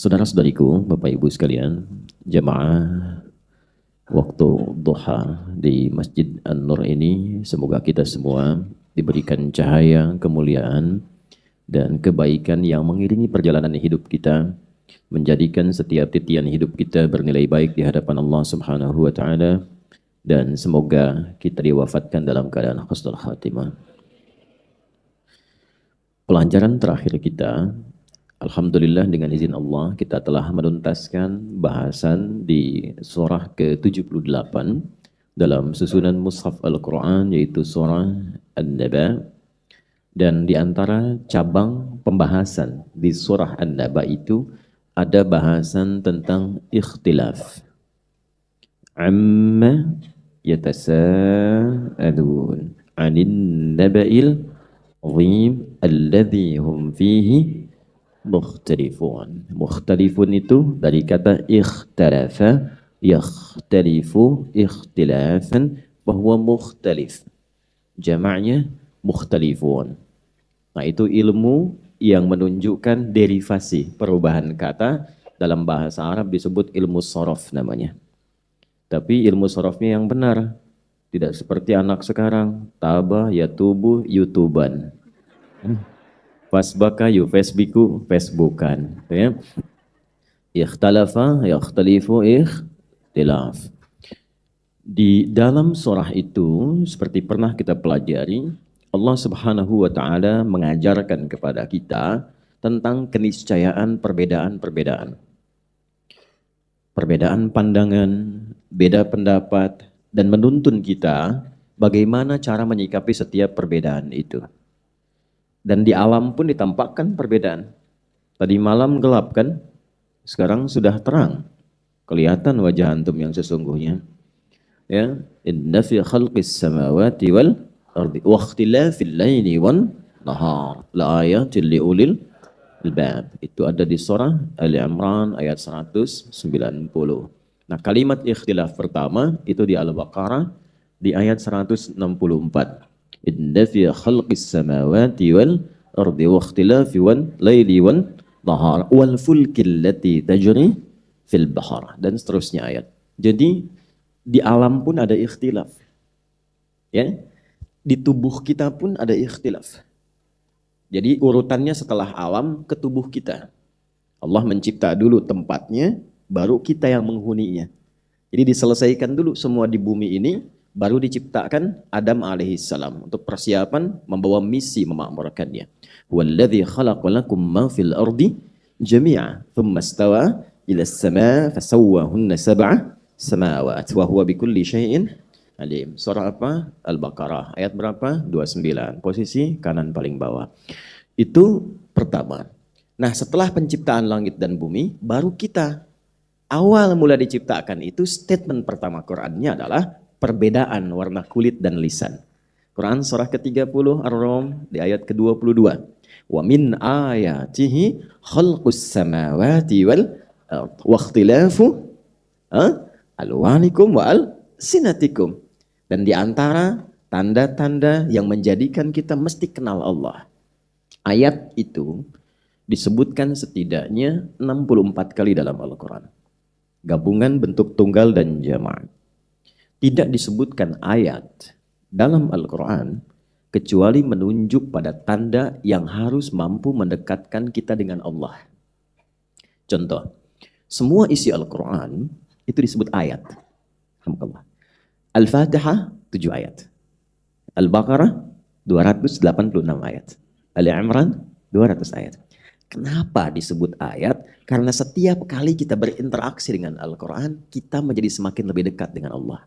Saudara-saudariku, Bapak Ibu sekalian, jamaah waktu duha di Masjid An-Nur ini, semoga kita semua diberikan cahaya, kemuliaan, dan kebaikan yang mengiringi perjalanan hidup kita, menjadikan setiap titian hidup kita bernilai baik di hadapan Allah Subhanahu wa Ta'ala, dan semoga kita diwafatkan dalam keadaan husnul khatimah. Pelajaran terakhir kita, alhamdulillah dengan izin Allah kita telah menuntaskan bahasan di surah ke-78 dalam susunan mushaf Al-Quran, yaitu surah An-Naba. Dan di antara cabang pembahasan di surah An-Naba itu ada bahasan tentang ikhtilaf. Amma yatasa'alun 'anil naba'il 'azim alladzi hum fihi mukhtalifun. Mukhtalifun itu dari kata ikhtalafa, yakhtalifu, ikhtilafan, bahwa mukhtalif jamaknya mukhtalifun. Nah, itu ilmu yang menunjukkan derivasi perubahan kata. Dalam bahasa Arab disebut ilmu sorof namanya. Tapi ilmu sorofnya yang benar, tidak seperti anak sekarang, taba, yatubu, yutuban, fasbaka, yufasbiku, facebookan, ya. Ikhtalafa, yakhtalifu, ikhtilaf. Di dalam surah itu, seperti pernah kita pelajari, Allah Subhanahu wa Ta'ala mengajarkan kepada kita tentang keniscayaan perbedaan-perbedaan. Perbedaan pandangan, beda pendapat, dan menuntun kita bagaimana cara menyikapi setiap perbedaan itu. Dan di alam pun ditampakkan perbedaan. Tadi malam gelap kan? Sekarang sudah terang. Kelihatan wajah antum yang sesungguhnya. Ya, inna fi khalqis samawati wal ardi wa ikhtilafil laili wan nahar la ayatin li ulil albab. Itu ada di surah Ali Imran ayat 190. Nah, kalimat ikhtilaf pertama itu di Al-Baqarah di ayat 164. Inna fi khalqis samawati wal ardi wa ikhtilafi wan laili wan nahar wal fulkil lati tajri fil bahar, dan seterusnya ayat. Jadi di alam pun ada ikhtilaf. Ya. Di tubuh kita pun ada ikhtilaf. Jadi urutannya setelah alam ke tubuh kita. Allah mencipta dulu tempatnya, baru kita yang menghuninya. Jadi diselesaikan dulu semua di bumi ini, baru diciptakan Adam alaihissalam untuk persiapan membawa misi memakmurkannya. Walladzi khalaqalakum ma fil ardi jami'a thumma istawa ila as-sama' fasawwahunna sab'a samawat wa huwa bikulli syai'in alim. Surah apa? Al-Baqarah. Ayat berapa? 29. Posisi kanan paling bawah. Itu pertama. Nah, setelah penciptaan langit dan bumi, baru kita. Awal mula diciptakan itu statement pertama Qur'annya adalah perbedaan warna kulit dan lisan. Quran surah ke-30 Ar-Rum di ayat ke-22. Wa min ayatihi khalqus samawati wal ard wa ikhtilafu alwanikum wa al-sinatikum. Dan di antara tanda-tanda yang menjadikan kita mesti kenal Allah. Ayat itu disebutkan setidaknya 64 kali dalam Al-Quran. Gabungan bentuk tunggal dan jama'. Tidak disebutkan ayat dalam Al-Quran kecuali menunjuk pada tanda yang harus mampu mendekatkan kita dengan Allah. Contoh, semua isi Al-Quran itu disebut ayat. Alhamdulillah. Al-Fatihah 7 ayat. Al-Baqarah 286 ayat. Ali Imran 200 ayat. Kenapa disebut ayat? Karena setiap kali kita berinteraksi dengan Al-Quran, kita menjadi semakin lebih dekat dengan Allah.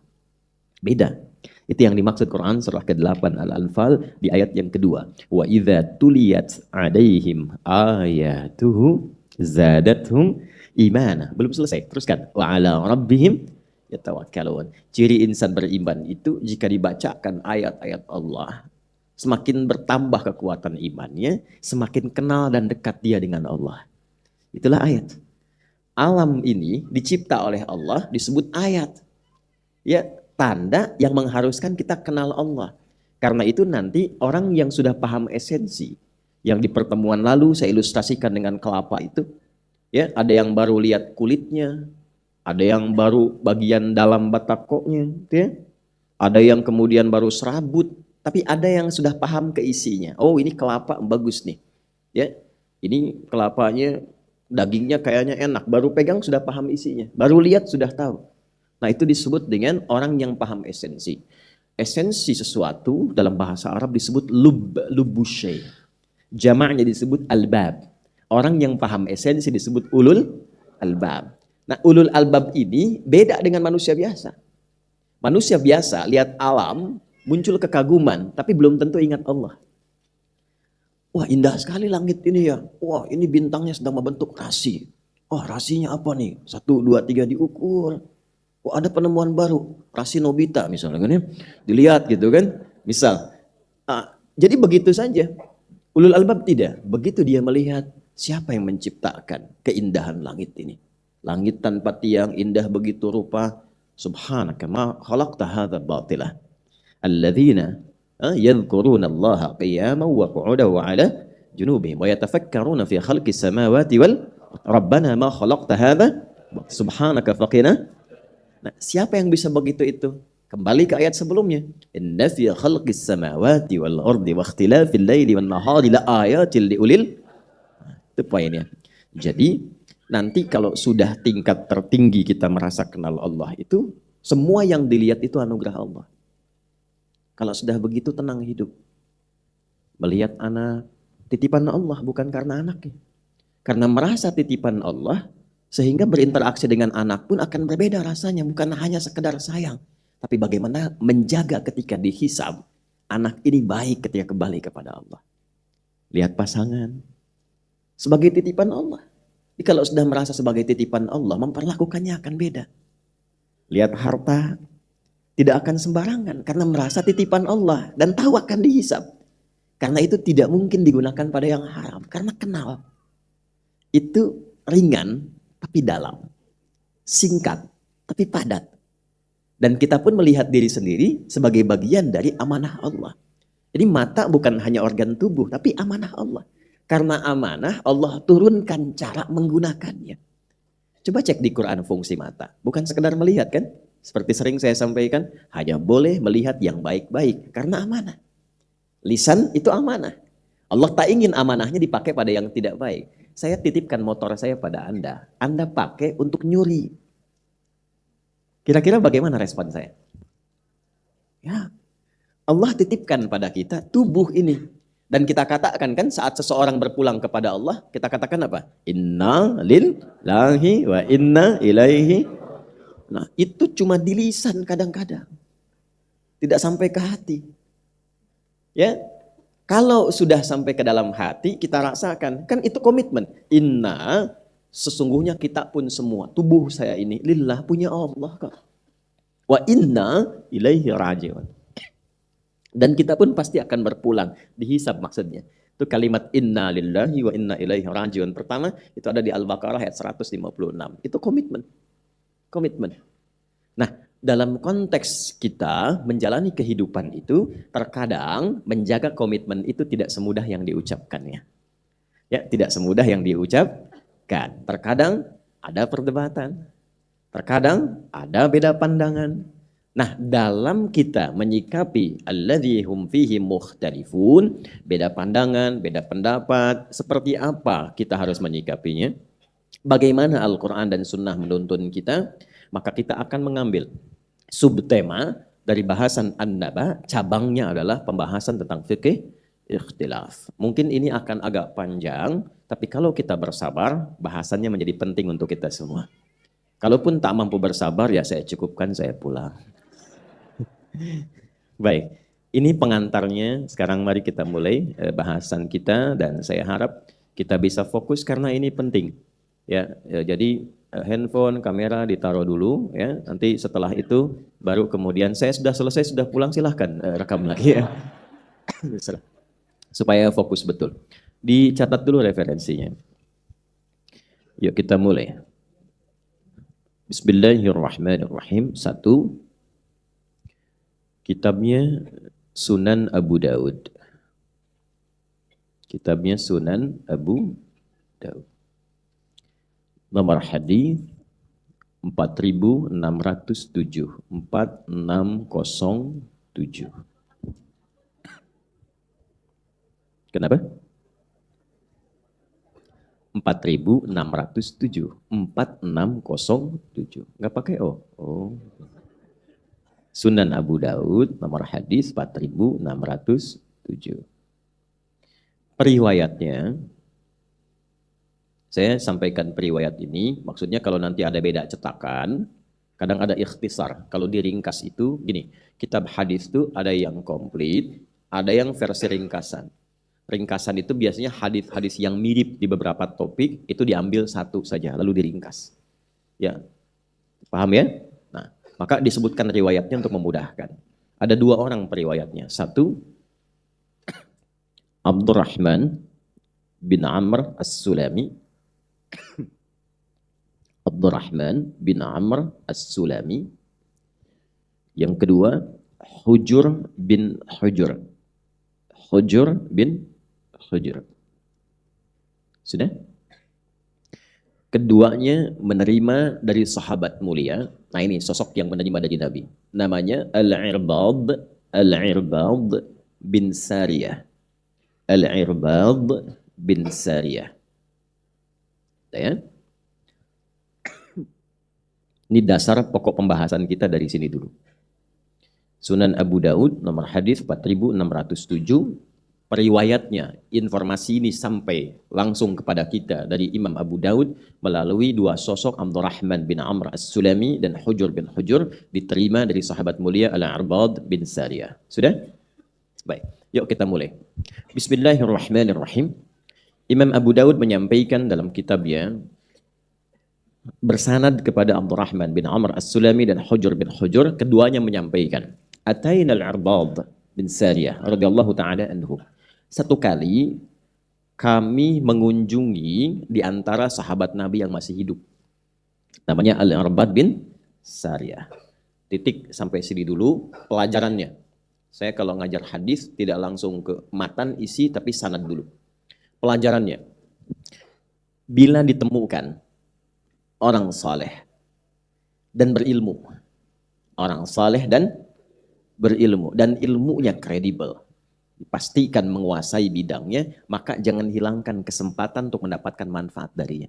Beda. Itu yang dimaksud Quran surah ke-8 Al-Anfal di ayat yang kedua. Wa idza tuliyat 'alaihim ayatuhu zadathum imana. Belum selesai, teruskan. Wa 'ala rabbihim yatawakkalun. Ciri insan beriman itu jika dibacakan ayat-ayat Allah, semakin bertambah kekuatan imannya, semakin kenal dan dekat dia dengan Allah. Itulah ayat. Alam ini dicipta oleh Allah disebut ayat. Ya, tanda yang mengharuskan kita kenal Allah. Karena itu nanti orang yang sudah paham esensi, yang di pertemuan lalu saya ilustrasikan dengan kelapa itu, Ya, ada yang baru lihat kulitnya, ada yang baru bagian dalam batakoknya, gitu ya. Ada yang kemudian baru serabut, tapi ada yang sudah paham keisinya. Oh, ini kelapa bagus nih. Ya. Ini kelapanya dagingnya kayaknya enak, baru pegang sudah paham isinya, baru lihat sudah tahu. Nah, itu disebut dengan orang yang paham esensi. Esensi sesuatu dalam bahasa Arab disebut lubbu syai'. Jamaknya disebut albab. Orang yang paham esensi disebut ulul albab. Nah, ulul albab ini beda dengan manusia biasa. Manusia biasa lihat alam, muncul kekaguman, tapi belum tentu ingat Allah. Wah, indah sekali langit ini ya. Wah, ini bintangnya sedang membentuk rasi. Oh, rasinya apa nih? 1, 2, 3 diukur. Oh, ada penemuan baru. Rasi Nobita misalnya kan ya. Dilihat gitu kan. Misal. Jadi begitu saja. Ulul albab tidak. Begitu dia melihat siapa yang menciptakan keindahan langit ini. Langit tanpa tiang, indah begitu rupa. Subhanaka ma khalaqta hadza batila. Alladzina yadhkuruna Allah qiyaman wa qu'udan wa 'ala junubihim wa yatafakkaruna fi khalqis samawati wal rabbana ma khalaqta hadza subhanaka faqina. Nah, siapa yang bisa begitu itu? Kembali ke ayat sebelumnya. Inna fi khalqis samawati wal ardi wa ikhtilafil laili wan nahari la ayatil liulil. Itu poinnya. Jadi nanti kalau sudah tingkat tertinggi kita merasa kenal Allah itu, semua yang dilihat itu anugerah Allah. Kalau sudah begitu tenang hidup. Melihat anak, titipan Allah bukan karena anaknya. Karena merasa titipan Allah, sehingga berinteraksi dengan anak pun akan berbeda rasanya. Bukan hanya sekedar sayang. Tapi bagaimana menjaga ketika dihisab, anak ini baik ketika kembali kepada Allah. Lihat pasangan, sebagai titipan Allah. Jadi kalau sudah merasa sebagai titipan Allah, memperlakukannya akan beda. Lihat harta, tidak akan sembarangan karena merasa titipan Allah dan tahu akan dihisab. Karena itu tidak mungkin digunakan pada yang haram karena kenal. Itu ringan tapi dalam, singkat tapi padat. Dan kita pun melihat diri sendiri sebagai bagian dari amanah Allah. Jadi mata bukan hanya organ tubuh tapi amanah Allah. Karena amanah, Allah turunkan cara menggunakannya. Coba cek di Quran fungsi mata. Bukan sekedar melihat kan? Seperti sering saya sampaikan, hanya boleh melihat yang baik-baik. Karena amanah. Lisan itu amanah. Allah tak ingin amanahnya dipakai pada yang tidak baik. Saya titipkan motor saya pada Anda. Anda pakai untuk nyuri. Kira-kira bagaimana respon saya? Ya, Allah titipkan pada kita tubuh ini. Dan kita katakan kan saat seseorang berpulang kepada Allah, kita katakan apa? Inna lillahi wa inna ilaihi. Nah, itu cuma di lisan kadang-kadang. Tidak sampai ke hati. Ya. Kalau sudah sampai ke dalam hati, kita rasakan. Kan itu komitmen. Inna, sesungguhnya kita pun semua, tubuh saya ini, lillah punya Allah kok. Wa inna ilaihi raji'un. Dan kita pun pasti akan berpulang, dihisab maksudnya. Itu kalimat inna lillahi wa inna ilaihi raji'un. Pertama, itu ada di Al-Baqarah ayat 156. Itu komitmen. Komitmen. Nah, dalam konteks kita menjalani kehidupan itu, terkadang menjaga komitmen itu tidak semudah yang diucapkannya. Ya, tidak semudah yang diucapkan. Terkadang ada perdebatan. Terkadang ada beda pandangan. Nah, dalam kita menyikapi alladzi hum fihi mukhtalifun, beda pandangan, beda pendapat, seperti apa kita harus menyikapinya? Bagaimana Al-Quran dan Sunnah menuntun kita? Maka kita akan mengambil subtema dari bahasan An-Naba, cabangnya adalah pembahasan tentang fikih ikhtilaf. Mungkin ini akan agak panjang, tapi kalau kita bersabar, bahasannya menjadi penting untuk kita semua. Kalaupun tak mampu bersabar, ya saya cukupkan, saya pulang. Baik, ini pengantarnya. Sekarang mari kita mulai bahasan kita dan saya harap kita bisa fokus karena ini penting. Ya, jadi handphone, kamera ditaruh dulu ya. Nanti setelah itu baru kemudian saya sudah selesai, sudah pulang, silahkan rekam lagi ya. Supaya fokus betul. Dicatat dulu referensinya. Yuk kita mulai. Bismillahirrahmanirrahim. 1. Kitabnya Sunan Abu Daud. Kitabnya Sunan Abu Daud. Nomor hadis 4607. 4607. Kenapa? 4607. 4607. Nggak pakai O. Oh. Sunan Abu Daud nomor hadis 4607. Periwayatnya, saya sampaikan periwayat ini, maksudnya kalau nanti ada beda cetakan, kadang ada ikhtisar. Kalau diringkas itu, gini, kitab hadis itu ada yang komplit, ada yang versi ringkasan. Ringkasan itu biasanya hadis-hadis yang mirip di beberapa topik, itu diambil satu saja, lalu diringkas. Ya, paham ya? Nah, maka disebutkan riwayatnya untuk memudahkan. Ada dua orang periwayatnya. Satu, Abdurrahman bin Amr As-Sulami. Abdurrahman bin Amr As-Sulami. Yang kedua, Hujur bin Hujur. Hujur bin Hujur. Sudah? Keduanya menerima dari sahabat mulia. Nah ini sosok yang menerima dari Nabi. Namanya Al-Irbad bin Sariyah. Al-Irbad bin Sariyah. Ya? Ini dasar pokok pembahasan kita dari sini dulu. Sunan Abu Daud nomor hadis 4607. Periwayatnya, informasi ini sampai langsung kepada kita dari Imam Abu Daud melalui dua sosok Abdurrahman bin Amr As-Sulami dan Hujur bin Hujur, diterima dari sahabat mulia Al-Irbad bin Sariyah. Sudah? Baik, yuk kita mulai. Bismillahirrahmanirrahim. Imam Abu Daud menyampaikan dalam kitabnya bersanad kepada Abdurrahman bin Amr As-Sulami dan Hujur bin Hujur, keduanya menyampaikan, Ataina Al-Irbad bin Sariyah radhiyallahu taala anhu. Satu kali kami mengunjungi di antara sahabat Nabi yang masih hidup. Namanya Al-Irbad bin Sariyah. Titik sampai sini dulu pelajarannya. Saya kalau ngajar hadis tidak langsung ke matan isi tapi sanad dulu. Pelajarannya. Bila ditemukan orang saleh dan berilmu. Orang saleh dan berilmu dan ilmunya kredibel, dipastikan menguasai bidangnya, maka jangan hilangkan kesempatan untuk mendapatkan manfaat darinya.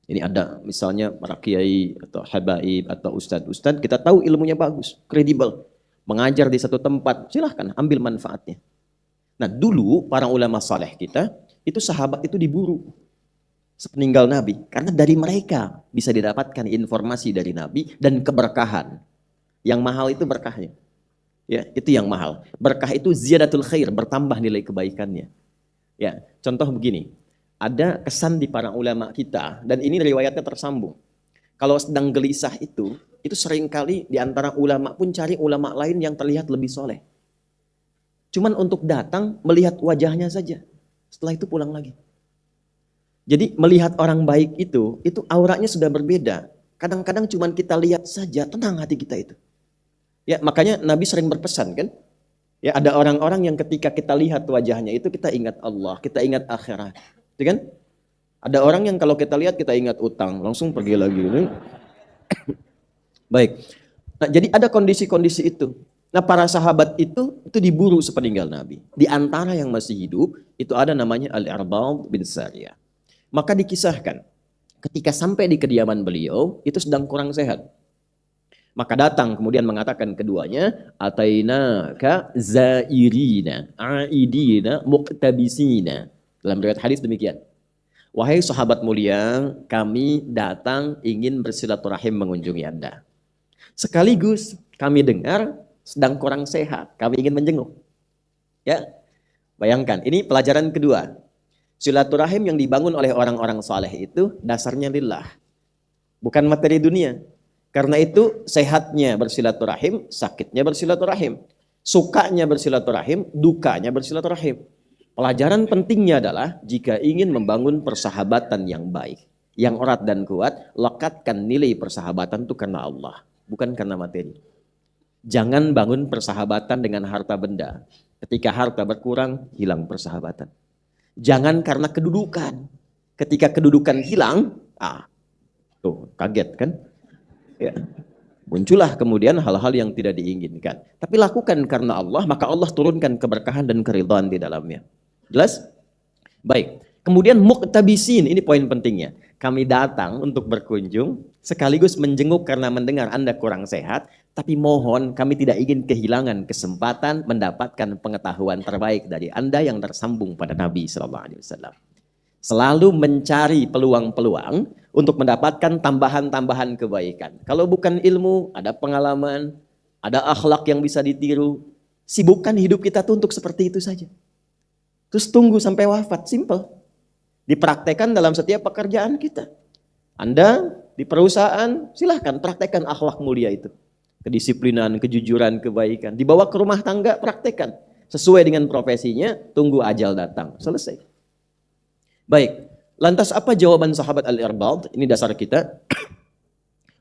Ini ada misalnya para kiai atau habaib atau ustadz-ustadz, kita tahu ilmunya bagus, kredibel, mengajar di satu tempat, silahkan ambil manfaatnya. Nah dulu para ulama saleh kita, itu sahabat itu diburu sepeninggal Nabi, karena dari mereka bisa didapatkan informasi dari Nabi dan keberkahan. Yang mahal itu berkahnya. Ya, itu yang mahal. Berkah itu ziyadatul khair, bertambah nilai kebaikannya. Ya, contoh begini. Ada kesan di para ulama kita, dan ini riwayatnya tersambung. Kalau sedang gelisah itu seringkali di antara ulama pun cari ulama lain yang terlihat lebih soleh. Cuman untuk datang, melihat wajahnya saja. Setelah itu pulang lagi. Jadi melihat orang baik itu auranya sudah berbeda. Kadang-kadang cuman kita lihat saja, tenang hati kita itu. Ya, makanya Nabi sering berpesan kan? Ya, ada orang-orang yang ketika kita lihat wajahnya itu kita ingat Allah, kita ingat akhirat. Gitu kan? Ada orang yang kalau kita lihat kita ingat utang, langsung pergi lagi. Baik. Nah, jadi ada kondisi-kondisi itu. Nah, para sahabat itu diburu sepeninggal Nabi. Di antara yang masih hidup, itu ada namanya Al-Irbad bin Sariyah. Maka dikisahkan, ketika sampai di kediaman beliau, itu sedang kurang sehat. Maka datang kemudian mengatakan keduanya, Atainaka zairina, aidina, muqtabisina. Dalam riwayat hadis demikian. Wahai sahabat mulia, kami datang ingin bersilaturahim mengunjungi Anda. Sekaligus kami dengar sedang kurang sehat, kami ingin menjenguk. Ya, bayangkan, ini pelajaran kedua. Silaturahim yang dibangun oleh orang-orang saleh itu dasarnya lillah, bukan materi dunia. Karena itu sehatnya bersilaturahim, sakitnya bersilaturahim. Sukanya bersilaturahim, dukanya bersilaturahim. Pelajaran pentingnya adalah jika ingin membangun persahabatan yang baik, yang erat dan kuat, lekatkan nilai persahabatan itu karena Allah, bukan karena materi. Jangan bangun persahabatan dengan harta benda. Ketika harta berkurang, hilang persahabatan. Jangan karena kedudukan. Ketika kedudukan hilang, Ah, tuh kaget kan? Ya. Muncullah kemudian hal-hal yang tidak diinginkan. Tapi lakukan karena Allah, maka Allah turunkan keberkahan dan keridhaan di dalamnya. Jelas? Baik. Kemudian muqtabisin, ini poin pentingnya. Kami datang untuk berkunjung, sekaligus menjenguk karena mendengar Anda kurang sehat, tapi mohon kami tidak ingin kehilangan kesempatan mendapatkan pengetahuan terbaik dari Anda yang tersambung pada Nabi SAW. Selalu mencari peluang-peluang untuk mendapatkan tambahan-tambahan kebaikan. Kalau bukan ilmu, ada pengalaman, ada akhlak yang bisa ditiru. Sibukkan hidup kita tuh untuk seperti itu saja. Terus tunggu sampai wafat, simple. Dipraktekkan dalam setiap pekerjaan kita. Anda di perusahaan, silahkan praktekkan akhlak mulia itu. Kedisiplinan, kejujuran, kebaikan. Dibawa ke rumah tangga, praktekkan. Sesuai dengan profesinya, tunggu ajal datang. Selesai. Baik, lantas apa jawaban sahabat Al-Irbad? Ini dasar kita.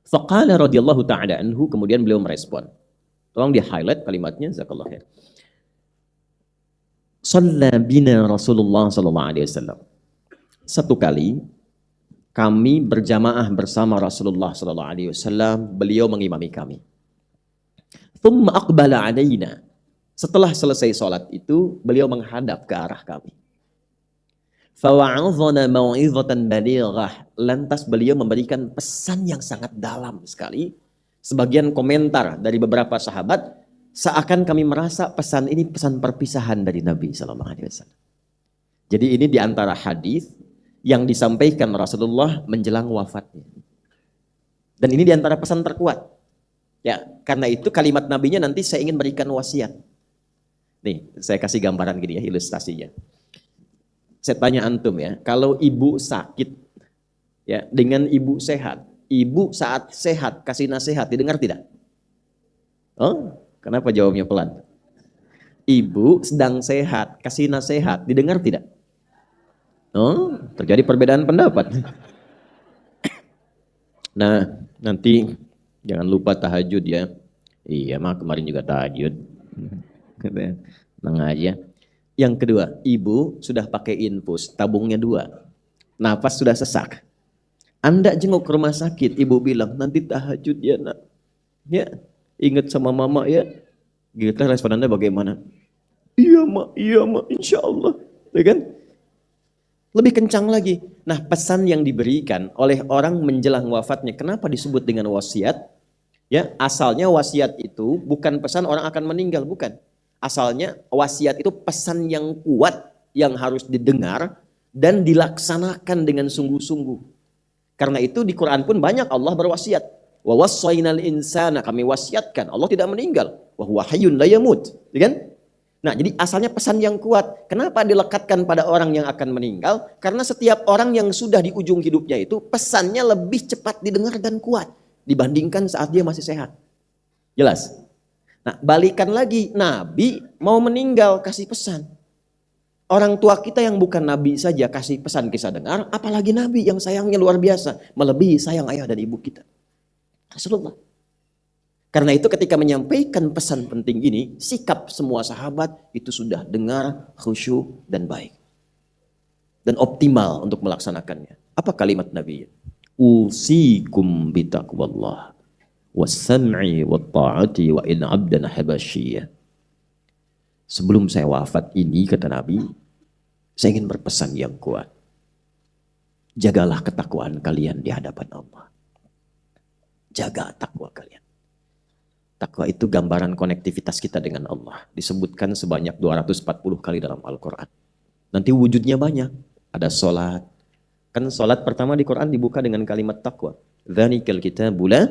Faqala radhiyallahu ta'ala anhu, kemudian beliau merespon. Tolong di-highlight kalimatnya, jazakallahu khair. Shalla bina Rasulullah sallallahu alaihi wasallam. Satu kali kami berjamaah bersama Rasulullah sallallahu alaihi wasallam, beliau mengimami kami. Thumma aqbala alaina. Setelah selesai salat itu, beliau menghadap ke arah kami. Fawa'adhana mau'izatan balighah. Lantas beliau memberikan pesan yang sangat dalam sekali. Sebagian komentar dari beberapa sahabat, seakan kami merasa pesan ini pesan perpisahan dari Nabi SAW. Jadi ini diantara hadis yang disampaikan Rasulullah menjelang wafatnya. Dan ini diantara pesan terkuat. Ya, karena itu kalimat Nabinya nanti saya ingin berikan wasiat. Nih, saya kasih gambaran gini ya, ilustrasinya. Saya tanya antum ya, kalau ibu sakit ya dengan ibu sehat, ibu saat sehat kasih nasihat didengar tidak? Oh, kenapa jawabnya pelan? Ibu sedang sehat kasih nasihat didengar tidak? Oh, terjadi perbedaan pendapat. Nah, nanti jangan lupa tahajud ya. Iya, mah kemarin juga tahajud. Tenang aja. Yang kedua, ibu sudah pakai infus, tabungnya 2. Nafas sudah sesak. Anda jenguk ke rumah sakit, ibu bilang, nanti tahajud ya nak. Ya, ingat sama mama ya. Gitu respon Anda bagaimana? Iya mak, insya Allah. Ya kan? Lebih kencang lagi. Nah, pesan yang diberikan oleh orang menjelang wafatnya, kenapa disebut dengan wasiat? Ya, asalnya wasiat itu bukan pesan orang akan meninggal, bukan. Asalnya wasiat itu pesan yang kuat yang harus didengar dan dilaksanakan dengan sungguh-sungguh. Karena itu di Quran pun banyak Allah berwasiat. Wa wassaynal insana, kami wasiatkan. Allah tidak meninggal. Wa huwa hayyun la yamut. Ya kan? Nah, jadi asalnya pesan yang kuat. Kenapa dilekatkan pada orang yang akan meninggal? Karena setiap orang yang sudah di ujung hidupnya itu pesannya lebih cepat didengar dan kuat dibandingkan saat dia masih sehat. Jelas? Nah, balikan lagi, Nabi mau meninggal kasih pesan. Orang tua kita yang bukan Nabi saja kasih pesan kita dengar, apalagi Nabi yang sayangnya luar biasa, melebihi sayang ayah dan ibu kita. Rasulullah. Karena itu ketika menyampaikan pesan penting ini, sikap semua sahabat itu sudah dengar, khusyuk dan baik. Dan optimal untuk melaksanakannya. Apa kalimat Nabi? Usikum bitaqwallah. Wassam'i watta'ati wa in 'abdan habasyiyah. Sebelum saya wafat ini, kata Nabi, saya ingin berpesan yang kuat. Jagalah ketakwaan kalian di hadapan Allah. Jaga takwa kalian. Takwa itu gambaran konektivitas kita dengan Allah. Disebutkan sebanyak 240 kali dalam Al-Quran. Nanti wujudnya banyak. Ada sholat. Kan sholat pertama di Quran dibuka dengan kalimat takwa. Dzalikal kitabu la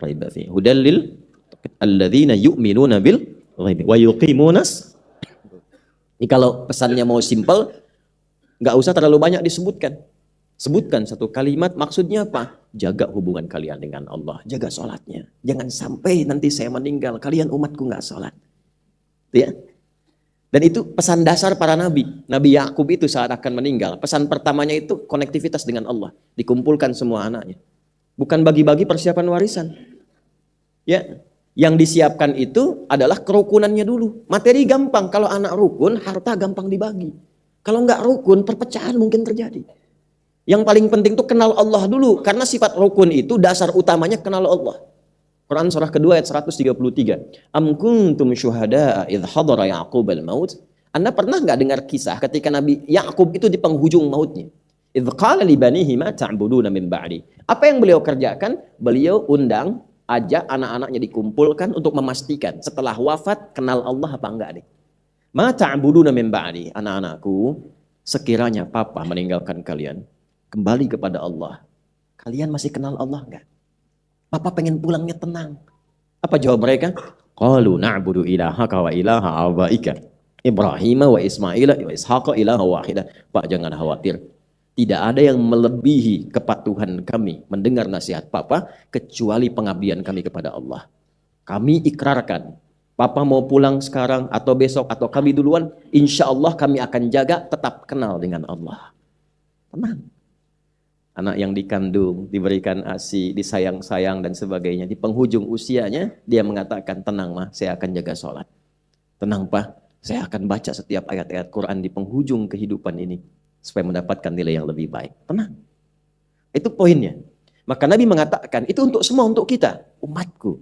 raiba fihi hudal lil alladzina yu'minuna bil ghaibi wa yuqimunas. Ini kalau pesannya mau simpel, nggak usah terlalu banyak disebutkan. Sebutkan satu kalimat, maksudnya apa? Jaga hubungan kalian dengan Allah, jaga sholatnya. Jangan sampai nanti saya meninggal, kalian umatku nggak sholat. Ya. Dan itu pesan dasar para nabi. Nabi Yakub itu saat akan meninggal, pesan pertamanya itu konektivitas dengan Allah. Dikumpulkan semua anaknya. Bukan bagi-bagi persiapan warisan. Ya, yang disiapkan itu adalah kerukunannya dulu. Materi gampang, kalau anak rukun, harta gampang dibagi. Kalau nggak rukun, perpecahan mungkin terjadi. Yang paling penting tuh kenal Allah dulu, karena sifat rukun itu dasar utamanya kenal Allah. Quran surah kedua ayat 133. Am kuntum syuhada'a idh hadara Ya'qub al-maut? Anda pernah nggak dengar kisah ketika Nabi Ya'qub itu di penghujung mautnya? Idh qala li banihi ma ta'buduna min ba'di. Apa yang beliau kerjakan? Beliau undang, ajak anak-anaknya dikumpulkan untuk memastikan setelah wafat kenal Allah apa enggak nih. Ma ta'buduna min ba'di. Anak-anakku, sekiranya papa meninggalkan kalian, kembali kepada Allah. Kalian masih kenal Allah enggak? Papa pengen pulangnya tenang. Apa jawab mereka? Qalu na'budu ilahaka wa ilaha abaika Ibrahim wa Ismail wa Ishaq ilaha wahida. Pak, jangan khawatir. Tidak ada yang melebihi kepatuhan kami mendengar nasihat Papa kecuali pengabdian kami kepada Allah. Kami ikrarkan, Papa mau pulang sekarang atau besok atau kami duluan, insya Allah kami akan jaga tetap kenal dengan Allah. Tenang. Anak yang dikandung, diberikan ASI, disayang-sayang dan sebagainya. Di penghujung usianya, dia mengatakan, tenang mah, saya akan jaga sholat. Tenang Pak, saya akan baca setiap ayat-ayat Quran di penghujung kehidupan ini. Supaya mendapatkan nilai yang lebih baik. Tenang. Itu poinnya. Maka Nabi mengatakan, itu untuk semua, untuk kita, umatku.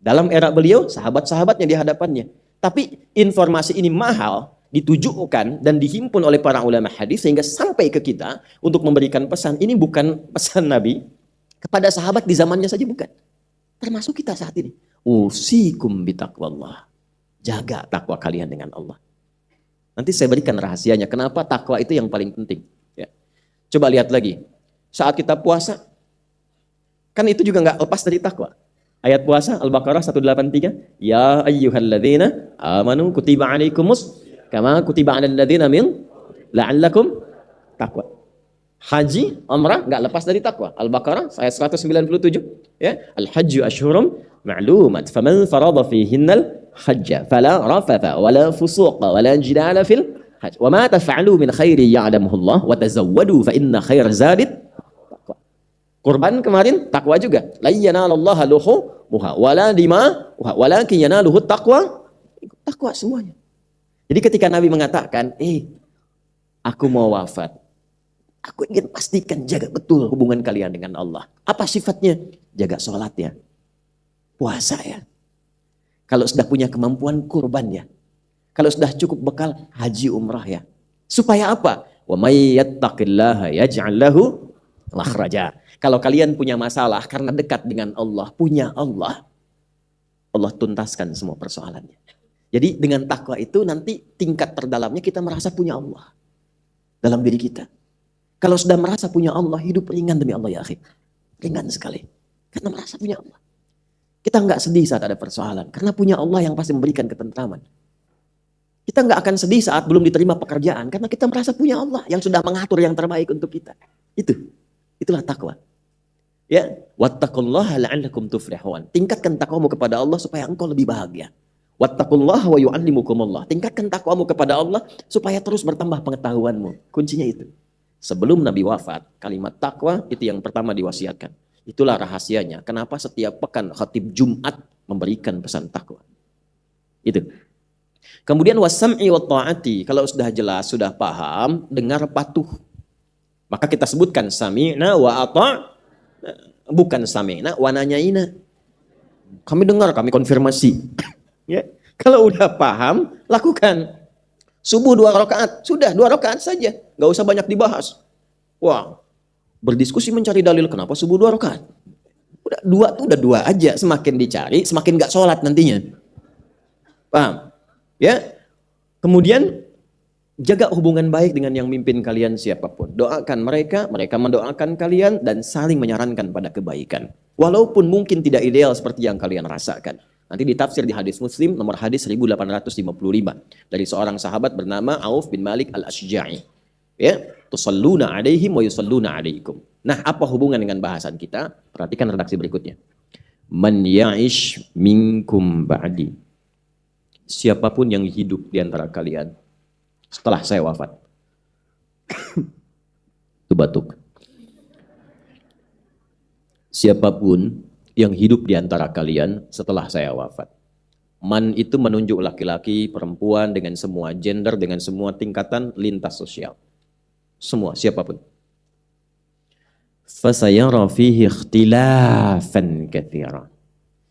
Dalam era beliau, sahabat-sahabatnya di hadapannya. Tapi informasi ini mahal, ditujukan dan dihimpun oleh para ulama hadis sehingga sampai ke kita untuk memberikan pesan. Ini bukan pesan Nabi kepada sahabat di zamannya saja, bukan. Termasuk kita saat ini. Usikum bitaqwallah. Jaga takwa kalian dengan Allah. Nanti saya berikan rahasianya. Kenapa takwa itu yang paling penting. Ya. Coba lihat lagi. Saat kita puasa, kan itu juga nggak lepas dari takwa. Ayat puasa Al-Baqarah 183. Ya ayyuhalladzina amanu kutiba alaikumus kama kutiba alal ladzina min la'allakum taqwa. Haji, umrah nggak lepas dari takwa. Al-Baqarah ayat 197. Ya, al-hajju ashhurum ma'lumat faman farada fihinnal hajja fala rafatha wala fusuqa wala jidala fil hajj wa ma taf'alu min khairi ya'lamuhu Allah wa tazawwadu fa inna khair zadit taqwa. Kurban kemarin takwa juga. La yanalallaha luhumuha wala dima'uha walakin yanaluhu taqwa. Takwa semuanya. Jadi ketika Nabi mengatakan, aku mau wafat, aku ingin pastikan jaga betul hubungan kalian dengan Allah. Apa sifatnya? Jaga sholat ya, puasa ya. Kalau sudah punya kemampuan, kurban ya. Kalau sudah cukup bekal, haji umrah ya. Supaya apa? Wa may yattaqillaha yaj'al lahu makhraja. Kalau kalian punya masalah karena dekat dengan Allah, punya Allah, Allah tuntaskan semua persoalannya. Jadi dengan takwa itu nanti tingkat terdalamnya kita merasa punya Allah dalam diri kita. Kalau sudah merasa punya Allah, hidup ringan demi Allah ya akhi. Ringan sekali. Karena merasa punya Allah. Kita nggak sedih saat ada persoalan. Karena punya Allah yang pasti memberikan ketentraman. Kita nggak akan sedih saat belum diterima pekerjaan. Karena kita merasa punya Allah yang sudah mengatur yang terbaik untuk kita. Itulah takwa. Ya, wattaqullaha la'allakum tuflihun. Tingkatkan takwamu kepada Allah supaya engkau lebih bahagia. Wattaqullaha wa yu'allimukumullah. Tingkatkan takwamu kepada Allah supaya terus bertambah pengetahuanmu. Kuncinya itu. Sebelum Nabi wafat, kalimat takwa itu yang pertama diwasiatkan. Itulah rahasianya. Kenapa setiap pekan khatib Jumat memberikan pesan takwa. Itu. Kemudian wasam'i wa ta'ati. Kalau sudah jelas, sudah paham, dengar patuh. Maka kita sebutkan sami'na wa ata'. Bukan sami'na wa nanyaina. Kami dengar, kami konfirmasi. Ya. Kalau udah paham, lakukan. Subuh 2 rakaat. Sudah 2 rakaat saja. Gak usah banyak dibahas. Wah. Berdiskusi mencari dalil kenapa subuh 2 rakaat. Udah 2 tuh udah 2 aja. Semakin dicari, semakin gak sholat nantinya. Paham? Ya. Kemudian jaga hubungan baik dengan yang mimpin kalian siapapun. Doakan mereka, mereka mendoakan kalian dan saling menyarankan pada kebaikan. Walaupun mungkin tidak ideal seperti yang kalian rasakan. Nanti ditafsir di hadis Muslim nomor hadis 1855 dari seorang sahabat bernama Auf bin Malik al-Ashja'i. Ya, tusalluna alaihim wa yusalluna alaikum. Nah, apa hubungan dengan bahasan kita? Perhatikan redaksi berikutnya. Man ya'ish minkum ba'di. Siapapun yang hidup di antara kalian setelah saya wafat. Itu batuk. Siapapun yang hidup di antara kalian setelah saya wafat. Man itu menunjuk laki-laki, perempuan dengan semua gender, dengan semua tingkatan lintas sosial. Semua, siapapun. Fasayara fihi ikhtilafan katsiran.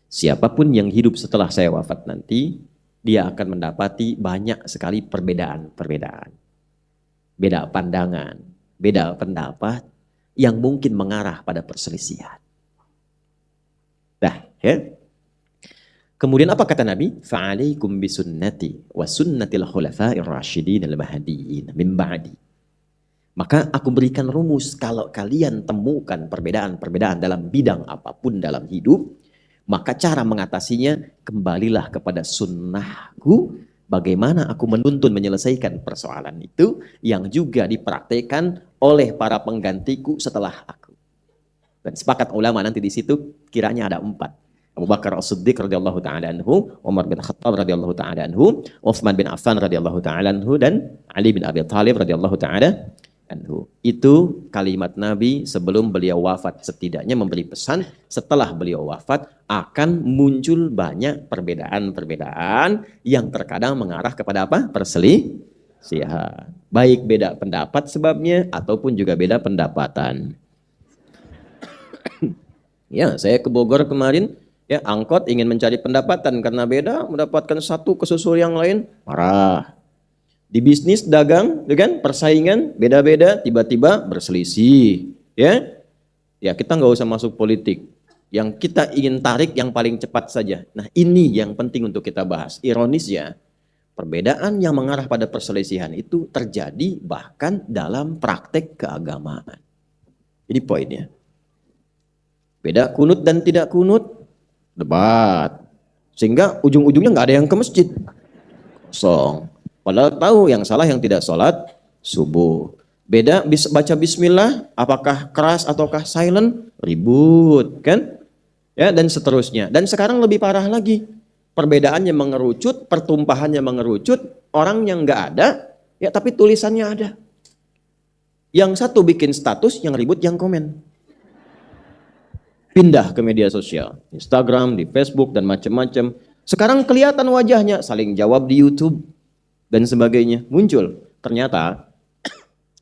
Siapapun yang hidup setelah saya wafat nanti, dia akan mendapati banyak sekali perbedaan-perbedaan. Beda pandangan, beda pendapat yang mungkin mengarah pada perselisihan. Dah, ya. Kemudian apa kata Nabi? Fa'alaikum bisunnati wa sunnatil khulafa'ir rasyidin al-mahdiyyin min ba'di. Maka aku berikan rumus, kalau kalian temukan perbedaan-perbedaan dalam bidang apapun dalam hidup, maka cara mengatasinya, kembalilah kepada sunnahku, bagaimana aku menuntun menyelesaikan persoalan itu, yang juga dipraktekkan oleh para penggantiku setelah aku. Dan sepakat ulama nanti di situ kiranya ada 4. Abu Bakar As-Siddiq radhiyallahu taala anhu, Umar bin Khattab radhiyallahu taala anhu, Utsman bin Affan radhiyallahu taala anhu, dan Ali bin Abi Thalib radhiyallahu taala anhu. Itu kalimat Nabi sebelum beliau wafat, setidaknya memberi pesan setelah beliau wafat akan muncul banyak perbedaan-perbedaan yang terkadang mengarah kepada apa? Perselisihan. Baik beda pendapat sebabnya ataupun juga beda pendapatan. Ya, saya ke Bogor kemarin, ya angkot ingin mencari pendapatan karena beda, mendapatkan satu kesusul yang lain, marah. Di bisnis dagang, kan persaingan beda-beda, tiba-tiba berselisih, ya. Ya kita nggak usah masuk politik. Yang kita ingin tarik yang paling cepat saja. Nah ini yang penting untuk kita bahas. Ironisnya, perbedaan yang mengarah pada perselisihan itu terjadi bahkan dalam praktek keagamaan. Ini poinnya. Beda kunut dan tidak kunut, debat. Sehingga ujung-ujungnya nggak ada yang ke masjid. Kosong. Padahal tahu yang salah yang tidak sholat subuh. Beda baca bismillah, apakah keras ataukah silent, ribut kan? Ya, dan seterusnya. Dan sekarang lebih parah lagi. Perbedaannya mengerucut, pertumpahannya mengerucut, orang yang nggak ada, ya tapi tulisannya ada. Yang satu bikin status, yang ribut yang komen. Pindah ke media sosial, Instagram, di Facebook, dan macam-macam. Sekarang kelihatan wajahnya, saling jawab di YouTube, dan sebagainya. Muncul, ternyata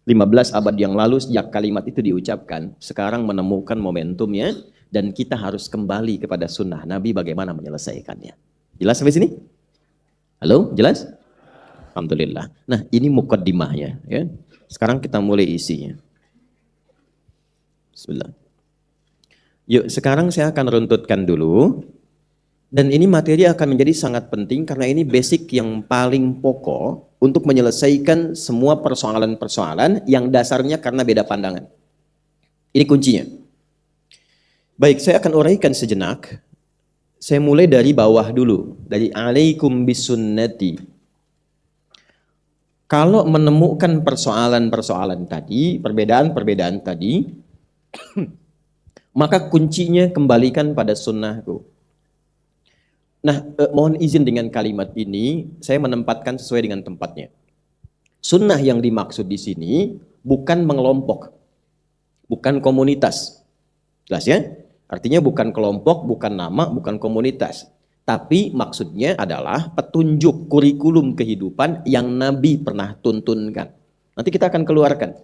15 abad yang lalu sejak kalimat itu diucapkan, sekarang menemukan momentumnya, dan kita harus kembali kepada sunnah Nabi bagaimana menyelesaikannya. Jelas sampai sini? Halo, jelas? Alhamdulillah. Nah, ini mukaddimahnya. Ya. Sekarang kita mulai isinya. Bismillah. Yuk, sekarang saya akan runtutkan dulu. Dan ini materi akan menjadi sangat penting karena ini basic yang paling pokok untuk menyelesaikan semua persoalan-persoalan yang dasarnya karena beda pandangan. Ini kuncinya. Baik, saya akan uraikan sejenak. Saya mulai dari bawah dulu, dari alaikum bisunnati. Kalau menemukan persoalan-persoalan tadi, perbedaan-perbedaan tadi, maka kuncinya kembalikan pada sunnahku. Nah, mohon izin dengan kalimat ini, saya menempatkan sesuai dengan tempatnya. Sunnah yang dimaksud di sini bukan mengelompok, bukan komunitas. Jelas ya? Artinya bukan kelompok, bukan nama, bukan komunitas. Tapi maksudnya adalah petunjuk kurikulum kehidupan yang Nabi pernah tuntunkan. Nanti kita akan keluarkan.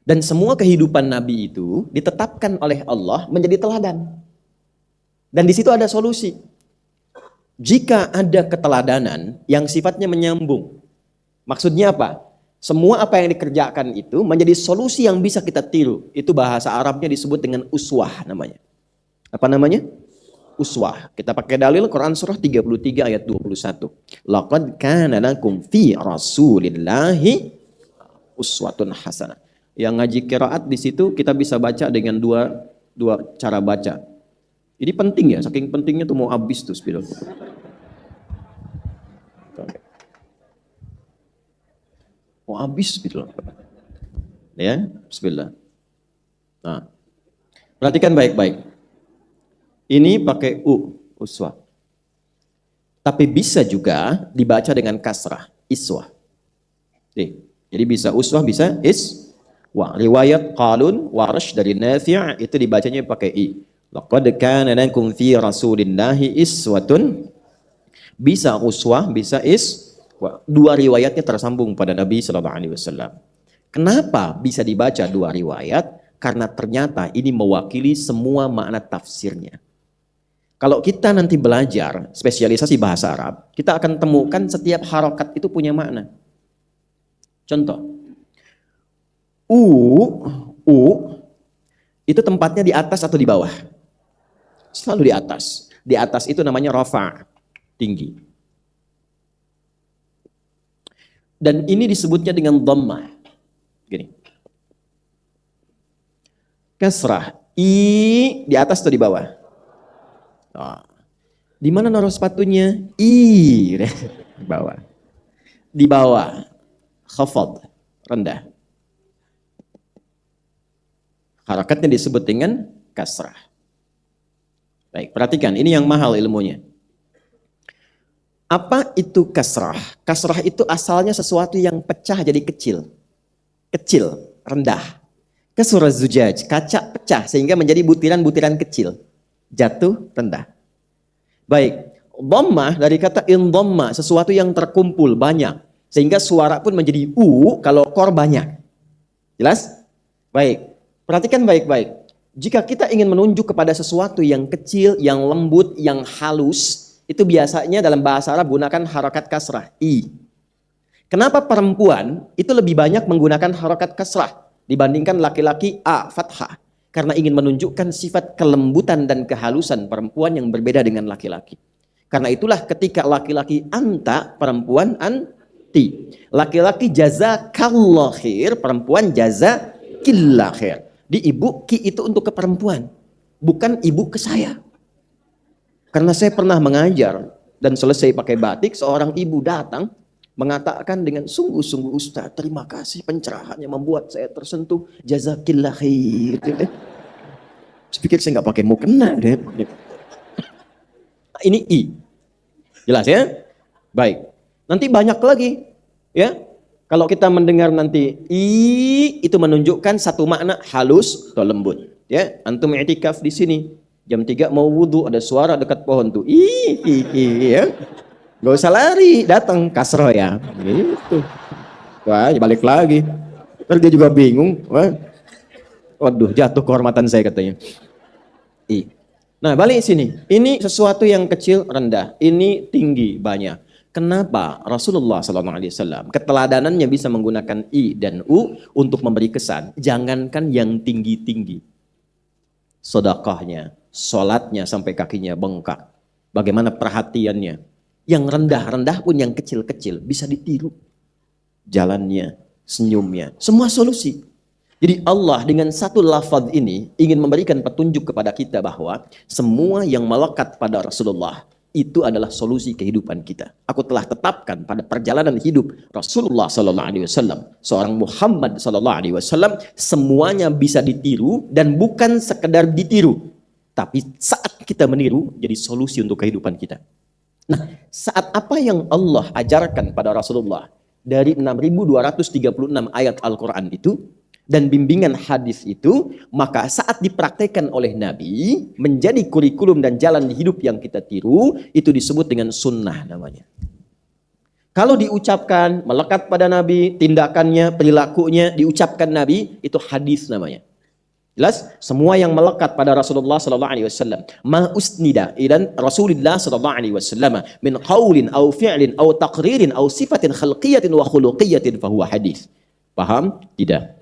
Dan semua kehidupan Nabi itu ditetapkan oleh Allah menjadi teladan. Dan di situ ada solusi. Jika ada keteladanan yang sifatnya menyambung. Maksudnya apa? Semua apa yang dikerjakan itu menjadi solusi yang bisa kita tiru. Itu bahasa Arabnya disebut dengan uswah namanya. Apa namanya? Uswah. Kita pakai dalil Quran surah 33 ayat 21. Laqad kana lakum fi Rasulillahi uswatun hasanah. Yang ngaji qiraat di situ kita bisa baca dengan dua cara baca. Ini penting ya, saking pentingnya tuh mau habis tuh spidol. Mau habis spidol. Ya, bismillah. Nah, perhatikan baik-baik. Ini pakai uswah. Tapi bisa juga dibaca dengan kasrah, iswah. Jadi bisa uswah, bisa iswah. Riwayat Qalun, Warash dari Nafi' itu dibacanya pakai i. Laqad kana lakum fi Rasulillahi iswatun. Bisa uswah, bisa iswah. Dua riwayatnya tersambung pada Nabi sallallahu alaihi wasallam. Kenapa bisa dibaca dua riwayat? Karena ternyata ini mewakili semua makna tafsirnya. Kalau kita nanti belajar spesialisasi bahasa Arab, kita akan temukan setiap harokat itu punya makna. Contoh, u itu tempatnya di atas atau di bawah? Selalu di atas. Di atas itu namanya rafa', tinggi. Dan ini disebutnya dengan dhammah. Gini. Kasrah, i di atas atau di bawah? Oh. Di mana naruh sepatunya? I di bawah. Di bawah. Khafad, rendah. Harakatnya disebut dengan kasrah. Baik, perhatikan, ini yang mahal ilmunya. Apa itu kasrah? Kasrah itu asalnya sesuatu yang pecah jadi kecil. Kecil, rendah. Kasurah zujaj, kaca pecah sehingga menjadi butiran-butiran kecil. Jatuh, rendah. Baik, dhammah dari kata indhamma, sesuatu yang terkumpul banyak. Sehingga suara pun menjadi kalau kor banyak. Jelas? Baik, perhatikan baik-baik. Jika kita ingin menunjuk kepada sesuatu yang kecil, yang lembut, yang halus, itu biasanya dalam bahasa Arab gunakan harakat kasrah, i. Kenapa perempuan itu lebih banyak menggunakan harakat kasrah dibandingkan laki-laki a, fathah? Karena ingin menunjukkan sifat kelembutan dan kehalusan perempuan yang berbeda dengan laki-laki. Karena itulah ketika laki-laki anta, perempuan anti. Laki-laki jazakallah khair, perempuan jazakillah khair. Di ibu, ki itu untuk ke perempuan, bukan ibu ke saya. Karena saya pernah mengajar dan selesai pakai batik, seorang ibu datang mengatakan dengan sungguh-sungguh, Ustaz, terima kasih pencerahannya membuat saya tersentuh. Jazakillah khair. Saya pikir saya nggak pakai mukena deh. Ini i. Jelas ya? Baik. Nanti banyak lagi. Ya. Kalau kita mendengar nanti i itu menunjukkan satu makna halus atau lembut. Ya. Antum i'tikaf di sini. Jam 3 mau wudhu, ada suara dekat pohon tuh. Ya. Gak usah lari, datang kasroh ya. Gitu. Wah, balik lagi. Terus dia juga bingung. Waduh, jatuh kehormatan saya katanya. Nah, balik sini. Ini sesuatu yang kecil, rendah. Ini tinggi, banyak. Kenapa Rasulullah SAW keteladanannya bisa menggunakan i dan u untuk memberi kesan? Jangankan yang tinggi-tinggi. Sedekahnya, sholatnya sampai kakinya bengkak. Bagaimana perhatiannya? Yang rendah-rendah pun yang kecil-kecil bisa ditiru. Jalannya, senyumnya, semua solusi. Jadi Allah dengan satu lafaz ini ingin memberikan petunjuk kepada kita bahwa semua yang melekat pada Rasulullah itu adalah solusi kehidupan kita. Aku telah tetapkan pada perjalanan hidup Rasulullah SAW, seorang Muhammad SAW, semuanya bisa ditiru dan bukan sekedar ditiru, tapi saat kita meniru jadi solusi untuk kehidupan kita. Nah, saat apa yang Allah ajarkan pada Rasulullah dari 6.236 ayat Al-Quran itu dan bimbingan hadis itu, maka saat dipraktekkan oleh Nabi menjadi kurikulum dan jalan hidup yang kita tiru, itu disebut dengan sunnah namanya. Kalau diucapkan melekat pada Nabi, tindakannya, perilakunya diucapkan Nabi, itu hadis namanya. Jelas? Semua yang melekat pada Rasulullah sallallahu alaihi wasallam, ma usnida ila Rasulillah sallallahu alaihi wasallam min qaulin aw fi'lin aw taqririn aw sifatin khalqiyatin wa khuluqiyatin fa huwa hadis. Paham? Tidak.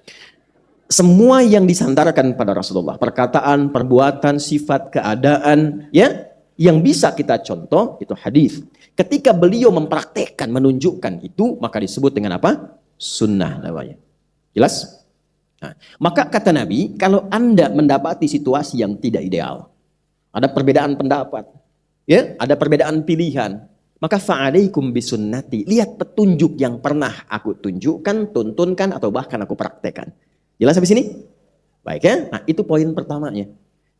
Semua yang disandarkan pada Rasulullah, perkataan, perbuatan, sifat, keadaan, ya, yang bisa kita contoh itu hadis. Ketika beliau mempraktekkan, menunjukkan itu, maka disebut dengan apa? Sunnah namanya. Jelas? Nah, maka kata Nabi, kalau Anda mendapati situasi yang tidak ideal, ada perbedaan pendapat, ya, ada perbedaan pilihan, maka fa'alaikum bisunnati. Lihat petunjuk yang pernah aku tunjukkan, tuntunkan, atau bahkan aku praktekkan. Jelas sampai sini? Baik ya? Nah, itu poin pertamanya.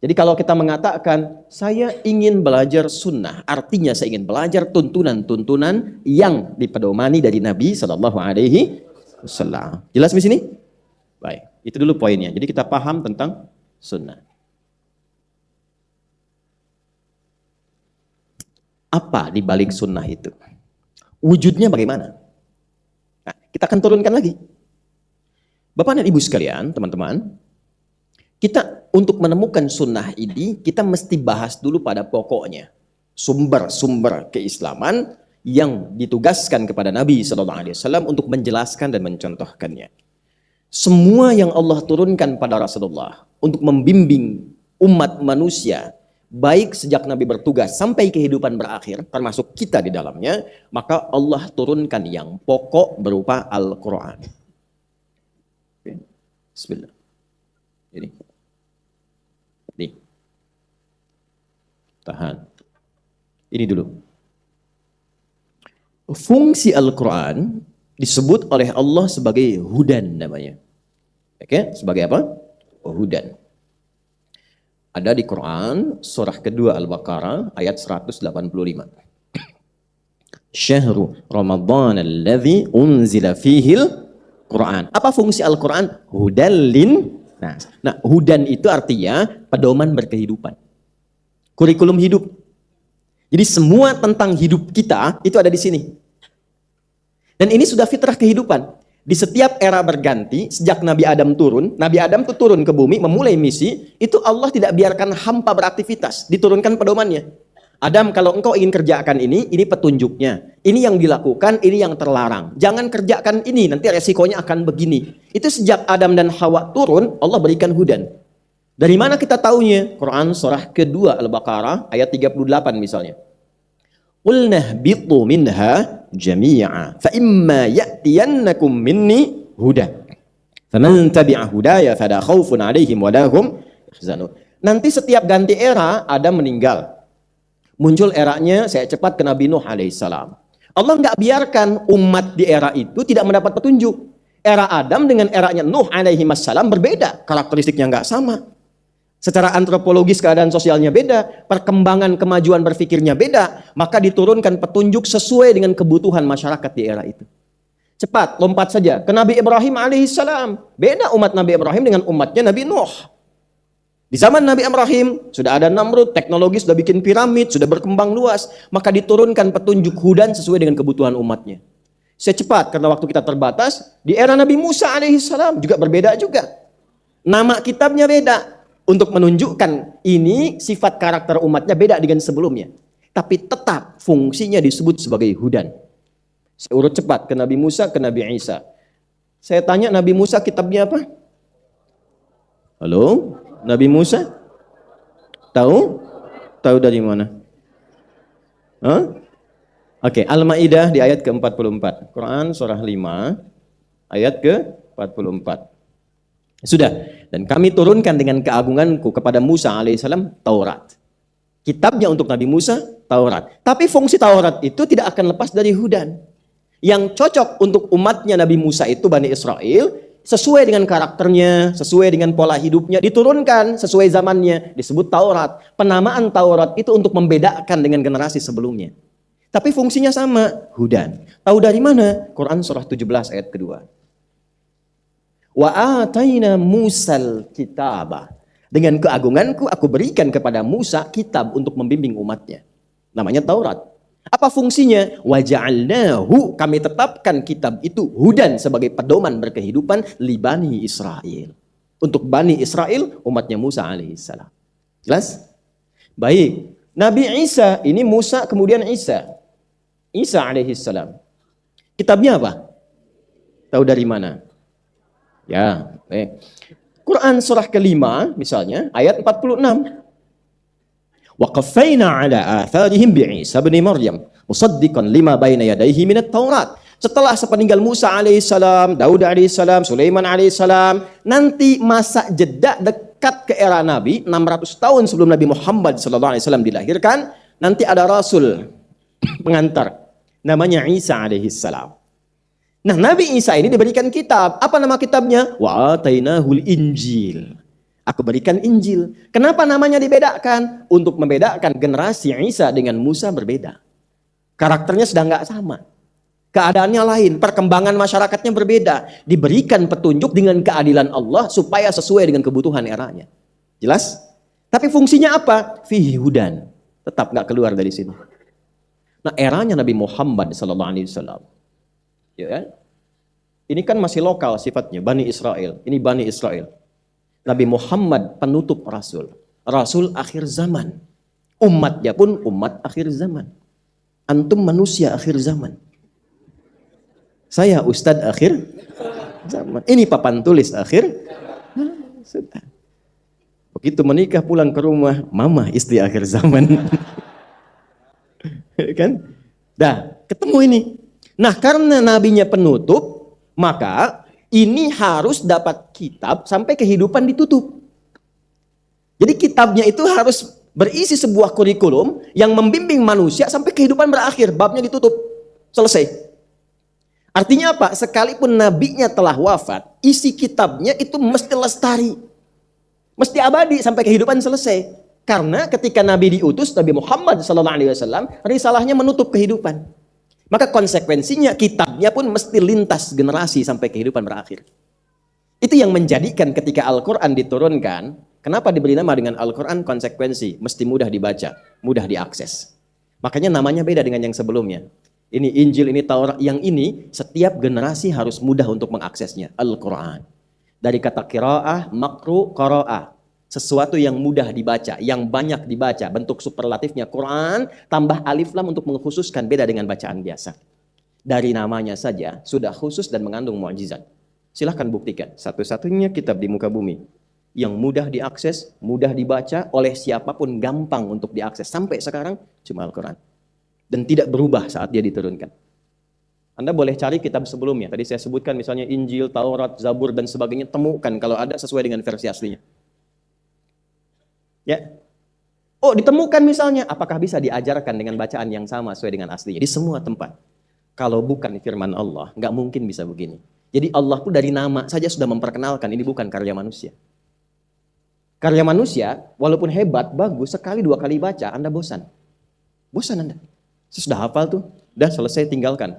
Jadi kalau kita mengatakan, saya ingin belajar sunnah, artinya saya ingin belajar tuntunan-tuntunan yang dipedomani dari Nabi SAW. Jelas sampai sini? Baik, itu dulu poinnya. Jadi kita paham tentang sunnah. Apa di balik sunnah itu? Wujudnya bagaimana? Nah, kita akan turunkan lagi. Bapak dan Ibu sekalian, teman-teman, Kita untuk menemukan sunnah ini, kita mesti bahas dulu pada pokoknya. Sumber-sumber keislaman yang ditugaskan kepada Nabi SAW untuk menjelaskan dan mencontohkannya. Semua yang Allah turunkan pada Rasulullah untuk membimbing umat manusia, baik sejak Nabi bertugas sampai kehidupan berakhir, termasuk kita di dalamnya, maka Allah turunkan yang pokok berupa Al-Quran. Bismillah. Ini. Tahan. Ini dulu. Fungsi Al-Quran disebut oleh Allah sebagai hudan namanya. Oke, sebagai apa? Hudan. Ada di Quran surah kedua Al-Baqarah ayat 185. Syahrul Ramadan alladzi unzila fihil Quran. Apa fungsi Al-Quran? Hudan lin. Nah, hudan itu artinya pedoman berkehidupan. Kurikulum hidup. Jadi semua tentang hidup kita itu ada di sini. Dan ini sudah fitrah kehidupan. Di setiap era berganti, sejak Nabi Adam turun, Nabi Adam itu turun ke bumi, memulai misi, itu Allah tidak biarkan hampa beraktivitas, diturunkan pedomannya. Adam, kalau engkau ingin kerjakan ini petunjuknya. Ini yang dilakukan, ini yang terlarang. Jangan kerjakan ini, nanti resikonya akan begini. Itu sejak Adam dan Hawa turun, Allah berikan hudan. Dari mana kita taunya? Quran surah kedua Al-Baqarah ayat 38 misalnya. Qulna bitu minha jami'a fa imma ya'tiyannakum minni huda faman tabi'a hudaya fala khaufun 'alaihim wa lahum yahzanun. Nanti setiap ganti era Adam meninggal. Muncul eranya saya cepat ke Nabi Nuh alaihissalam. Allah nggak biarkan umat di era itu tidak mendapat petunjuk. Era Adam dengan eranya Nuh alaihissalam berbeda, karakteristiknya nggak sama. Secara antropologis keadaan sosialnya beda, perkembangan kemajuan berpikirnya beda, maka diturunkan petunjuk sesuai dengan kebutuhan masyarakat di era itu. Cepat, lompat saja ke Nabi Ibrahim alaihissalam. Beda umat Nabi Ibrahim dengan umatnya Nabi Nuh. Di zaman Nabi Ibrahim sudah ada Namrud, teknologi sudah bikin piramid, sudah berkembang luas, maka diturunkan petunjuk hudan sesuai dengan kebutuhan umatnya. Secepat, karena waktu kita terbatas, di era Nabi Musa alaihissalam juga berbeda juga. Nama kitabnya beda. Untuk menunjukkan ini sifat karakter umatnya beda dengan sebelumnya. Tapi tetap fungsinya disebut sebagai hudan. Saya urut cepat ke Nabi Musa, ke Nabi Isa. Saya tanya Nabi Musa kitabnya apa? Halo? Nabi Musa? Tahu? Tahu dari mana? Oke, Al-Maidah di ayat ke-44. Quran surah 5 ayat ke-44. Sudah, dan kami turunkan dengan keagunganku kepada Musa alaihissalam Taurat. Kitabnya untuk Nabi Musa, Taurat. Tapi fungsi Taurat itu tidak akan lepas dari hudan. Yang cocok untuk umatnya Nabi Musa itu Bani Israel, sesuai dengan karakternya, sesuai dengan pola hidupnya, diturunkan sesuai zamannya, disebut Taurat. Penamaan Taurat itu untuk membedakan dengan generasi sebelumnya. Tapi fungsinya sama, hudan. Tahu dari mana? Quran surah 17 ayat kedua. Wa ataina Musal kitaba. Dengan keagunganku aku berikan kepada Musa kitab untuk membimbing umatnya. Namanya Taurat. Apa fungsinya? Wa ja'alnahu, kami tetapkan kitab itu hudan sebagai pedoman berkehidupan li Bani Israel. Untuk Bani Israel umatnya Musa alaihissalam. Jelas? Baik. Nabi Isa, ini Musa kemudian Isa. Isa alaihissalam. Kitabnya apa? Tahu dari mana? Ya, Quran surah kelima misalnya ayat 46. Wa qaffayna ala atharihim bi Isa bin Maryam musaddiqan lima baina yadayhi minat Taurat. Setelah sepeninggal Musa alaihissalam, Daud alaihissalam, Sulaiman alaihissalam, nanti masa jeda dekat ke era Nabi 600 tahun sebelum Nabi Muhammad sallallahu alaihi wasallam dilahirkan, nanti ada rasul pengantar namanya Isa alaihissalam. Nah, Nabi Isa ini diberikan kitab. Apa nama kitabnya? Wa atainahul Injil. Aku berikan Injil. Kenapa namanya dibedakan? Untuk membedakan generasi Isa dengan Musa berbeda. Karakternya sedang nggak sama. Keadaannya lain. Perkembangan masyarakatnya berbeda. Diberikan petunjuk dengan keadilan Allah supaya sesuai dengan kebutuhan eranya. Jelas? Tapi fungsinya apa? Fihi hudan. Tetap nggak keluar dari sini. Nah, eranya Nabi Muhammad SAW. Ya, ini kan masih lokal sifatnya, Bani Israel. Ini Bani Israel. Nabi Muhammad penutup Rasul. Rasul akhir zaman. Umatnya pun umat akhir zaman. Antum manusia akhir zaman. Saya ustadz akhir zaman. Ini papan tulis akhir. Sudah. Begitu menikah pulang ke rumah, mama istri akhir zaman. Kan? Dah, ketemu ini. Nah, karena nabinya penutup, maka ini harus dapat kitab sampai kehidupan ditutup. Jadi kitabnya itu harus berisi sebuah kurikulum yang membimbing manusia sampai kehidupan berakhir, babnya ditutup, selesai. Artinya apa? Sekalipun nabinya telah wafat, isi kitabnya itu mesti lestari. Mesti abadi sampai kehidupan selesai. Karena ketika Nabi diutus, Nabi Muhammad SAW, risalahnya menutup kehidupan. Maka konsekuensinya kitabnya pun mesti lintas generasi sampai kehidupan berakhir. Itu yang menjadikan ketika Al-Quran diturunkan, kenapa diberi nama dengan Al-Quran? Konsekuensi, mesti mudah dibaca, mudah diakses. Makanya namanya beda dengan yang sebelumnya. Ini Injil, ini Taurat, yang ini setiap generasi harus mudah untuk mengaksesnya. Al-Quran. Dari kata qiraah, makru, qara'ah. Sesuatu yang mudah dibaca, yang banyak dibaca. Bentuk superlatifnya Quran, tambah alif lam untuk mengkhususkan, beda dengan bacaan biasa. Dari namanya saja sudah khusus dan mengandung mukjizat. Silahkan buktikan. Satu-satunya kitab di muka bumi yang mudah diakses, mudah dibaca oleh siapapun, gampang untuk diakses. Sampai sekarang cuma Al-Quran. Dan tidak berubah saat dia diturunkan. Anda boleh cari kitab sebelumnya. Tadi saya sebutkan misalnya Injil, Taurat, Zabur, dan sebagainya. Temukan kalau ada sesuai dengan versi aslinya. Ya. Oh, ditemukan misalnya. Apakah bisa diajarkan dengan bacaan yang sama sesuai dengan aslinya? Di semua tempat. Kalau bukan firman Allah, nggak mungkin bisa begini. Jadi Allah pun dari nama saja sudah memperkenalkan ini bukan karya manusia. Karya manusia, walaupun hebat, bagus, sekali dua kali baca, Anda bosan. Bosan Anda. Saya sudah hafal tuh, udah selesai tinggalkan.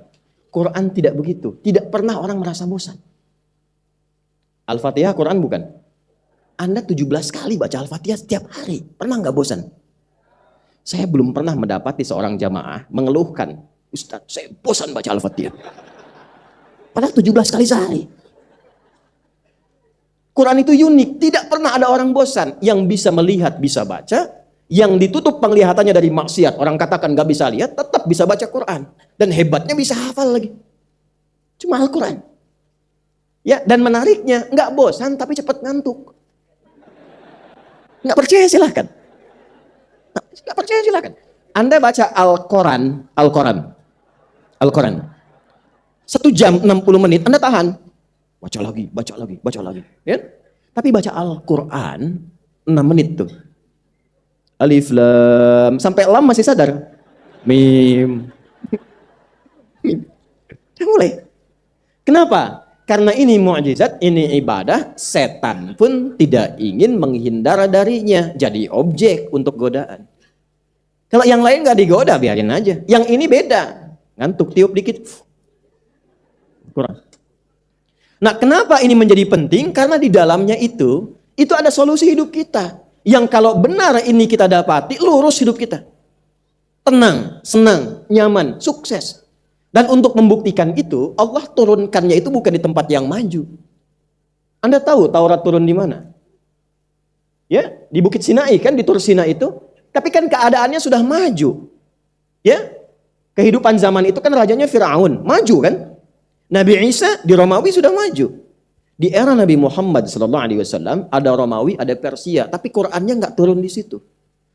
Quran tidak begitu, tidak pernah orang merasa bosan. Al-Fatihah Quran bukan? Anda 17 kali baca Al-Fatihah setiap hari, pernah nggak bosan? Saya belum pernah mendapati seorang jamaah mengeluhkan, Ustaz, saya bosan baca Al-Fatihah. Padahal 17 kali sehari. Quran itu unik, tidak pernah ada orang bosan. Yang bisa melihat, bisa baca. Yang ditutup penglihatannya dari maksiat, orang katakan gak bisa lihat, tetap bisa baca Quran. Dan hebatnya bisa hafal lagi. Cuma Al-Quran. Ya, dan menariknya, gak bosan tapi cepat ngantuk. Gak percaya silahkan. Gak percaya silahkan. Anda baca Al-Quran. 1 jam 60 menit, Anda tahan. Baca lagi. Ya? Tapi baca Al-Quran 6 menit tuh. Alif lam sampai lam masih sadar. Mim. Mulai. Kenapa? Karena ini mukjizat, ini ibadah, setan pun tidak ingin menghindar darinya, jadi objek untuk godaan. Kalau yang lain nggak digoda, biarin aja. Yang ini beda, ngantuk tiup dikit, kurang. Nah, kenapa ini menjadi penting? Karena di dalamnya itu ada solusi hidup kita. Yang kalau benar ini kita dapati, lurus hidup kita. Tenang, senang, nyaman, sukses. Dan untuk membuktikan itu, Allah turunkannya itu bukan di tempat yang maju. Anda tahu Taurat turun di mana? Ya, di Bukit Sinai kan, di Tur Sinai itu. Tapi kan keadaannya sudah maju. Ya, kehidupan zaman itu kan rajanya Firaun, maju kan? Nabi Isa di Romawi sudah maju. Di era Nabi Muhammad SAW ada Romawi, ada Persia, tapi Qurannya nggak turun di situ.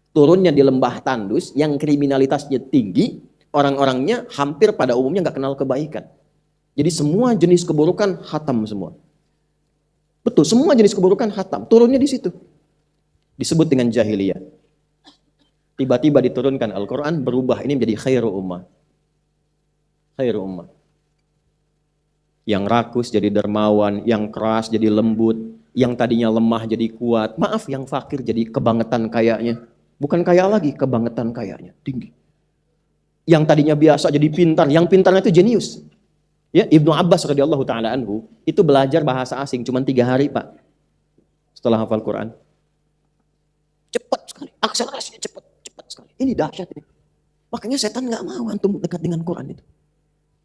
Turunnya di lembah Tandus yang kriminalitasnya tinggi, orang-orangnya hampir pada umumnya nggak kenal kebaikan. Jadi semua jenis keburukan khatam semua. Betul, semua jenis keburukan khatam. Turunnya di situ. Disebut dengan jahiliyah. Tiba-tiba diturunkan Al-Quran, berubah ini menjadi khairu ummah. Khairu ummah. Yang rakus jadi dermawan, yang keras jadi lembut, yang tadinya lemah jadi kuat. Maaf, yang fakir jadi kebangetan kayanya. Bukan kaya lagi, kebangetan kayanya, tinggi. Yang tadinya biasa jadi pintar, yang pintarnya itu jenius. Ya, Ibnu Abbas radhiyallahu taala anhu itu belajar bahasa asing cuma 3 hari, Pak. Setelah hafal Quran. Cepat sekali, akselerasinya cepat sekali. Ini dahsyat ini. Makanya setan nggak mau antum dekat dengan Quran itu.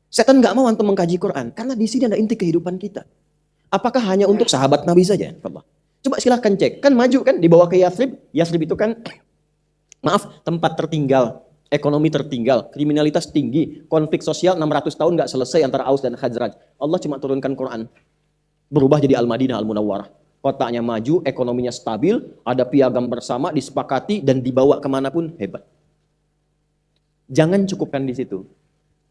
Setan nggak mau antum mengkaji Quran karena di sini ada inti kehidupan kita. Apakah hanya untuk sahabat Nabi saja? Allah. Coba silahkan cek, kan maju kan, dibawa ke Yathrib. Yathrib itu kan, maaf, tempat tertinggal, ekonomi tertinggal, kriminalitas tinggi, konflik sosial 600 tahun nggak selesai antara Aus dan Khazraj. Allah cuma turunkan Quran, berubah jadi Al-Madinah Al-Munawwarah. Kotanya maju, ekonominya stabil, ada piagam bersama, disepakati, dan dibawa kemanapun, hebat. Jangan cukupkan di situ.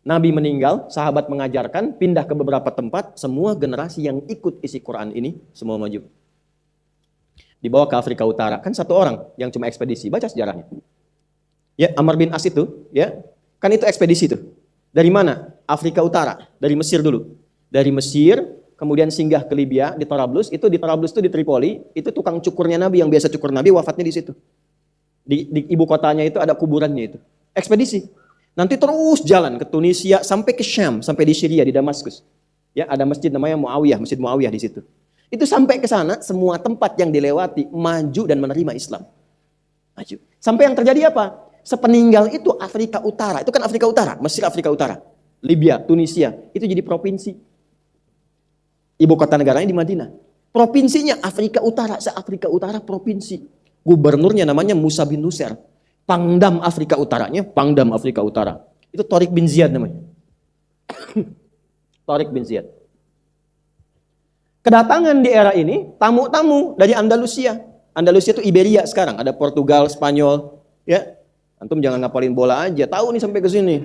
Nabi meninggal, sahabat mengajarkan, pindah ke beberapa tempat, semua generasi yang ikut isi Quran ini, semua maju. Dibawa ke Afrika Utara, kan satu orang yang cuma ekspedisi, baca sejarahnya. Ya, Amr bin As itu, ya, kan itu ekspedisi tuh. Dari mana? Afrika Utara, dari Mesir dulu. Dari Mesir, kemudian singgah ke Libya, di Torablus, itu di Torablus itu di Tripoli, itu tukang cukurnya Nabi yang biasa cukur Nabi, wafatnya di situ. Di ibu kotanya itu ada kuburannya itu. Ekspedisi. Nanti terus jalan ke Tunisia sampai ke Syam, sampai di Syria, di Damaskus. Ya, ada masjid namanya Muawiyah, Masjid Muawiyah di situ. Itu sampai ke sana, semua tempat yang dilewati maju dan menerima Islam. Maju. Sampai yang terjadi apa? Sepeninggal itu Afrika Utara, itu kan Afrika Utara, Mesir Afrika Utara, Libya, Tunisia, itu jadi provinsi. Ibu kota negaranya di Madinah. Provinsinya Afrika Utara, se-Afrika Utara provinsi. Gubernurnya namanya Musa bin Nusair. Pangdam Afrika Utaranya, Pangdam Afrika Utara. Itu Tariq bin Ziyad namanya. Tariq bin Ziyad. Kedatangan di era ini tamu-tamu dari Andalusia. Andalusia itu Iberia sekarang, ada Portugal, Spanyol, ya. Antum jangan ngapalin bola aja, tahu nih sampai ke sini.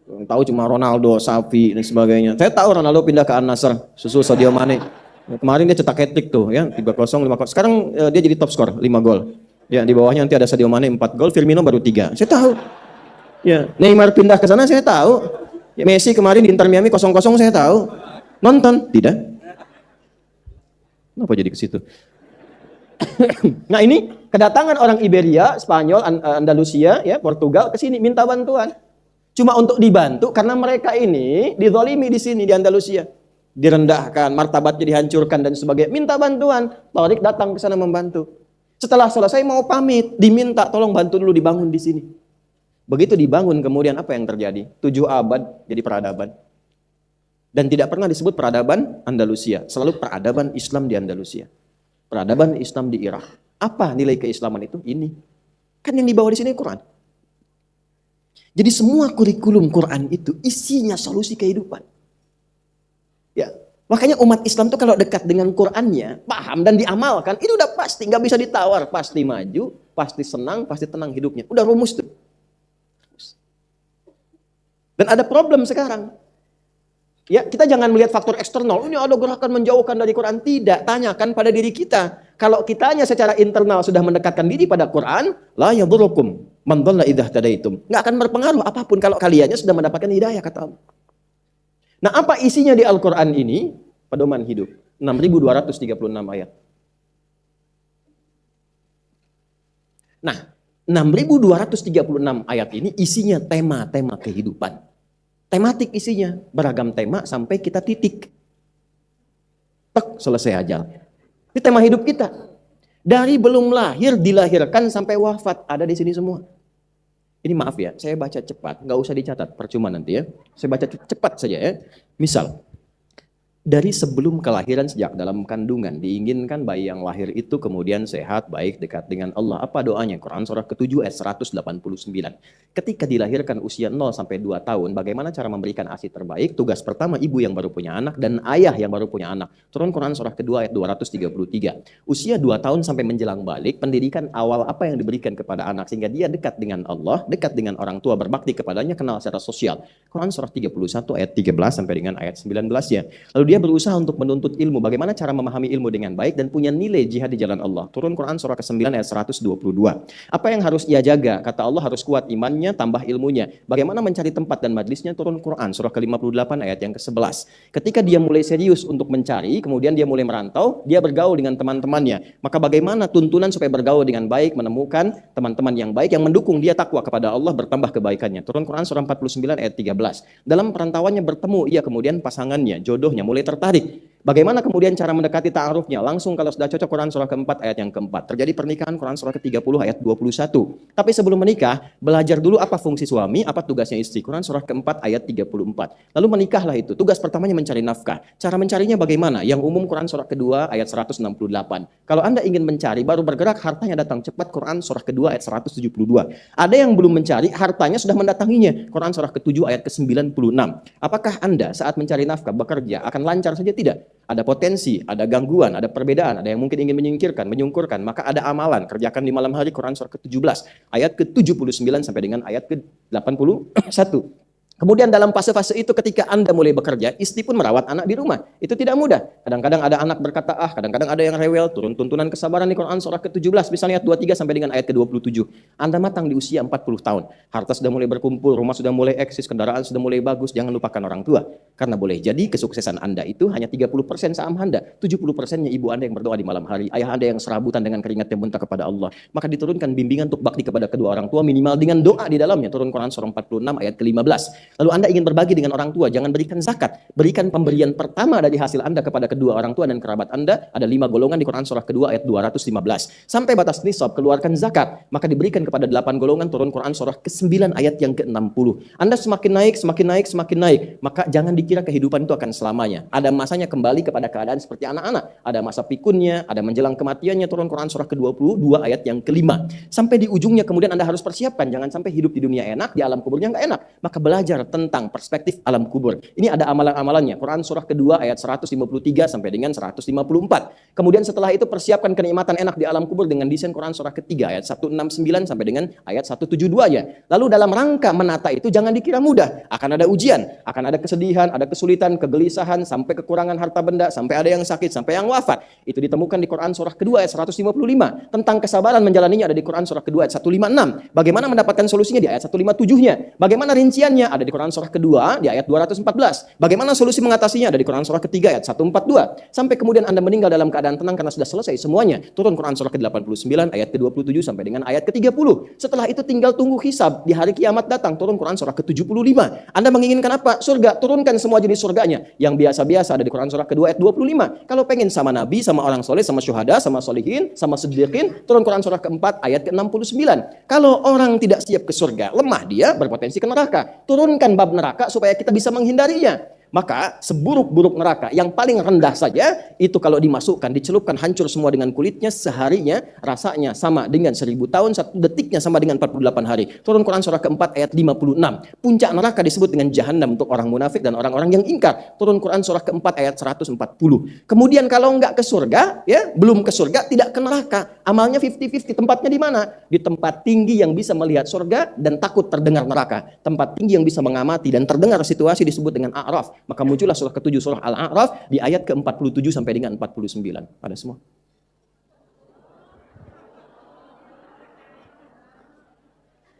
Yang tahu cuma Ronaldo, Xavi dan sebagainya. Saya tahu Ronaldo pindah ke Al-Nassr, susul Sadio Mane. Kemarin dia cetak hat-trick tuh, ya, 3-0, 5-0. Sekarang dia jadi top skor, 5 gol. Ya, di bawahnya nanti ada Sadio Mane 4 gol, Firmino baru 3. Saya tahu. Ya, Neymar pindah ke sana saya tahu. Ya, Messi kemarin di Inter Miami 0-0 saya tahu. Nonton? Tidak. Kenapa jadi ke situ? Nah, ini kedatangan orang Iberia, Spanyol, Andalusia, ya, Portugal ke sini minta bantuan. Cuma untuk dibantu karena mereka ini dizalimi di sini di Andalusia. Direndahkan, martabatnya dihancurkan dan sebagainya. Minta bantuan. Tariq datang ke sana membantu. Setelah selesai mau pamit, diminta tolong bantu dulu dibangun di sini. Begitu dibangun kemudian apa yang terjadi? 7 abad jadi peradaban. Dan tidak pernah disebut peradaban Andalusia, selalu peradaban Islam di Andalusia. Peradaban Islam di Irak. Apa nilai keislaman itu? Ini. Kan yang dibawa di sini Quran. Jadi semua kurikulum Quran itu isinya solusi kehidupan. Ya, makanya umat Islam itu kalau dekat dengan Qurannya, paham dan diamalkan, itu udah pasti, nggak bisa ditawar, pasti maju, pasti senang, pasti tenang hidupnya. Udah rumus tuh. Dan ada problem sekarang. Ya, kita jangan melihat faktor eksternal. Ini ada gerakan menjauhkan dari Quran. Tidak, tanyakan pada diri kita. Kalau kitanya secara internal sudah mendekatkan diri pada Quran, la yadhurukum man dhalla idza tadaitum. Enggak akan berpengaruh apapun kalau kaliannya sudah mendapatkan hidayah, kata Allah. Nah, apa isinya di Al-Quran ini? Pedoman hidup. 6.236 ayat. Nah, 6.236 ayat ini isinya tema-tema kehidupan. Tematik isinya, beragam tema sampai kita titik. Tek, selesai ajal. Ini tema hidup kita. Dari belum lahir, dilahirkan sampai wafat, ada di sini semua. Ini maaf ya, saya baca cepat, nggak usah dicatat, percuma nanti ya. Saya baca cepat saja ya. Misal, dari sebelum kelahiran sejak dalam kandungan diinginkan bayi yang lahir itu kemudian sehat, baik, dekat dengan Allah. Apa doanya? Quran surah ke-7 ayat 189. Ketika dilahirkan usia 0 sampai 2 tahun, bagaimana cara memberikan ASI terbaik? Tugas pertama ibu yang baru punya anak dan ayah yang baru punya anak. Turun Quran surah kedua ayat 233. Usia 2 tahun sampai menjelang balik, pendidikan awal apa yang diberikan kepada anak sehingga dia dekat dengan Allah, dekat dengan orang tua, berbakti kepadanya, kenal secara sosial. Quran surah 31 ayat 13 sampai dengan ayat 19-nya. Lalu dia berusaha untuk menuntut ilmu, bagaimana cara memahami ilmu dengan baik dan punya nilai jihad di jalan Allah. Turun Quran surah ke-9 ayat 122. Apa yang harus ia jaga? Kata Allah harus kuat imannya, tambah ilmunya. Bagaimana mencari tempat dan majlisnya? Turun Quran surah ke-58 ayat yang ke-11. Ketika dia mulai serius untuk mencari, kemudian dia mulai merantau, dia bergaul dengan teman-temannya. Maka bagaimana tuntunan supaya bergaul dengan baik, menemukan teman-teman yang baik yang mendukung dia takwa kepada Allah, bertambah kebaikannya. Turun Quran surah 49 ayat 13. Dalam perantauannya bertemu ia kemudian pasangannya, jodohnya mulai tertarik. Bagaimana kemudian cara mendekati ta'arufnya? Langsung kalau sudah cocok, Quran surah keempat ayat yang keempat. Terjadi pernikahan, Quran surah ke-30 ayat 21. Tapi sebelum menikah, belajar dulu apa fungsi suami, apa tugasnya istri. Quran surah keempat ayat 34. Lalu menikahlah itu. Tugas pertamanya mencari nafkah. Cara mencarinya bagaimana? Yang umum Quran surah kedua ayat 168. Kalau Anda ingin mencari, baru bergerak, hartanya datang cepat. Quran surah kedua ayat 172. Ada yang belum mencari, hartanya sudah mendatanginya. Quran surah ke-7 ayat ke-96. Apakah Anda saat mencari nafkah, bekerja, akan lancar saja? Tidak. Ada potensi, ada gangguan, ada perbedaan, ada yang mungkin ingin menyingkirkan, menyungkurkan, maka ada amalan. Kerjakan di malam hari, Quran surah ke-17, ayat ke-79 sampai dengan ayat ke-81. Kemudian dalam fase-fase itu ketika Anda mulai bekerja, istri pun merawat anak di rumah. Itu tidak mudah. Kadang-kadang ada anak berkata, kadang-kadang ada yang rewel, turun tuntunan kesabaran di Quran surah ke-17, misalnya ayat 23 sampai dengan ayat ke-27. Anda matang di usia 40 tahun. Harta sudah mulai berkumpul, rumah sudah mulai eksis, kendaraan sudah mulai bagus, jangan lupakan orang tua. Karena boleh jadi kesuksesan Anda itu hanya 30% saham Anda, 70%-nya ibu Anda yang berdoa di malam hari, ayah Anda yang serabutan dengan keringat yang muntah kepada Allah. Maka diturunkan bimbingan untuk bakti kepada kedua orang tua minimal dengan doa di dalamnya. Turun Quran surah 46 ayat ke-15. Lalu Anda ingin berbagi dengan orang tua, jangan berikan zakat. Berikan pemberian pertama dari hasil Anda kepada kedua orang tua dan kerabat Anda. Ada 5 golongan di Quran surah kedua ayat 215. Sampai batas nisab, keluarkan zakat. Maka diberikan kepada 8 golongan, turun Quran surah ke-9 ayat yang ke-60. Anda semakin naik, semakin naik, semakin naik. Maka jangan dikira kehidupan itu akan selamanya. Ada masanya kembali kepada keadaan seperti anak-anak. Ada masa pikunnya, ada menjelang kematiannya, turun Quran surah ke-22 ayat yang ke-5. Sampai di ujungnya kemudian Anda harus persiapkan. Jangan sampai hidup di dunia enak, di alam kuburnya nggak enak. Maka belajar tentang perspektif alam kubur. Ini ada amalan-amalannya. Quran surah kedua ayat 153 sampai dengan 154. Kemudian setelah itu persiapkan kenikmatan enak di alam kubur dengan desain Quran surah ketiga ayat 169 sampai dengan ayat 172-nya. Lalu dalam rangka menata itu jangan dikira mudah. Akan ada ujian, akan ada kesedihan, ada kesulitan, kegelisahan, sampai kekurangan harta benda, sampai ada yang sakit, sampai yang wafat. Itu ditemukan di Quran surah kedua ayat 155. Tentang kesabaran menjalaninya ada di Quran surah kedua ayat 156. Bagaimana mendapatkan solusinya di ayat 157-nya. Bagaimana rinciannya ada di Quran surah kedua di ayat 214. Bagaimana solusi mengatasinya ada di Quran surah ketiga ayat 142. Sampai kemudian Anda meninggal dalam keadaan tenang karena sudah selesai semuanya. Turun Quran surah ke-89 ayat ke-27 sampai dengan ayat ke-30. Setelah itu tinggal tunggu hisab di hari kiamat datang. Turun Quran surah ke-75. Anda menginginkan apa? Surga. Turunkan semua jenis surganya. Yang biasa-biasa ada di Quran surah kedua ayat 25. Kalau pengen sama nabi, sama orang soleh, sama syuhada, sama solihin, sama siddiqin, turun Quran surah keempat ayat ke-69. Kalau orang tidak siap ke surga, lemah dia, berpotensi ke neraka. Turunkan bab neraka supaya kita bisa menghindarinya. Maka seburuk-buruk neraka yang paling rendah saja itu kalau dimasukkan, dicelupkan, hancur semua dengan kulitnya, seharinya rasanya sama dengan 1000 tahun, 1 detiknya sama dengan 48 hari. Turun Quran surah keempat ayat 56. Puncak neraka disebut dengan Jahannam untuk orang munafik dan orang-orang yang ingkar. Turun Quran surah keempat ayat 140. Kemudian kalau enggak ke surga, ya belum ke surga, tidak ke neraka. Amalnya 50-50. Tempatnya di mana? Di tempat tinggi yang bisa melihat surga dan takut terdengar neraka. Tempat tinggi yang bisa mengamati dan terdengar situasi disebut dengan A'raf. Maka muncullah surah ke-7 surah Al-A'raf di ayat ke-47 sampai dengan 49. Pada semua.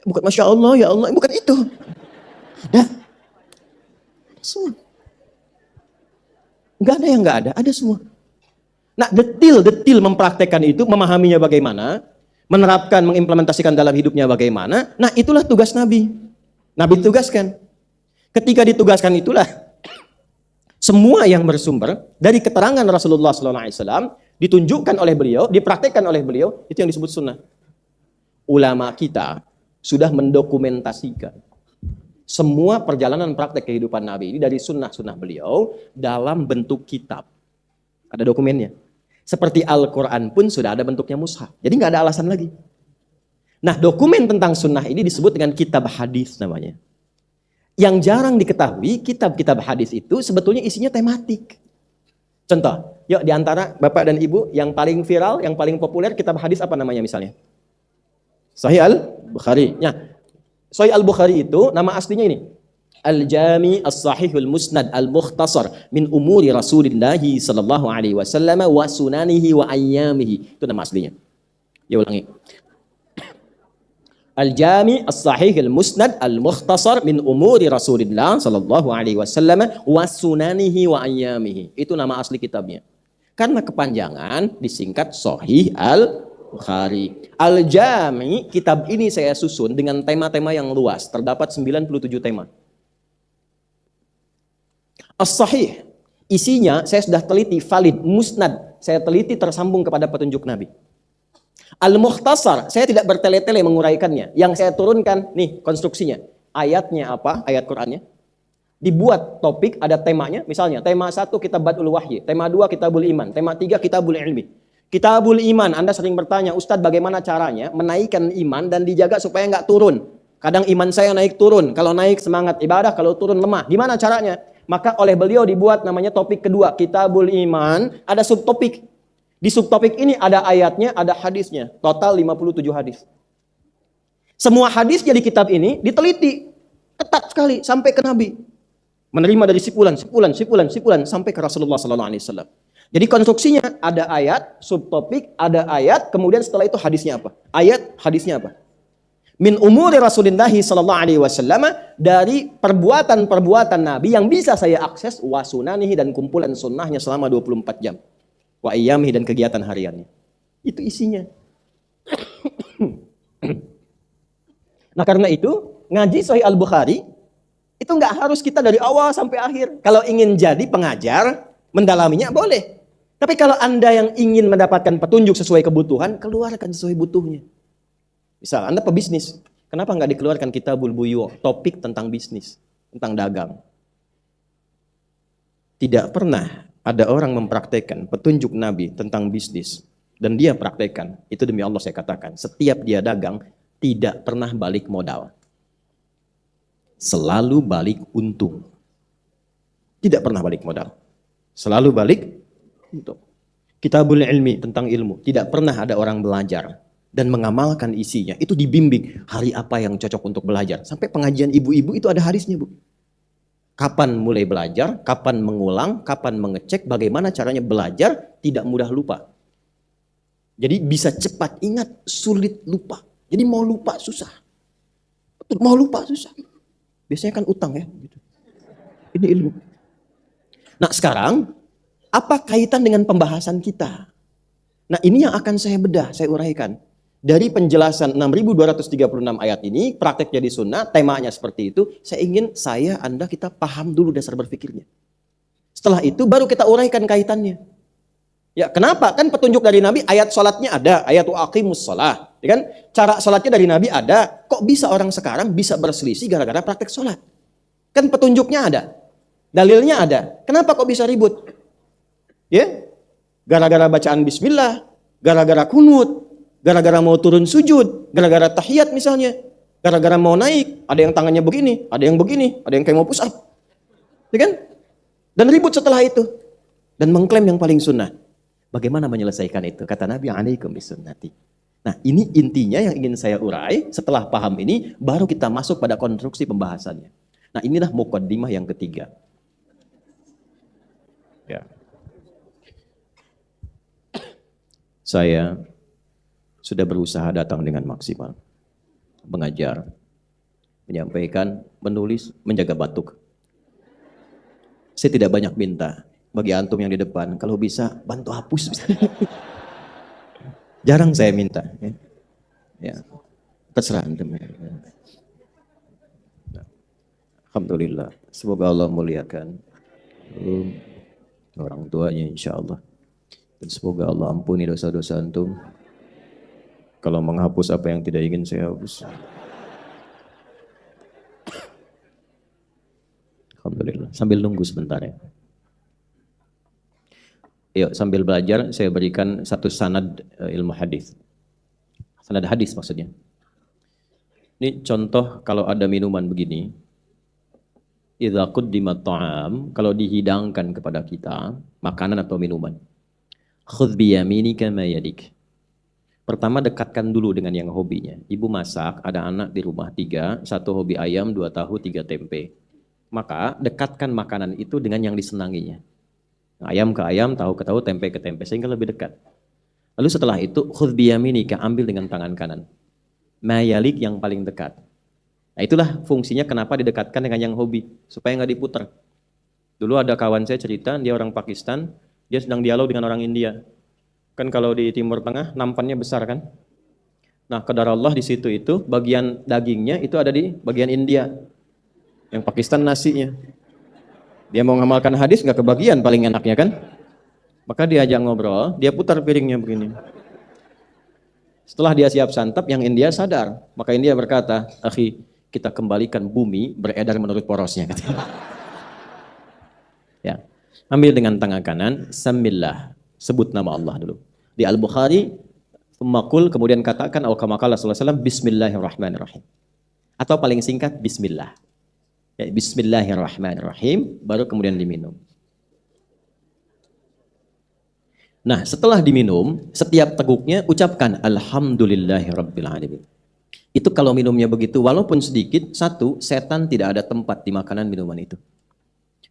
Bukan Masya Allah, ya Allah, bukan itu. Ada. Semua. Enggak ada yang enggak ada, ada semua. Nah, detil mempraktekkan itu, memahaminya bagaimana, menerapkan, mengimplementasikan dalam hidupnya bagaimana. Nah, itulah tugas Nabi. Nabi tugaskan. Ketika ditugaskan itulah semua yang bersumber dari keterangan Rasulullah SAW ditunjukkan oleh beliau, dipraktekkan oleh beliau, itu yang disebut sunnah. Ulama kita sudah mendokumentasikan semua perjalanan praktek kehidupan Nabi ini dari sunnah-sunnah beliau dalam bentuk kitab. Ada dokumennya. Seperti Al-Quran pun sudah ada bentuknya mushaf. Jadi nggak ada alasan lagi. Nah, dokumen tentang sunnah ini disebut dengan kitab hadis namanya. Yang jarang diketahui, kitab-kitab hadis itu sebetulnya isinya tematik. Contoh, yuk di antara Bapak dan Ibu yang paling viral, yang paling populer kitab hadis apa namanya misalnya? Sahih Al-Bukhari. Ya. Sahih Al-Bukhari itu nama aslinya ini. Al-Jami As-Sahihul Musnad Al-Mukhtasar min umuri Rasulillah sallallahu alaihi wasallam wa sunanihi wa ayyamihi. Itu nama aslinya. Ya ulangi. Al-Jami As-Sahih Al-Musnad Al-Mukhtasar min umuri Rasulillah sallallahu alaihi wasallam wa sunanihi wa ayyamihi. Itu nama asli kitabnya. Karena kepanjangan disingkat Sahih Al-Bukhari. Al-Jami, kitab ini saya susun dengan tema-tema yang luas. Terdapat 97 tema. As-Sahih, Isinya saya sudah teliti, valid, musnad. Saya teliti tersambung kepada petunjuk Nabi. Al-Mukhtasar, saya tidak bertele-tele menguraikannya. Yang saya turunkan, nih konstruksinya. Ayatnya apa? Ayat Qur'annya. Dibuat topik, ada temanya. Misalnya, tema 1 Kitabatul Wahyi. Tema 2 Kitabul Iman. Tema 3 Kitabul Ilmi. Kitabul Iman, Anda sering bertanya, Ustadz bagaimana caranya menaikkan iman dan dijaga supaya nggak turun. Kadang iman saya naik turun. Kalau naik semangat ibadah, kalau turun lemah. Gimana caranya? Maka oleh beliau dibuat namanya topik kedua, Kitabul Iman, ada subtopik. Di subtopik ini ada ayatnya, ada hadisnya. Total 57 hadis. Semua hadisnya di kitab ini diteliti. Ketat sekali sampai ke Nabi. Menerima dari sipulan sampai ke Rasulullah SAW. Jadi konstruksinya ada ayat, subtopik, ada ayat, kemudian setelah itu hadisnya apa? Ayat, hadisnya apa? Min umuri Rasulillahi sallallahu alaihi wasallam, dari perbuatan-perbuatan Nabi yang bisa saya akses, wa sunanihi, dan kumpulan sunnahnya selama 24 jam. Wa iyamihi, dan kegiatan hariannya. Itu isinya. Nah karena itu, ngaji Sahih Al-Bukhari, itu nggak harus kita dari awal sampai akhir. Kalau ingin jadi pengajar, mendalaminya boleh. Tapi kalau Anda yang ingin mendapatkan petunjuk sesuai kebutuhan, keluarkan sesuai butuhnya. Misal Anda pebisnis, kenapa nggak dikeluarkan Kitabul Buyu, topik tentang bisnis, tentang dagang? Tidak pernah ada orang mempraktekkan petunjuk Nabi tentang bisnis dan dia praktekkan. Itu demi Allah saya katakan, setiap dia dagang tidak pernah balik modal. Selalu balik untung. Tidak pernah balik modal. Selalu balik untung. Kitabul Ilmi, tentang ilmu, tidak pernah ada orang belajar dan mengamalkan isinya. Itu dibimbing hari apa yang cocok untuk belajar. Sampai pengajian ibu-ibu itu ada hadisnya, Bu. Kapan mulai belajar, kapan mengulang, kapan mengecek, bagaimana caranya belajar tidak mudah lupa. Jadi bisa cepat ingat, sulit lupa. Jadi mau lupa susah. Mau lupa susah. Biasanya kan utang ya. Ini ilmu. Nah sekarang, apa kaitan dengan pembahasan kita? Nah ini yang akan saya bedah, saya uraikan. Dari penjelasan 6.236 ayat ini, praktek jadi sunnah, temanya seperti itu, saya, Anda, kita paham dulu dasar berpikirnya. Setelah itu baru kita uraikan kaitannya. Ya, kenapa? Kan petunjuk dari Nabi, ayat sholatnya ada, ayat aqimus sholah. Ya kan? Cara sholatnya dari Nabi ada, kok bisa orang sekarang bisa berselisih gara-gara praktek sholat? Kan petunjuknya ada, dalilnya ada, kenapa kok bisa ribut? Ya, gara-gara bacaan bismillah, gara-gara kunut, gara-gara mau turun sujud, gara-gara tahiyat misalnya, gara-gara mau naik, ada yang tangannya begini, ada yang begini, ada yang kayak mau push up, ya kan? Dan ribut setelah itu, dan mengklaim yang paling sunnah. Bagaimana menyelesaikan itu? Kata Nabi, alaikum bisunnati. Nah ini intinya yang ingin saya urai. Setelah paham ini, baru kita masuk pada konstruksi pembahasannya. Nah inilah muqaddimah yang ketiga. Ya. Saya sudah berusaha datang dengan maksimal, mengajar, menyampaikan, menulis, menjaga batuk. Saya tidak banyak minta bagi antum yang di depan, kalau bisa bantu hapus. Jarang saya minta. Ya, terserah antum. Alhamdulillah, semoga Allah muliakan orang tuanya insya Allah. Dan semoga Allah ampuni dosa-dosa antum. Kalau menghapus apa yang tidak ingin saya hapus. Alhamdulillah. Sambil nunggu sebentar ya. Yuk sambil belajar saya berikan satu sanad ilmu hadis. Sanad hadis maksudnya. Ini contoh kalau ada minuman begini. Idza quddimat ta'am, kalau dihidangkan kepada kita makanan atau minuman. Khudh bi yaminika ma yadik. Pertama dekatkan dulu dengan yang hobinya. Ibu masak, ada anak di rumah 3, 1 hobi ayam, 2 tahu, 3 tempe. Maka dekatkan makanan itu dengan yang disenanginya. Ayam ke ayam, tahu ke tahu, tempe ke tempe, sehingga lebih dekat. Lalu setelah itu, khudh biyaminika, ambil dengan tangan kanan. Mayalik yang paling dekat. Nah itulah fungsinya kenapa didekatkan dengan yang hobi, supaya nggak diputar. Dulu ada kawan saya cerita, dia orang Pakistan, dia sedang dialog dengan orang India. Kan kalau di Timur Tengah nampannya besar kan. Nah qadar Allah di situ itu bagian dagingnya itu ada di bagian India. Yang Pakistan nasinya. Dia mau ngamalkan hadis nggak kebagian paling enaknya kan? Maka dia ajak ngobrol, dia putar piringnya begini. Setelah dia siap santap, yang India sadar. Maka India berkata, "Akhi, kita kembalikan bumi beredar menurut porosnya." Ya. Ambil dengan tangan kanan, sambillah. Sebut nama Allah dulu. Di Al-Bukhari, makul kemudian katakan al-kamakala sallallahu alaihi wasallam, bismillahirrahmanirrahim. Atau paling singkat, bismillah. Ya, bismillahirrahmanirrahim, baru kemudian diminum. Nah, setelah diminum, setiap teguknya ucapkan alhamdulillahirrabbilalamin. Itu kalau minumnya begitu, walaupun sedikit, satu, setan tidak ada tempat di makanan minuman itu.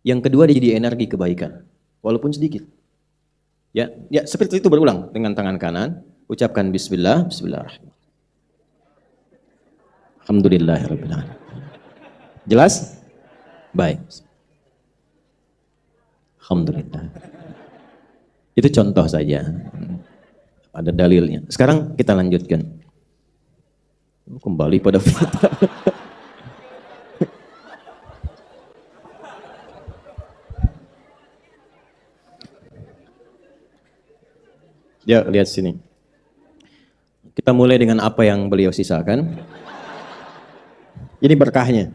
Yang kedua, dia jadi energi kebaikan, walaupun sedikit. Ya, seperti itu berulang dengan tangan kanan, ucapkan bismillah, bismillahirrahmanirrahim. Alhamdulillahirrabbilalamin. Jelas? Baik. Alhamdulillah. Itu contoh saja. Ada dalilnya. Sekarang kita lanjutkan. Kembali pada fitrah. Ya, lihat sini. Kita mulai dengan apa yang beliau sisakan. Ini berkahnya.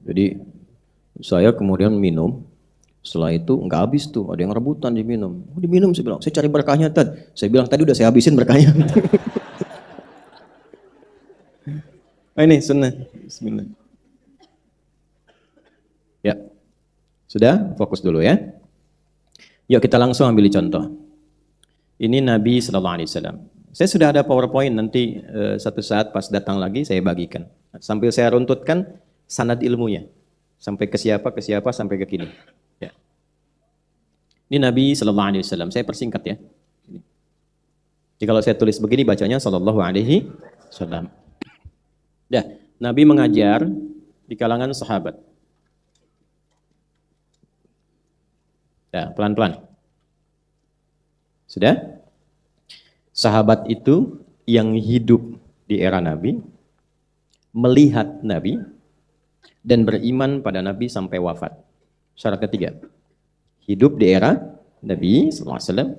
Jadi saya kemudian minum. Setelah itu nggak habis tuh, ada yang rebutan diminum. Oh, diminum, saya bilang, saya cari berkahnya Tad. Saya bilang tadi udah saya habisin berkahnya. Ini sunnah. Bismillah. Ya, sudah fokus dulu ya. Yuk kita langsung ambil contoh. Ini Nabi Sallallahu Alaihi Wasallam. Saya sudah ada PowerPoint, nanti satu saat pas datang lagi saya bagikan. Sambil saya runtutkan sanad ilmunya. Sampai ke siapa, sampai ke kini. Ya. Ini Nabi Sallallahu Alaihi Wasallam. Saya persingkat ya. Jadi kalau saya tulis begini bacanya Sallallahu Alaihi Wasallam. Dah, Nabi mengajar di kalangan sahabat. Dah, pelan-pelan. Sudah? Sahabat itu yang hidup di era Nabi, melihat Nabi, dan beriman pada Nabi sampai wafat. Syarat ketiga, hidup di era Nabi SAW,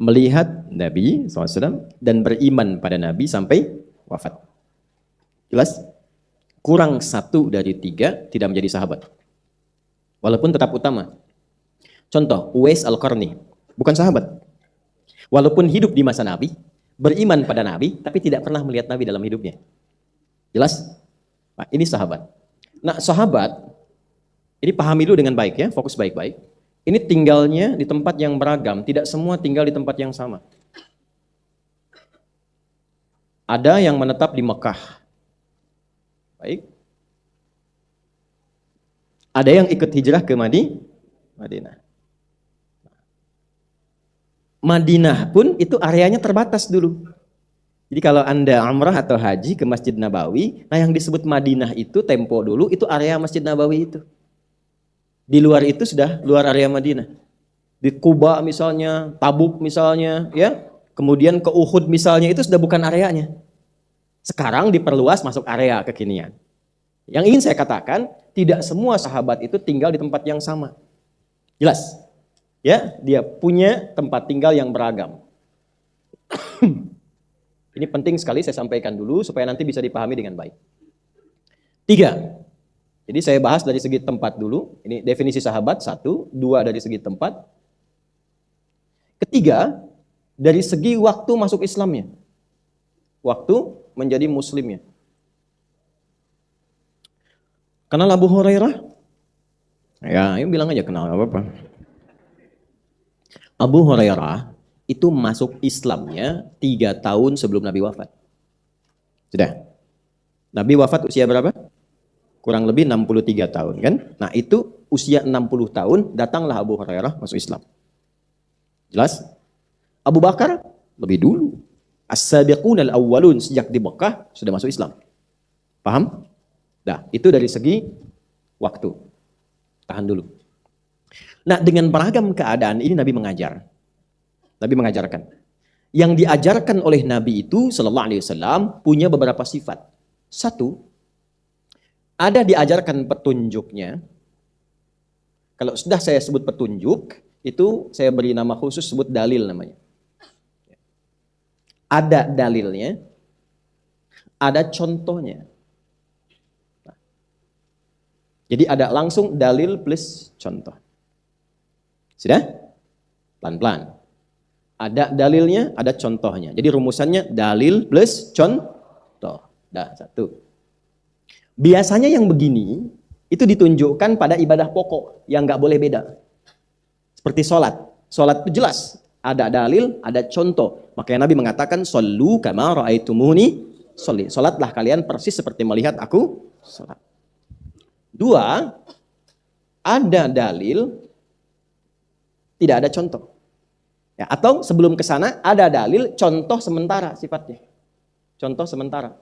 melihat Nabi SAW, dan beriman pada Nabi sampai wafat. Jelas? Kurang satu dari tiga tidak menjadi sahabat. Walaupun tetap utama. Contoh, Uwais Al-Qarni, bukan sahabat. Walaupun hidup di masa Nabi, beriman pada Nabi, tapi tidak pernah melihat Nabi dalam hidupnya. Jelas? Nah, ini sahabat. Nah, sahabat, ini pahami dulu dengan baik ya, fokus baik-baik. Ini tinggalnya di tempat yang beragam, tidak semua tinggal di tempat yang sama. Ada yang menetap di Mekah. Baik. Ada yang ikut hijrah ke Madinah. Madinah pun itu areanya terbatas dulu. Jadi kalau Anda umrah atau haji ke Masjid Nabawi, nah yang disebut Madinah itu tempo dulu itu area Masjid Nabawi itu. Di luar itu sudah luar area Madinah. Di Kuba misalnya, Tabuk misalnya, ya. Kemudian ke Uhud misalnya itu sudah bukan areanya. Sekarang diperluas masuk area kekinian. Yang ingin saya katakan, tidak semua sahabat itu tinggal di tempat yang sama. Jelas? Ya, dia punya tempat tinggal yang beragam. Ini penting sekali saya sampaikan dulu supaya nanti bisa dipahami dengan baik. 3. Jadi saya bahas dari segi tempat dulu. Ini definisi sahabat 1, 2 dari segi tempat. Ketiga, dari segi waktu masuk Islamnya. Waktu menjadi muslimnya. Kenal Abu Hurairah? Ya, ayo bilang aja kenal, gak apa-apa. Abu Hurairah itu masuk Islamnya 3 tahun sebelum Nabi wafat. Sudah. Nabi wafat usia berapa? Kurang lebih 63 tahun kan? Nah itu usia 60 tahun datanglah Abu Hurairah masuk Islam. Jelas? Abu Bakar lebih dulu. As-sabiqun al-awwalun, sejak di Mekah sudah masuk Islam. Paham? Nah itu dari segi waktu. Tahan dulu. Nah, dengan beragam keadaan ini Nabi mengajar. Nabi mengajarkan. Yang diajarkan oleh Nabi itu sallallahu alaihi wasallam punya beberapa sifat. 1, Ada diajarkan petunjuknya. Kalau sudah saya sebut petunjuk, itu saya beri nama khusus, sebut dalil namanya. Ada dalilnya, ada contohnya. Nah, jadi ada langsung dalil plus contoh. Sudah? Pelan-pelan. Ada dalilnya, ada contohnya. Jadi rumusannya dalil plus contoh. Dah, satu. Biasanya yang begini, itu ditunjukkan pada ibadah pokok yang nggak boleh beda. Seperti sholat. Sholat itu jelas. Ada dalil, ada contoh. Makanya Nabi mengatakan, Sallu kama ra'aitumuni sholli. Sholatlah kalian persis seperti melihat aku sholat. Dua, ada dalil, tidak ada contoh. Ya, atau sebelum ke sana, ada dalil, contoh sementara sifatnya. Contoh sementara.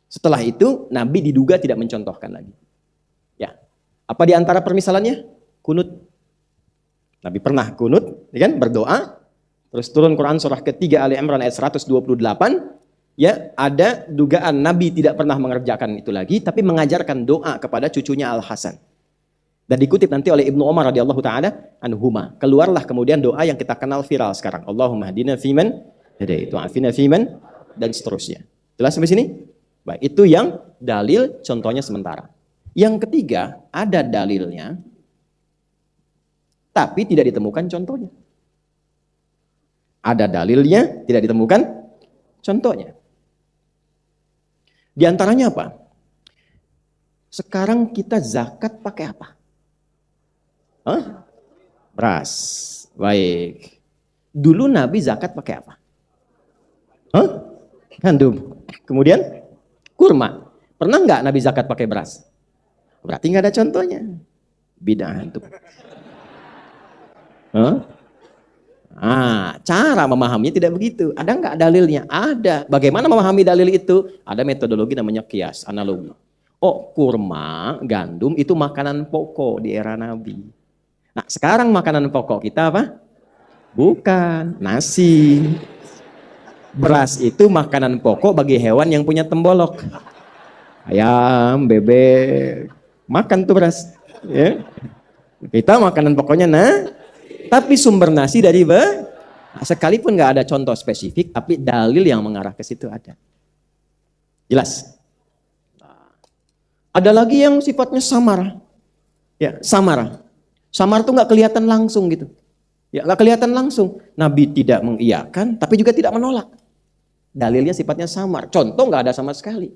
Setelah itu, Nabi diduga tidak mencontohkan lagi. Ya, apa di antara permisalannya? Kunut. Nabi pernah kunut, ya kan? Berdoa, terus turun Quran surah ketiga Ali Imran ayat 128, ya, ada dugaan Nabi tidak pernah mengerjakan itu lagi, tapi mengajarkan doa kepada cucunya Al Hasan. Dan dikutip nanti oleh Ibnu Umar radhiyallahu taala anhuma. Keluarlah kemudian doa yang kita kenal viral sekarang. Allahumma hadina fiman hadait wa afina fiman, dan seterusnya. Jelas sampai sini? Baik, itu yang dalil contohnya sementara. Yang ketiga, ada dalilnya, tapi tidak ditemukan contohnya. Ada dalilnya, tidak ditemukan contohnya. Di antaranya apa? Sekarang kita zakat pakai apa? Hah? Beras. Baik. Dulu Nabi zakat pakai apa? Hah? Gandum. Kemudian kurma. Pernah nggak Nabi zakat pakai beras? Berarti nggak ada contohnya. Bid'ah itu. Cara memahaminya tidak begitu. Ada nggak dalilnya? Ada. Bagaimana memahami dalil itu? Ada metodologi namanya kias, analogi. Oh, kurma, gandum itu makanan pokok di era Nabi. Nah, sekarang makanan pokok kita apa? Bukan nasi. Beras itu makanan pokok bagi hewan yang punya tembolok. Ayam, bebek, makan tuh beras. Ya. Kita makanan pokoknya tapi sumber nasi dari sekalipun nggak ada contoh spesifik, tapi dalil yang mengarah ke situ ada. Jelas? Ada lagi yang sifatnya samar. Ya, samar. Samar tuh nggak kelihatan langsung gitu. Ya, nggak kelihatan langsung. Nabi tidak mengiyakan, tapi juga tidak menolak. Dalilnya sifatnya samar. Contoh nggak ada sama sekali.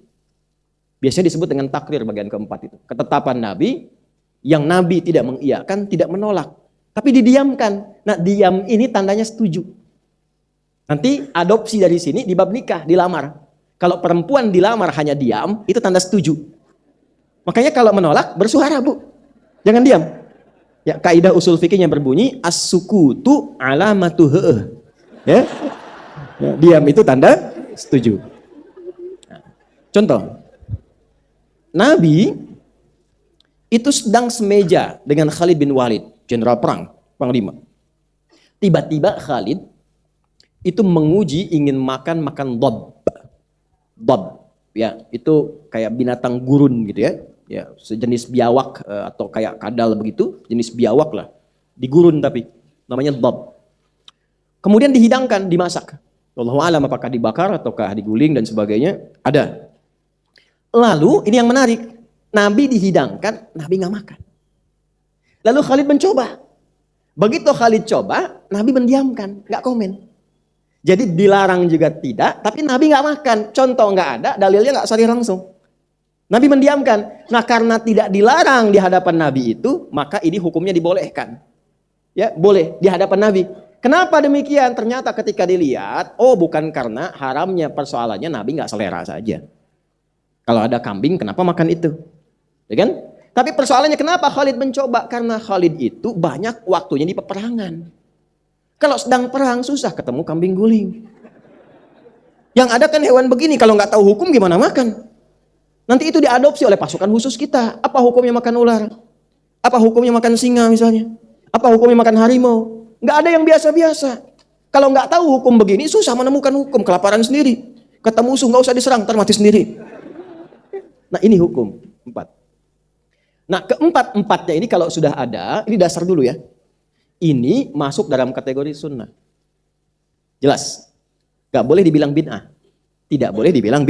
Biasanya disebut dengan takrir bagian keempat itu. Ketetapan Nabi yang Nabi tidak mengiyakan, tidak menolak. Tapi didiamkan. Nah, diam ini tandanya setuju. Nanti adopsi dari sini di bab nikah, dilamar. Kalau perempuan dilamar hanya diam, itu tanda setuju. Makanya kalau menolak, bersuara, Bu. Jangan diam. Ya, kaidah usul fikihnya berbunyi as-sukutu alamatu he'eh. Ya. Ya, diam itu tanda setuju. Nah, contoh. Nabi itu sedang semeja dengan Khalid bin Walid, jenderal perang, panglima. Tiba-tiba Khalid itu menguji ingin makan dhab. Dhab, ya, itu kayak binatang gurun gitu ya. Ya, sejenis biawak atau kayak kadal begitu, jenis biawak lah. Digurun tapi namanya dhab. Kemudian dihidangkan, dimasak. Wallahu a'lam apakah dibakar ataukah diguling dan sebagainya, ada. Lalu ini yang menarik, Nabi dihidangkan, Nabi nggak makan. Lalu Khalid mencoba. Begitu Khalid coba, Nabi mendiamkan, nggak komen. Jadi dilarang juga tidak, tapi Nabi nggak makan. Contoh nggak ada, dalilnya nggak sahih langsung. Nabi mendiamkan. Nah, karena tidak dilarang di hadapan Nabi itu, maka ini hukumnya dibolehkan. Ya, boleh di hadapan Nabi. Kenapa demikian? Ternyata ketika dilihat, oh bukan karena haramnya, persoalannya Nabi nggak selera saja. Kalau ada kambing, kenapa makan itu? Ya kan? Tapi persoalannya kenapa Khalid mencoba? Karena Khalid itu banyak waktunya di peperangan. Kalau sedang perang, susah ketemu kambing guling. Yang ada kan hewan begini, kalau nggak tahu hukum gimana makan? Nanti itu diadopsi oleh pasukan khusus kita. Apa hukumnya makan ular? Apa hukumnya makan singa misalnya? Apa hukumnya makan harimau? Nggak ada yang biasa-biasa. Kalau nggak tahu hukum begini, susah menemukan hukum. Kelaparan sendiri. Kata musuh nggak usah diserang, ntar mati sendiri. Nah ini hukum 4. Nah keempat-empatnya ini kalau sudah ada, ini dasar dulu ya. Ini masuk dalam kategori sunnah. Jelas? Gak boleh dibilang bid'ah. Tidak boleh dibilang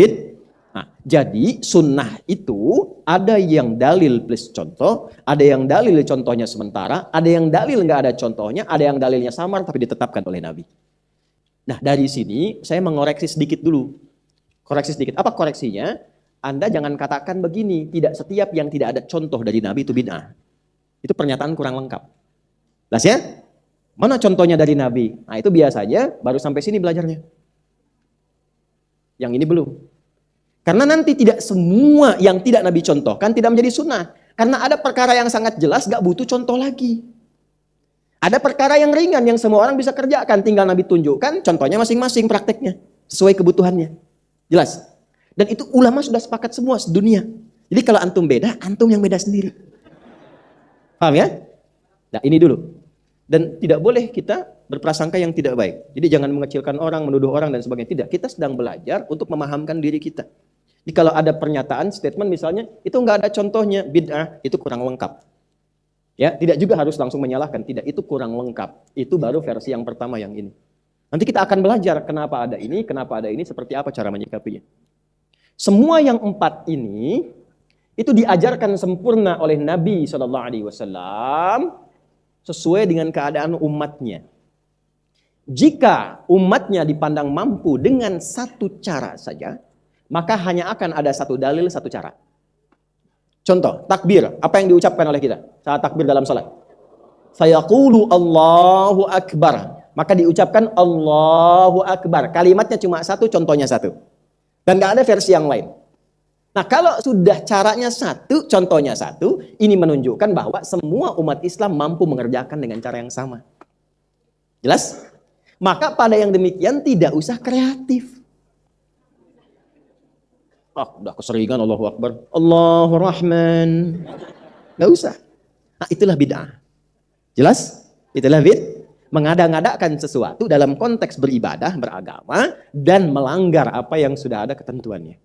Nah, jadi sunnah itu ada yang dalil plus contoh, ada yang dalil contohnya sementara, ada yang dalil nggak ada contohnya, ada yang dalilnya samar tapi ditetapkan oleh Nabi. Nah dari sini saya mengoreksi sedikit dulu. Koreksi sedikit. Apa koreksinya? Anda jangan katakan begini, tidak setiap yang tidak ada contoh dari Nabi itu bid'ah. Itu pernyataan kurang lengkap. Jelas ya? Mana contohnya dari Nabi? Nah itu biasanya baru sampai sini belajarnya. Yang ini belum. Karena nanti tidak semua yang tidak Nabi contohkan tidak menjadi sunnah. Karena ada perkara yang sangat jelas gak butuh contoh lagi. Ada perkara yang ringan yang semua orang bisa kerjakan. Tinggal Nabi tunjukkan contohnya masing-masing prakteknya. Sesuai kebutuhannya. Jelas? Dan itu ulama sudah sepakat semua sedunia. Jadi kalau antum beda, antum yang beda sendiri. Paham ya? Nah ini dulu. Dan tidak boleh kita berprasangka yang tidak baik. Jadi jangan mengecilkan orang, menuduh orang dan sebagainya. Tidak, kita sedang belajar untuk memahamkan diri kita. Jadi kalau ada pernyataan, statement misalnya, itu nggak ada contohnya, bid'ah, itu kurang lengkap. Ya, tidak juga harus langsung menyalahkan. Tidak, itu kurang lengkap. Itu baru versi yang pertama yang ini. Nanti kita akan belajar kenapa ada ini, seperti apa cara menyikapinya. Semua yang 4 ini, itu diajarkan sempurna oleh Nabi SAW, sesuai dengan keadaan umatnya. Jika umatnya dipandang mampu dengan satu cara saja, maka hanya akan ada satu dalil, satu cara. Contoh, takbir. Apa yang diucapkan oleh kita saat takbir dalam salat? Sayaqulu Allahu Akbar. Maka diucapkan Allahu Akbar. Kalimatnya cuma satu, contohnya satu. Dan gak ada versi yang lain. Nah kalau sudah caranya satu, contohnya satu, ini menunjukkan bahwa semua umat Islam mampu mengerjakan dengan cara yang sama. Jelas? Maka pada yang demikian tidak usah kreatif. Udah keseringan Allahu Akbar, Allahu Rahman. Gak usah. Nah itulah bid'ah. Jelas? Itulah mengada-ngadakan sesuatu dalam konteks beribadah, beragama, dan melanggar apa yang sudah ada ketentuannya.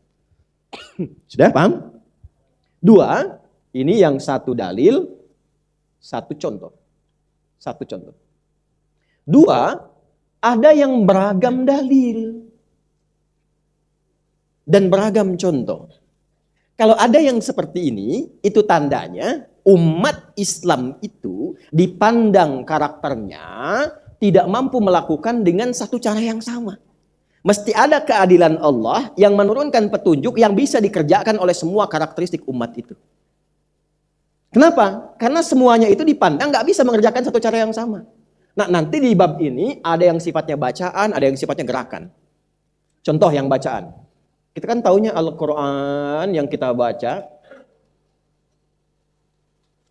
Sudah paham? 2, ini yang satu dalil, satu contoh. 2, ada yang beragam dalil dan beragam contoh. Kalau ada yang seperti ini, itu tandanya umat Islam itu dipandang karakternya tidak mampu melakukan dengan satu cara yang sama. Mesti ada keadilan Allah yang menurunkan petunjuk yang bisa dikerjakan oleh semua karakteristik umat itu. Kenapa? Karena semuanya itu dipandang nggak bisa mengerjakan satu cara yang sama. Nah nanti di bab ini ada yang sifatnya bacaan, ada yang sifatnya gerakan. Contoh yang bacaan. Kita kan taunya Al-Quran yang kita baca.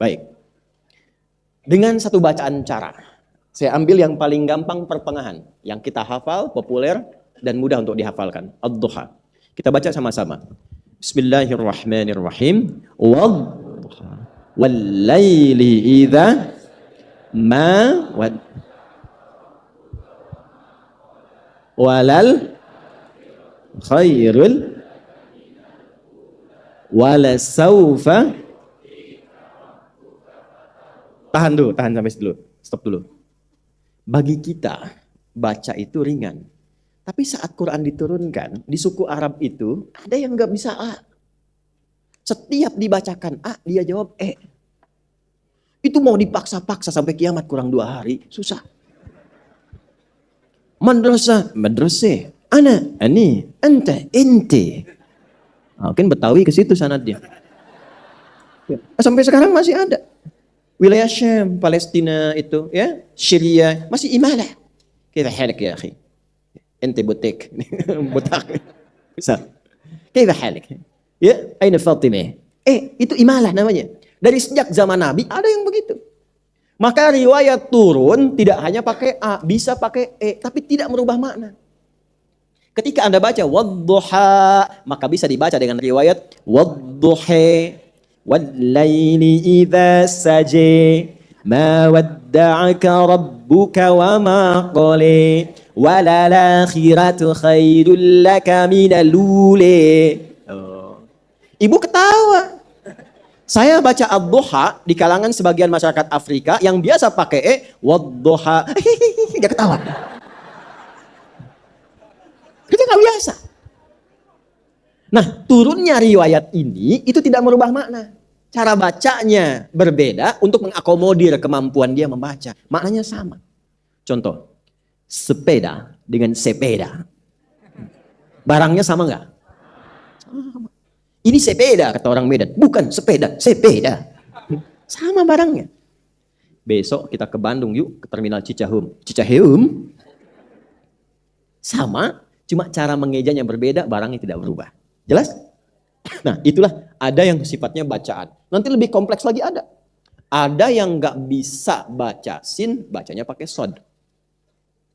Baik. Dengan satu bacaan cara. Saya ambil yang paling gampang pertengahan. Yang kita hafal, populer, dan mudah untuk dihafalkan. Ad-Duha. Kita baca sama-sama. Bismillahirrahmanirrahim. Wad-Duha. Wal-layli idha ma wad. Walal khairul wala saufa. Tahan sampai dulu. Stop dulu. Bagi kita baca itu ringan. Tapi saat Quran diturunkan di suku Arab itu ada yang nggak bisa A. Setiap dibacakan A dia jawab E. Itu mau dipaksa-paksa sampai kiamat kurang 2 hari susah. Madrasah, ana, ani, anta, inti. Mungkin Betawi ke situ sanadnya. Sampai sekarang masih ada. Wilayah Syam, Palestina itu, ya, Syria masih imalah. Kita halak ya akhi. Ente butik. Butak. Bisa. Kita halak. Ya, aina Fatimah. Itu imalah namanya. Dari sejak zaman Nabi ada yang begitu. Maka riwayat turun tidak hanya pakai A, bisa pakai E, tapi tidak merubah makna. Ketika Anda baca wadduha, maka bisa dibaca dengan riwayat wadduha, wal-laili idza saja, ma wadda'aka rabbuka wa ma qala, walal akhiratu khairul laka minal ula. Ibu ketawa. Saya baca ad-duha di kalangan sebagian masyarakat Afrika yang biasa pakai wad-duha. Dia ketawa. Itu nggak biasa. Nah, turunnya riwayat ini itu tidak merubah makna. Cara bacanya berbeda untuk mengakomodir kemampuan dia membaca. Maknanya sama. Contoh, sepeda dengan sepeda. Barangnya sama nggak? Sama. Ini sepeda, kata orang Medan. Bukan sepeda, sepeda. Sama barangnya. Besok kita ke Bandung yuk, ke terminal Cicaheum. Cicaheum. Sama, cuma cara mengejanya berbeda, barangnya tidak berubah. Jelas? Nah, itulah ada yang sifatnya bacaan. Nanti lebih kompleks lagi ada. Ada yang nggak bisa baca sin, bacanya pakai sod.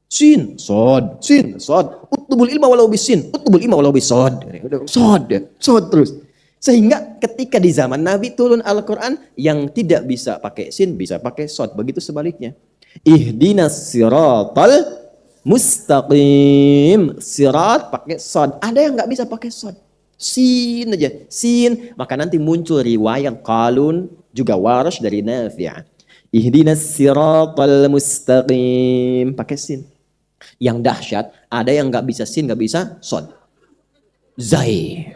Sin, sod, sin, sod. Utubul ilma walau bisin, utubul ilma walau bisod. Sod, sod terus. Sehingga ketika di zaman Nabi turun Al-Quran, yang tidak bisa pakai sin, bisa pakai sod. Begitu sebaliknya. Ihdinas siratal mustaqim. Sirat pakai sod. Ada yang nggak bisa pakai sod. Sin aja. Sin. Maka nanti muncul riwayat Qalun, juga Warash dari Nafi'. Ihdinas siratal mustaqim. Pakai sin. Yang dahsyat, ada yang nggak bisa sin, nggak bisa sod. Zai.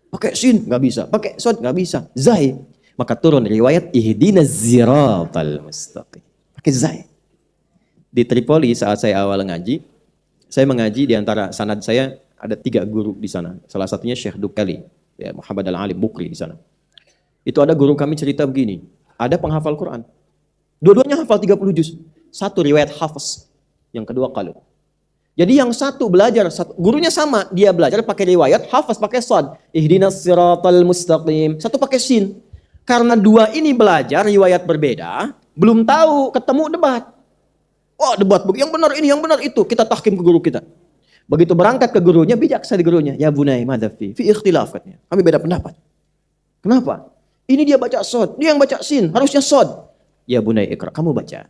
Pakai sin nggak bisa, pakai sod nggak bisa. Zai. Maka turun riwayat ihdinas siratal mustaqim. Pakai zai. Di Tripoli saat saya awal ngaji, saya mengaji di antara sanad saya ada 3 guru di sana. Salah satunya Syekh Dukali, ya, Muhammad Al-Alim Bukri di sana. Itu ada guru kami cerita begini, ada penghafal Quran. Dua-duanya hafal 30 juz. Satu riwayat hafaz, yang kedua qalun. Jadi yang satu belajar, gurunya sama, dia belajar pakai riwayat, hafaz pakai shad. Ihdinas siratal mustaqim. Satu pakai sin. Karena dua ini belajar riwayat berbeda, belum tahu, ketemu debat. Wah, debat, yang benar ini, yang benar itu. Kita tahkim ke guru kita. Begitu berangkat ke gurunya, bijaksa di gurunya. Ya bunai madhafi, fi ikhtilaf katanya. Kami beda pendapat. Kenapa? Ini dia baca shad, dia yang baca sin, harusnya shad. Ya bunai ikra, kamu baca.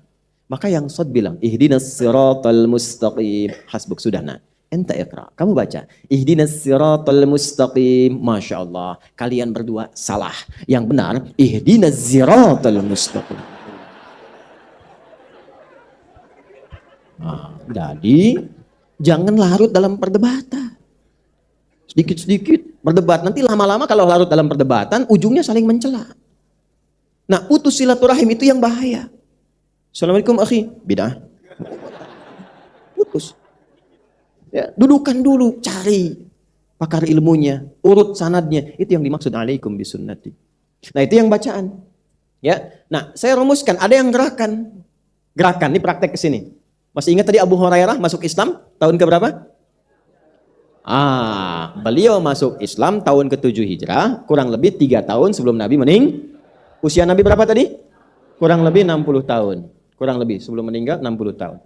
Maka yang shad bilang, ihdinas siratal mustaqim. Hasbuk, sudah nak. Enta ikra, kamu baca. Ihdinas siratal mustaqim. Masya Allah, kalian berdua salah. Yang benar, ihdinas siratal mustaqim. Nah, jadi, jangan larut dalam perdebatan. Sedikit-sedikit berdebat. Nanti lama-lama kalau larut dalam perdebatan, ujungnya saling mencela. Nah, putus silaturahim itu yang bahaya. Assalamualaikum akhi, bidah. Putus. Ya, dudukan dulu, cari pakar ilmunya, urut sanadnya. Itu yang dimaksud alaikum bisunnati. Nah, itu yang bacaan. Ya. Nah, saya rumuskan, ada yang gerakan. Gerakan, ini praktek ke sini. Masih ingat tadi Abu Hurairah masuk Islam tahun ke berapa? Beliau masuk Islam tahun ke-7 Hijrah, kurang lebih 3 tahun sebelum Nabi Usia Nabi berapa tadi? Kurang lebih 60 tahun. Kurang lebih sebelum meninggal 60 tahun.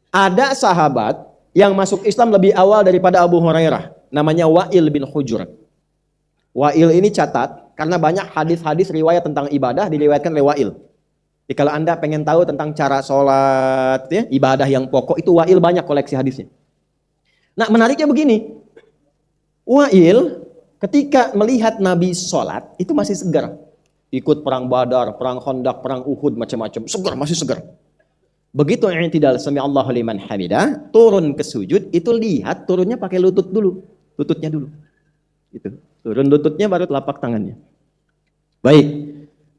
Ada sahabat yang masuk Islam lebih awal daripada Abu Hurairah. Namanya Wa'il bin Hujr. Wa'il ini catat karena banyak hadis-hadis riwayat tentang ibadah diriwayatkan oleh Wa'il. Jadi kalau Anda pengen tahu tentang cara sholat, ya, ibadah yang pokok, itu Wa'il banyak koleksi hadisnya. Nah, menariknya begini. Wa'il ketika melihat Nabi sholat, itu masih segar. Ikut perang Badar, perang Khandaq, perang Uhud, macam-macam. Segar, masih segar. Begitu i'tidal sami Allahu liman hamidah, turun ke sujud, itu lihat turunnya pakai lutut dulu. Lututnya dulu. Itu. Turun lututnya baru telapak tangannya. Baik.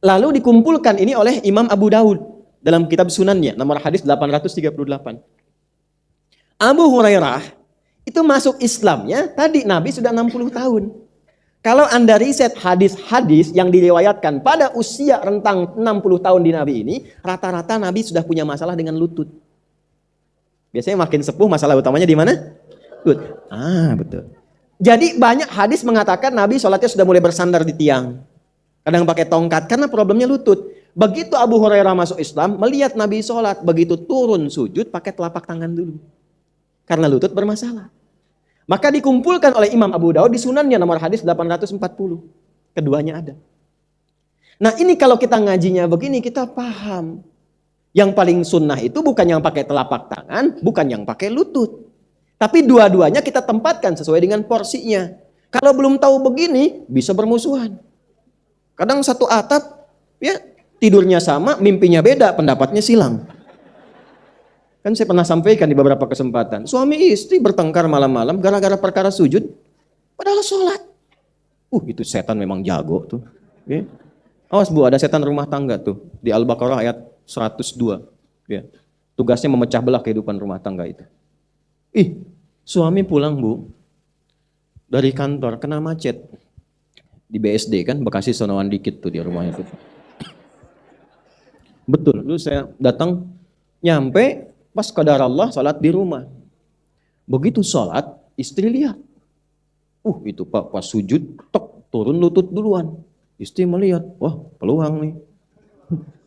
Lalu dikumpulkan ini oleh Imam Abu Daud dalam kitab Sunannya, nomor hadis 838. Abu Hurairah itu masuk Islamnya, tadi Nabi sudah 60 tahun. Kalau Anda riset hadis-hadis yang diriwayatkan pada usia rentang 60 tahun di Nabi ini, rata-rata Nabi sudah punya masalah dengan lutut. Biasanya makin sepuh masalah utamanya di mana? Lutut. Betul. Jadi banyak hadis mengatakan Nabi sholatnya sudah mulai bersandar di tiang. Kadang pakai tongkat karena problemnya lutut. Begitu Abu Hurairah masuk Islam, melihat Nabi sholat, begitu turun sujud pakai telapak tangan dulu. Karena lutut bermasalah. Maka dikumpulkan oleh Imam Abu Daud di Sunannya nomor hadis 840. Keduanya ada. Nah, ini kalau kita ngajinya begini kita paham. Yang paling sunnah itu bukan yang pakai telapak tangan, bukan yang pakai lutut. Tapi dua-duanya kita tempatkan sesuai dengan porsinya. Kalau belum tahu begini, bisa bermusuhan. Kadang satu atap, ya tidurnya sama, mimpinya beda, pendapatnya silang. Kan saya pernah sampaikan di beberapa kesempatan, suami istri bertengkar malam-malam gara-gara perkara sujud, padahal sholat. Itu setan memang jago tuh. Ya. Awas Bu, ada setan rumah tangga tuh di Al-Baqarah ayat 102. Ya. Tugasnya memecah belah kehidupan rumah tangga itu. Suami pulang Bu dari kantor kena macet di BSD kan, Bekasi sonoan dikit tuh di rumahnya tuh. Betul, lu saya datang nyampe pas qadar Allah salat di rumah. Begitu salat, istri lihat. Itu Pak pas sujud tok turun lutut duluan. Istri melihat, wah peluang nih.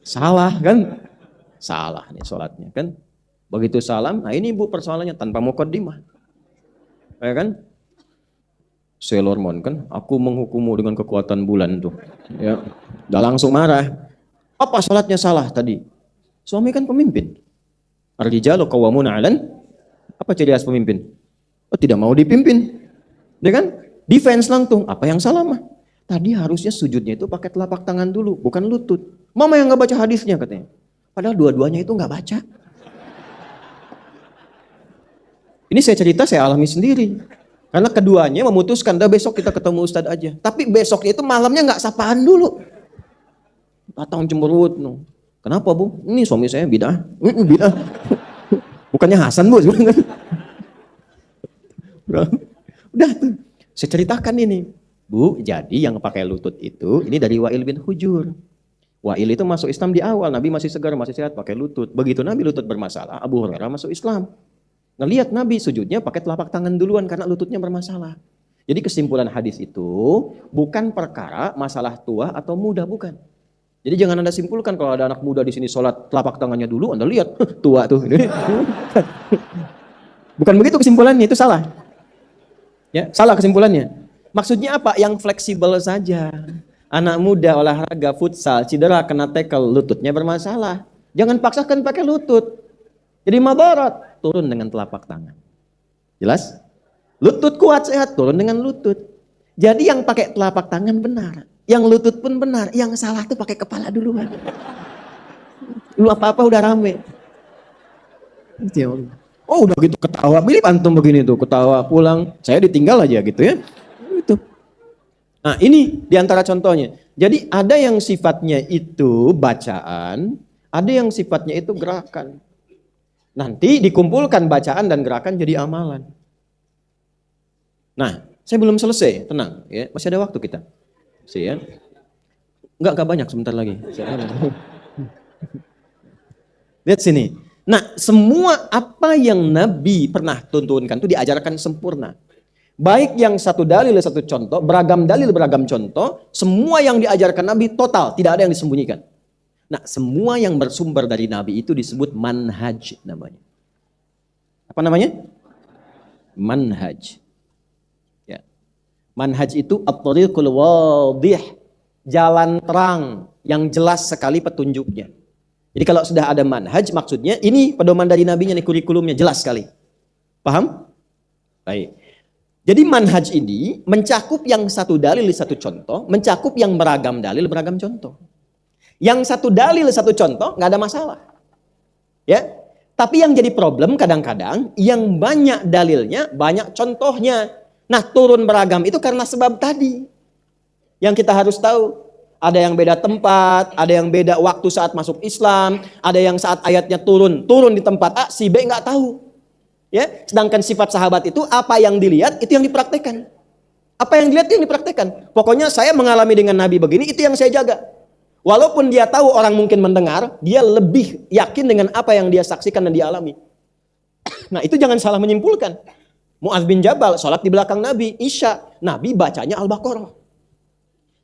Salah kan? Salah nih salatnya kan. Begitu salam, nah ini Bu persoalannya tanpa muqaddimah. Ya kan? Sailor Moon kan, aku menghukummu dengan kekuatan bulan tuh. Ya, udah langsung marah. Apa salatnya salah tadi? Suami kan pemimpin. Ar-rijalu qawwamuna 'alan, apa ciri khas pemimpin? Tidak mau dipimpin. Ya kan? Defense langsung. Apa yang salah mah? Tadi harusnya sujudnya itu pakai telapak tangan dulu, bukan lutut. Mama yang nggak baca hadisnya katanya. Padahal dua-duanya itu nggak baca. Ini saya cerita, saya alami sendiri. Karena keduanya memutuskan, dah besok kita ketemu Ustadz aja. Tapi besoknya itu malamnya nggak sapaan dulu. Datang cemberut. No. Kenapa Bu? Ini suami saya bid'ah. Bid'ah. Bukannya Hasan Bu. Udah tuh. Saya ceritakan ini. Bu, jadi yang pakai lutut itu, ini dari Wa'il bin Hujur. Wa'il itu masuk Islam di awal. Nabi masih segar, masih sehat, pakai lutut. Begitu Nabi lutut bermasalah, Abu Hurairah masuk Islam. Ngelihat Nabi sujudnya pakai telapak tangan duluan karena lututnya bermasalah. Jadi kesimpulan hadis itu bukan perkara masalah tua atau muda, bukan. Jadi jangan Anda simpulkan kalau ada anak muda di sini sholat telapak tangannya dulu, Anda lihat tua tuh. Bukan begitu kesimpulannya, itu salah. Ya, salah kesimpulannya. Maksudnya apa? Yang fleksibel saja. Anak muda olahraga futsal, cedera kena tackle, lututnya bermasalah. Jangan paksakan pakai lutut. Jadi madarat, turun dengan telapak tangan. Jelas? Lutut kuat sehat, turun dengan lutut. Jadi yang pakai telapak tangan benar, yang lutut pun benar, yang salah tuh pakai kepala duluan. Lu apa-apa udah rame. Udah gitu ketawa, milih antum begini tuh, ketawa pulang, saya ditinggal aja gitu ya. Itu. Nah ini diantara contohnya. Jadi ada yang sifatnya itu bacaan, ada yang sifatnya itu gerakan. Nanti dikumpulkan bacaan dan gerakan jadi amalan. Nah, saya belum selesai, tenang ya, masih ada waktu kita. Ya. Enggak banyak, sebentar lagi. Lihat sini. Nah, semua apa yang Nabi pernah tuntunkan itu diajarkan sempurna. Baik yang satu dalil, satu contoh, beragam dalil, beragam contoh, semua yang diajarkan Nabi total, tidak ada yang disembunyikan. Nah, semua yang bersumber dari Nabi itu disebut manhaj namanya. Apa namanya? Manhaj. Ya. Manhaj itu at-tariqul wadih, jalan terang yang jelas sekali petunjuknya. Jadi kalau sudah ada manhaj, maksudnya ini pedoman dari Nabinya nih, kurikulumnya jelas sekali. Paham? Baik. Jadi manhaj ini mencakup yang satu dalil, satu contoh, mencakup yang beragam dalil, beragam contoh. Yang satu dalil, satu contoh, nggak ada masalah. Ya, tapi yang jadi problem kadang-kadang, yang banyak dalilnya, banyak contohnya. Nah, turun beragam itu karena sebab tadi. Yang kita harus tahu, ada yang beda tempat, ada yang beda waktu saat masuk Islam, ada yang saat ayatnya turun di tempat A, si B nggak tahu. Ya, sedangkan sifat sahabat itu apa yang dilihat, itu yang dipraktekkan. Apa yang dilihat, itu yang dipraktekkan. Pokoknya saya mengalami dengan Nabi begini, itu yang saya jaga. Walaupun dia tahu orang mungkin mendengar, dia lebih yakin dengan apa yang dia saksikan dan dia alami. Nah itu jangan salah menyimpulkan. Mu'adz bin Jabal sholat di belakang Nabi, Isya. Nabi bacanya Al-Baqarah.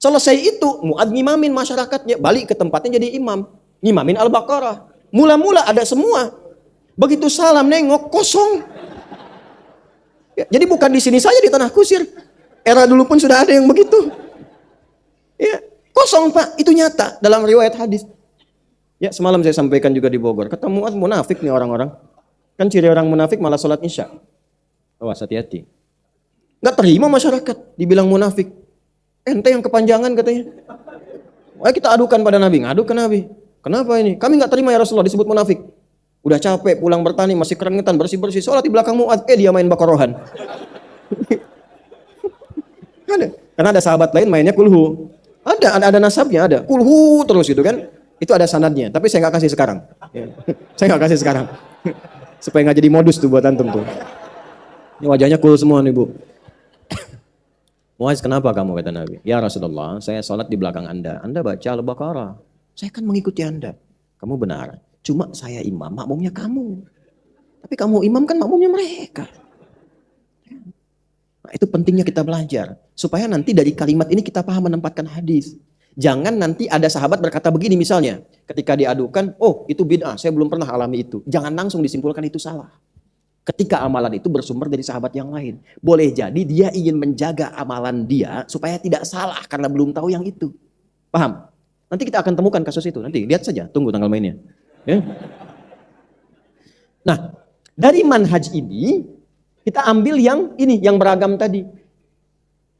Selesai itu, Mu'adz ngimamin masyarakatnya, balik ke tempatnya jadi imam. Ngimamin Al-Baqarah. Mula-mula ada semua. Begitu salam nengok, kosong. Ya, jadi bukan di sini saja di Tanah Kusir. Era dulu pun sudah ada yang begitu. Ya. Kosong Pak, itu nyata dalam riwayat hadis. Ya semalam saya sampaikan juga di Bogor. Ketemu munafik nih orang-orang. Kan ciri orang munafik malah sholat isya. Awas hati-hati. Nggak terima masyarakat, dibilang munafik. Ente yang kepanjangan katanya. Ayo kita adukan pada Nabi, ngadu ke Nabi. Kenapa ini? Kami nggak terima ya Rasulullah disebut munafik. Udah capek pulang bertani masih keringetan bersih-bersih. Sholat di belakang Mu'adz, dia main Baqarahan. Ada. Karena ada sahabat lain mainnya kulhu. Ada nasabnya, ada. Kulhu terus gitu kan. Itu ada sanadnya, tapi saya nggak kasih sekarang. Ya. Saya nggak kasih sekarang. Supaya nggak jadi modus tuh buat antum tuh. Ini wajahnya cool semua nih Bu. Mu'adz, kenapa kamu, kata Nabi? Ya Rasulullah, saya sholat di belakang Anda. Anda baca Al-Baqarah. Saya kan mengikuti Anda. Kamu benar. Cuma saya imam, makmumnya kamu. Tapi kamu imam kan makmumnya mereka. Nah, itu pentingnya kita belajar. Supaya nanti dari kalimat ini kita paham menempatkan hadis. Jangan nanti ada sahabat berkata begini misalnya. Ketika diadukan, oh itu bid'ah, saya belum pernah alami itu. Jangan langsung disimpulkan itu salah. Ketika amalan itu bersumber dari sahabat yang lain. Boleh jadi dia ingin menjaga amalan dia supaya tidak salah karena belum tahu yang itu. Paham? Nanti kita akan temukan kasus itu. Nanti lihat saja, tunggu tanggal mainnya. Ya. Nah, dari manhaj ini kita ambil yang ini, yang beragam tadi.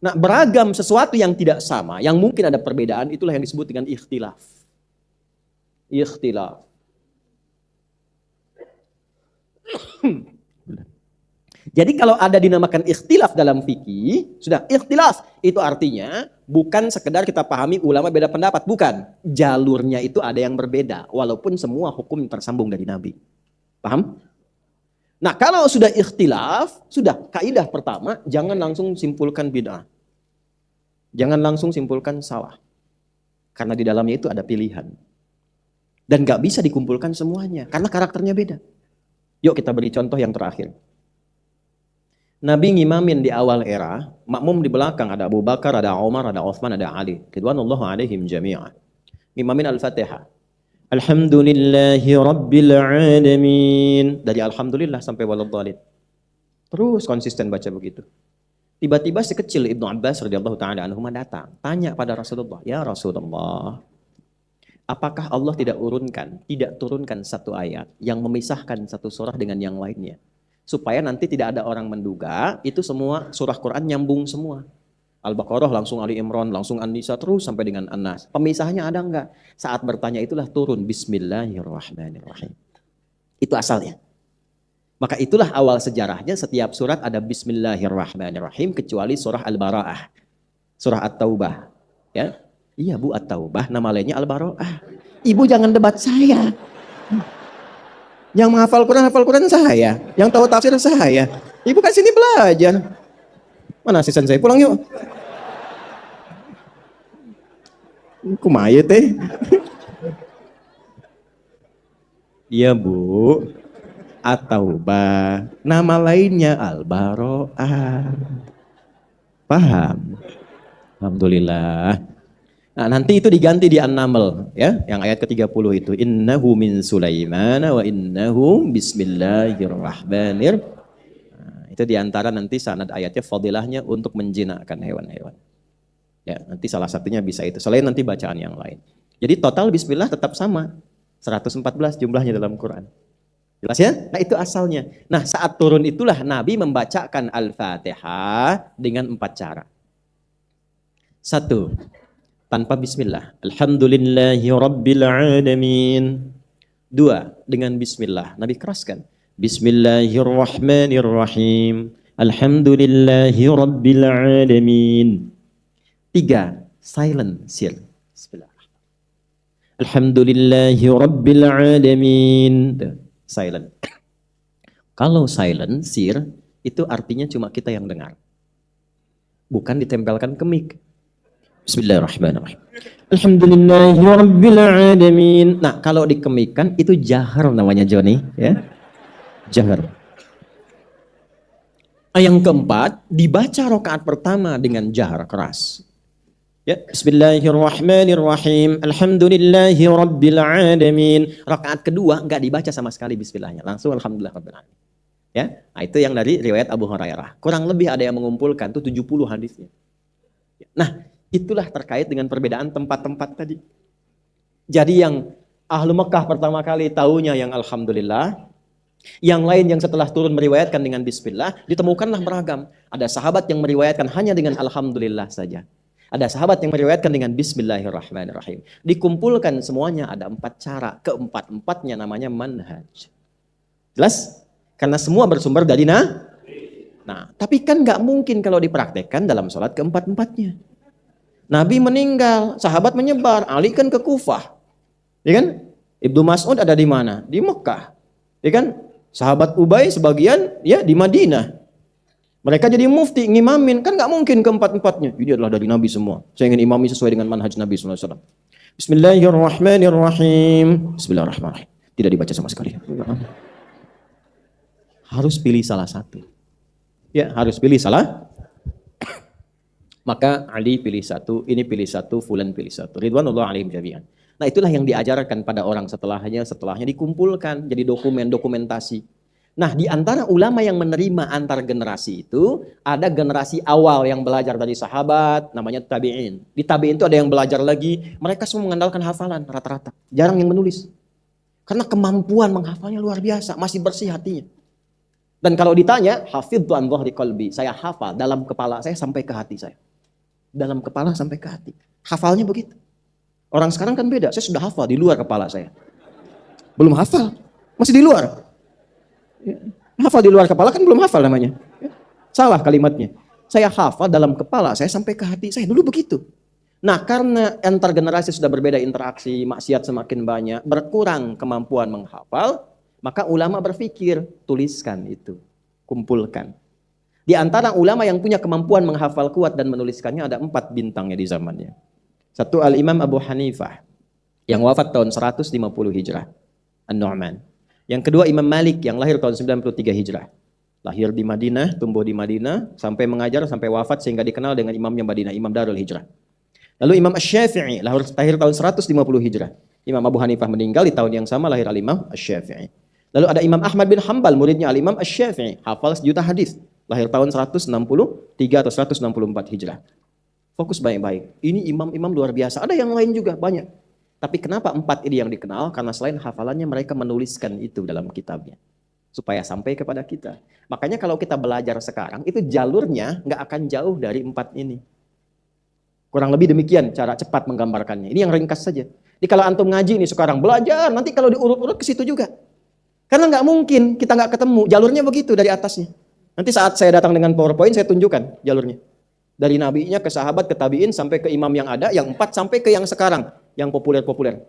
Nah, beragam sesuatu yang tidak sama, yang mungkin ada perbedaan, itulah yang disebut dengan ikhtilaf. Ikhtilaf. Jadi kalau ada dinamakan ikhtilaf dalam fikih, sudah ikhtilaf itu artinya bukan sekedar kita pahami ulama beda pendapat, bukan. Jalurnya itu ada yang berbeda, walaupun semua hukum tersambung dari Nabi. Paham? Nah, kalau sudah ikhtilaf, sudah kaidah pertama, jangan langsung simpulkan bid'ah. Jangan langsung simpulkan salah. Karena di dalamnya itu ada pilihan. Dan gak bisa dikumpulkan semuanya, karena karakternya beda. Yuk kita beri contoh yang terakhir. Nabi ngimamin di awal era, makmum di belakang ada Abu Bakar, ada Umar, ada Utsman, ada Ali. Ridwanullahu alaihim jami'an. Ngimamin Al-Fatihah. Alhamdulillahi Rabbil Alamin. Dari Alhamdulillah sampai waladhdallin. Terus konsisten baca begitu. Tiba-tiba si kecil Ibnu Abbas radhiyallahu ta'ala anhuma datang. Tanya pada Rasulullah, ya Rasulullah, apakah Allah tidak turunkan satu ayat yang memisahkan satu surah dengan yang lainnya? Supaya nanti tidak ada orang menduga itu semua surah Quran nyambung semua. Al-Baqarah langsung Ali Imran, langsung An-Nisa terus sampai dengan An-Nas. Pemisahnya ada enggak? Saat bertanya itulah turun Bismillahirrahmanirrahim. Itu asalnya. Maka itulah awal sejarahnya setiap surat ada Bismillahirrahmanirrahim kecuali surah Al-Bara'ah. Surah At-Taubah. Ya? Iya Bu, At-Taubah nama lainnya Al-Bara'ah. Ibu jangan debat saya. Yang menghafal Quran saya. Yang tahu tafsir saya. Ibu kan sini belajar. Mana asisten saya? Pulang yuk. Kumaha teh? Iya Bu. At-Taubah. Nama lainnya Al-Bara'ah. Paham? Alhamdulillah. Nah, nanti itu diganti di An-Naml ya, yang ayat ke-30 itu. Innahu min Sulaiman wa innahu bismillahirrahmanirrahim. Nah, itu diantara nanti sanad ayatnya fadilahnya untuk menjinakkan hewan-hewan. Ya, nanti salah satunya bisa itu. Selain nanti bacaan yang lain. Jadi total bismillah tetap sama. 114 jumlahnya dalam Quran. Jelas ya? Nah, itu asalnya. Nah, saat turun itulah Nabi membacakan Al-Fatihah dengan 4 cara. 1. Tanpa bismillah. Alhamdulillahi Rabbil Alamin. 2. Dengan bismillah. Nabi keraskan. Bismillahirrahmanirrahim. Alhamdulillahi Rabbil Alamin. 3. Silent. Sir. Bismillah. Alhamdulillahi Rabbil Alamin. Silent. Kalau silent, sir, itu artinya cuma kita yang dengar. Bukan ditempelkan ke mic. Bismillahirrahmanirrahim. Alhamdulillahirabbil alamin. Nah, kalau dikemikan itu jahar namanya Joni, ya. Jahar. Yang keempat, dibaca rakaat pertama dengan jahar keras. Ya, Bismillahirrahmanirrahim. Alhamdulillahirabbil alamin. Rakaat kedua enggak dibaca sama sekali bismillahnya, langsung alhamdulillahirabbil alamin. Ya, nah itu yang dari riwayat Abu Hurairah. Kurang lebih ada yang mengumpulkan tuh 70 hadisnya. Nah, itulah terkait dengan perbedaan tempat-tempat tadi. Jadi yang Ahlu Mekah pertama kali taunya yang Alhamdulillah, Yang lain yang setelah turun meriwayatkan dengan bismillah, ditemukanlah beragam. Ada sahabat yang meriwayatkan hanya dengan alhamdulillah saja. Ada sahabat yang meriwayatkan dengan bismillahirrahmanirrahim. Dikumpulkan semuanya ada 4 cara. Keempat-empatnya namanya manhaj. Jelas? Karena semua bersumber dari Nah, tapi kan nggak mungkin kalau dipraktekkan dalam sholat keempat-empatnya. Nabi meninggal, sahabat menyebar, Ali kan ke Kufah. Ya kan? Ibnu Mas'ud ada di mana? Di Mekah. Ya kan? Sahabat Ubay sebagian ya di Madinah. Mereka jadi mufti, ngimamin. Kan nggak mungkin keempat-empatnya. Ini adalah dari Nabi semua. Saya ingin imami sesuai dengan manhaj Nabi SAW. Bismillahirrahmanirrahim. Bismillahirrahmanirrahim. Tidak dibaca sama sekali. Harus pilih salah satu. Ya, harus pilih salah. Maka Ali pilih satu, ini pilih satu, fulan pilih satu. Ridwanullah alaihim jami'an. Nah, itulah yang diajarkan pada orang setelahnya dikumpulkan jadi dokumentasi. Nah, di antara ulama yang menerima antar generasi itu, ada generasi awal yang belajar dari sahabat, namanya tabi'in. Di tabi'in itu ada yang belajar lagi, mereka semua mengandalkan hafalan rata-rata. Jarang yang menulis. Karena kemampuan menghafalnya luar biasa, masih bersih hatinya. Dan kalau ditanya, hafidhu an dhahri qalbi, saya hafal dalam kepala saya sampai ke hati saya. Dalam kepala sampai ke hati. Hafalnya begitu. Orang sekarang kan beda, saya sudah hafal di luar kepala saya. Belum hafal, masih di luar. Hafal di luar kepala kan belum hafal namanya. Salah kalimatnya. Saya hafal dalam kepala saya sampai ke hati saya. Dulu begitu. Nah, karena antar generasi sudah berbeda interaksi, maksiat semakin banyak, berkurang kemampuan menghafal, maka ulama berpikir, tuliskan itu, kumpulkan. Di antara ulama yang punya kemampuan menghafal kuat dan menuliskannya ada 4 bintangnya di zamannya. Satu Al-Imam Abu Hanifah yang wafat tahun 150 Hijrah, An-Nu'man. Yang kedua Imam Malik yang lahir tahun 93 Hijrah. Lahir di Madinah, tumbuh di Madinah, sampai mengajar, sampai wafat sehingga dikenal dengan imamnya Madinah, Imam Darul Hijrah. Lalu Imam Asy-Syafi'i lahir tahun 150 Hijrah. Imam Abu Hanifah meninggal di tahun yang sama lahir Al-Imam Asy-Syafi'i. Lalu ada Imam Ahmad bin Hanbal, muridnya Al-Imam Asy-Syafi'i, hafal 1 juta hadis, lahir tahun 163 atau 164 Hijrah. Fokus baik-baik. Ini imam-imam luar biasa. Ada yang lain juga banyak. Tapi kenapa 4 ini yang dikenal? Karena selain hafalannya mereka menuliskan itu dalam kitabnya. Supaya sampai kepada kita. Makanya kalau kita belajar sekarang, itu jalurnya nggak akan jauh dari 4 ini. Kurang lebih demikian cara cepat menggambarkannya. Ini yang ringkas saja. Jadi kalau antum ngaji nih sekarang belajar, nanti kalau diurut-urut ke situ juga. Karena nggak mungkin kita nggak ketemu. Jalurnya begitu dari atasnya. Nanti saat saya datang dengan PowerPoint, saya tunjukkan jalurnya. Dari nabinya ke sahabat, ke tabi'in, sampai ke imam yang ada, yang 4 sampai ke yang sekarang, yang populer-populer.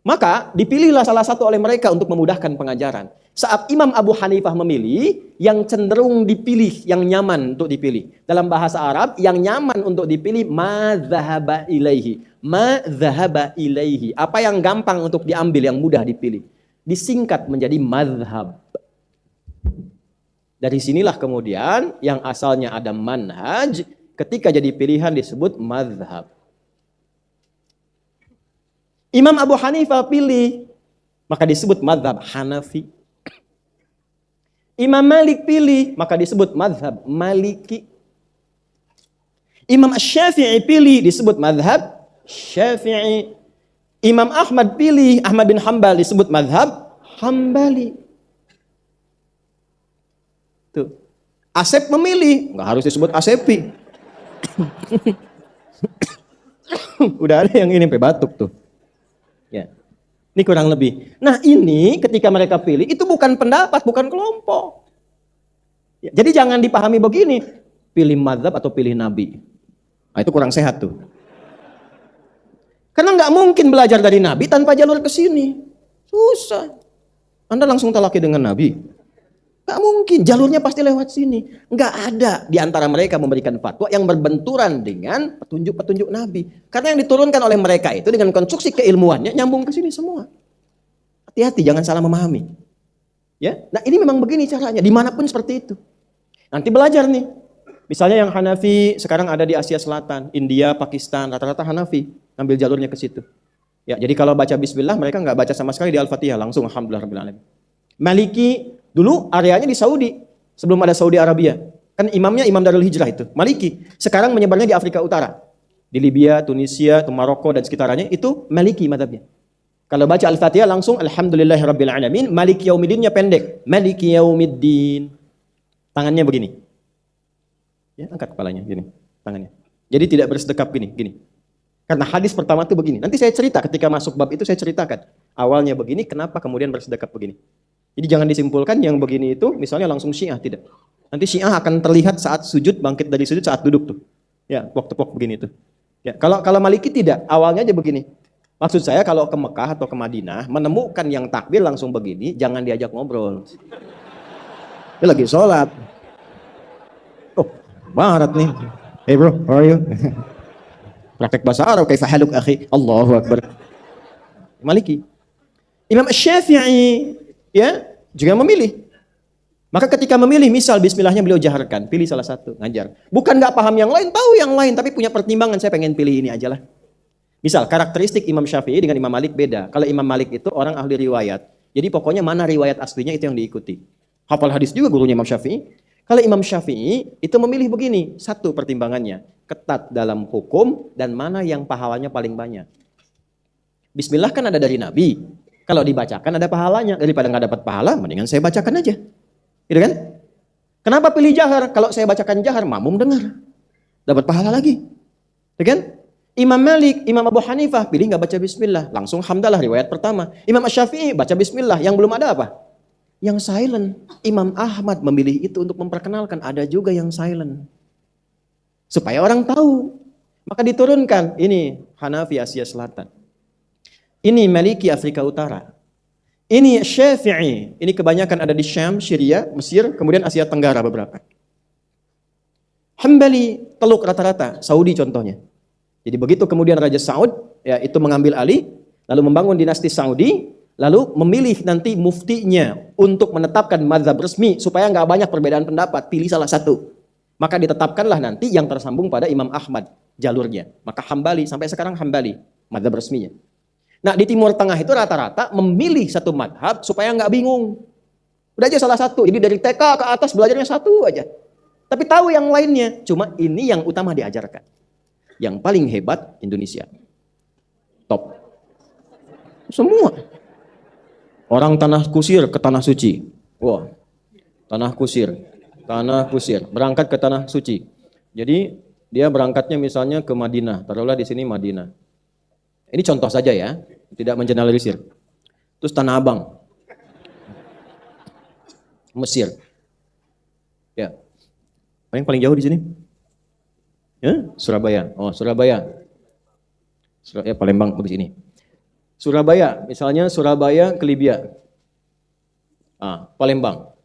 Maka dipilihlah salah satu oleh mereka untuk memudahkan pengajaran. Saat Imam Abu Hanifah memilih, yang cenderung dipilih, yang nyaman untuk dipilih. Dalam bahasa Arab, yang nyaman untuk dipilih, ma dhahaba ilaihi. Ma dhahaba ilaihi. Apa yang gampang untuk diambil, yang mudah dipilih. Disingkat menjadi madhab. Dari sinilah kemudian yang asalnya ada manhaj, ketika jadi pilihan disebut madhab. Imam Abu Hanifah pilih, maka disebut madhab Hanafi. Imam Malik pilih, maka disebut madhab Maliki. Imam Asy-Syafi'i pilih, disebut madhab Syafi'i. Imam Ahmad pilih, Ahmad bin Hanbal disebut madhab Hambali. Tuh. Asep memilih, nggak harus disebut Asepi. Udah ada yang ini sampai batuk tuh. Ya. Ini kurang lebih. Nah ini ketika mereka pilih, itu bukan pendapat, bukan kelompok. Ya, jadi jangan dipahami begini, pilih mazhab atau pilih nabi. Nah, itu kurang sehat tuh. Karena nggak mungkin belajar dari nabi tanpa jalur ke sini. Susah. Anda langsung talaki dengan nabi. Nggak mungkin, jalurnya pasti lewat sini. Nggak ada di antara mereka memberikan fatwa yang berbenturan dengan petunjuk-petunjuk Nabi. Karena yang diturunkan oleh mereka itu dengan konstruksi keilmuannya nyambung ke sini semua. Hati-hati, jangan salah memahami. Ya, nah ini memang begini caranya, dimanapun seperti itu. Nanti belajar nih. Misalnya yang Hanafi sekarang ada di Asia Selatan, India, Pakistan, rata-rata Hanafi, ambil jalurnya ke situ. Ya, jadi kalau baca Bismillah mereka nggak baca sama sekali di Al-Fatihah, langsung Alhamdulillah Rabbil Alamin. Maliki dulu areanya di Saudi, sebelum ada Saudi Arabia. Kan imamnya Imam Darul Hijrah itu, Maliki. Sekarang menyebarnya di Afrika Utara. Di Libya, Tunisia, Maroko dan sekitarnya itu Maliki mazhabnya. Kalau baca Al-Fatihah langsung Alhamdulillahirabbil alamin, Maliki yaumiddinnya pendek. Maliki yaumiddin. Tangannya begini. Ya, angkat kepalanya gini, tangannya. Jadi tidak bersedekap gini. Karena hadis pertama itu begini. Nanti saya cerita ketika masuk bab itu saya ceritakan. Awalnya begini, kenapa kemudian bersedekap begini. Jadi jangan disimpulkan yang begini itu misalnya langsung Syiah, tidak. Nanti Syiah akan terlihat saat sujud, bangkit dari sujud saat duduk tuh. Ya, tepok-tepok begini tuh. Ya, kalau Maliki tidak, awalnya aja begini. Maksud saya kalau ke Mekah atau ke Madinah menemukan yang takbir langsung begini, jangan diajak ngobrol. Dia lagi sholat. Oh, barat nih. Hey bro, how are you? Praktek bahasa Arab, kaifa haluk akhi? Allahu Akbar. Maliki. Imam Syafi'i ya juga memilih. Maka ketika memilih, misal bismillahnya beliau jaharkan, pilih salah satu, ngajar. Bukan nggak paham yang lain, tahu yang lain, tapi punya pertimbangan, saya pengen pilih ini aja lah. Misal karakteristik Imam Syafi'i dengan Imam Malik beda. Kalau Imam Malik itu orang ahli riwayat. Jadi pokoknya mana riwayat aslinya itu yang diikuti. Hafal hadis juga gurunya Imam Syafi'i. Kalau Imam Syafi'i itu memilih begini, satu pertimbangannya, ketat dalam hukum dan mana yang pahalanya paling banyak. Bismillah kan ada dari Nabi. Kalau dibacakan ada pahalanya. Daripada nggak dapat pahala, mendingan saya bacakan aja. Gitu kan? Kenapa pilih jahar? Kalau saya bacakan jahar, makmum dengar. Dapat pahala lagi. Gitu kan? Imam Malik, Imam Abu Hanifah pilih nggak baca bismillah. Langsung hamdalah riwayat pertama. Imam Syafi'i baca bismillah. Yang belum ada apa? Yang silent. Imam Ahmad memilih itu untuk memperkenalkan. Ada juga yang silent. Supaya orang tahu. Maka diturunkan. Ini Hanafi Asia Selatan. Ini Maliki Afrika Utara. Ini Syafi'i. Ini kebanyakan ada di Syam, Syria, Mesir, kemudian Asia Tenggara beberapa. Hambali, Teluk rata-rata. Saudi contohnya. Jadi begitu kemudian Raja Saud ya, itu mengambil alih, lalu membangun dinasti Saudi, lalu memilih nanti muftinya untuk menetapkan mazhab resmi supaya nggak banyak perbedaan pendapat, pilih salah satu. Maka ditetapkanlah nanti yang tersambung pada Imam Ahmad jalurnya. Maka Hambali, sampai sekarang Hambali, mazhab resminya. Nah di Timur Tengah itu rata-rata memilih satu madhab supaya nggak bingung. Udah aja salah satu, jadi dari TK ke atas belajarnya satu aja. Tapi tahu yang lainnya, cuma ini yang utama diajarkan. Yang paling hebat Indonesia. Top. Semua. Orang tanah kusir ke tanah suci. Wah. Tanah kusir. Tanah kusir. Berangkat ke tanah suci. Jadi dia berangkatnya misalnya ke Madinah. Taruhlah di sini Madinah. Ini contoh saja ya. Tidak mengeneralisir. Terus Tanah Abang. Mesir. Ya. Yang paling jauh di sini? Ya, Surabaya. Oh, Surabaya. Ya, Palembang habis ini. Surabaya, misalnya Surabaya ke Libya. Palembang.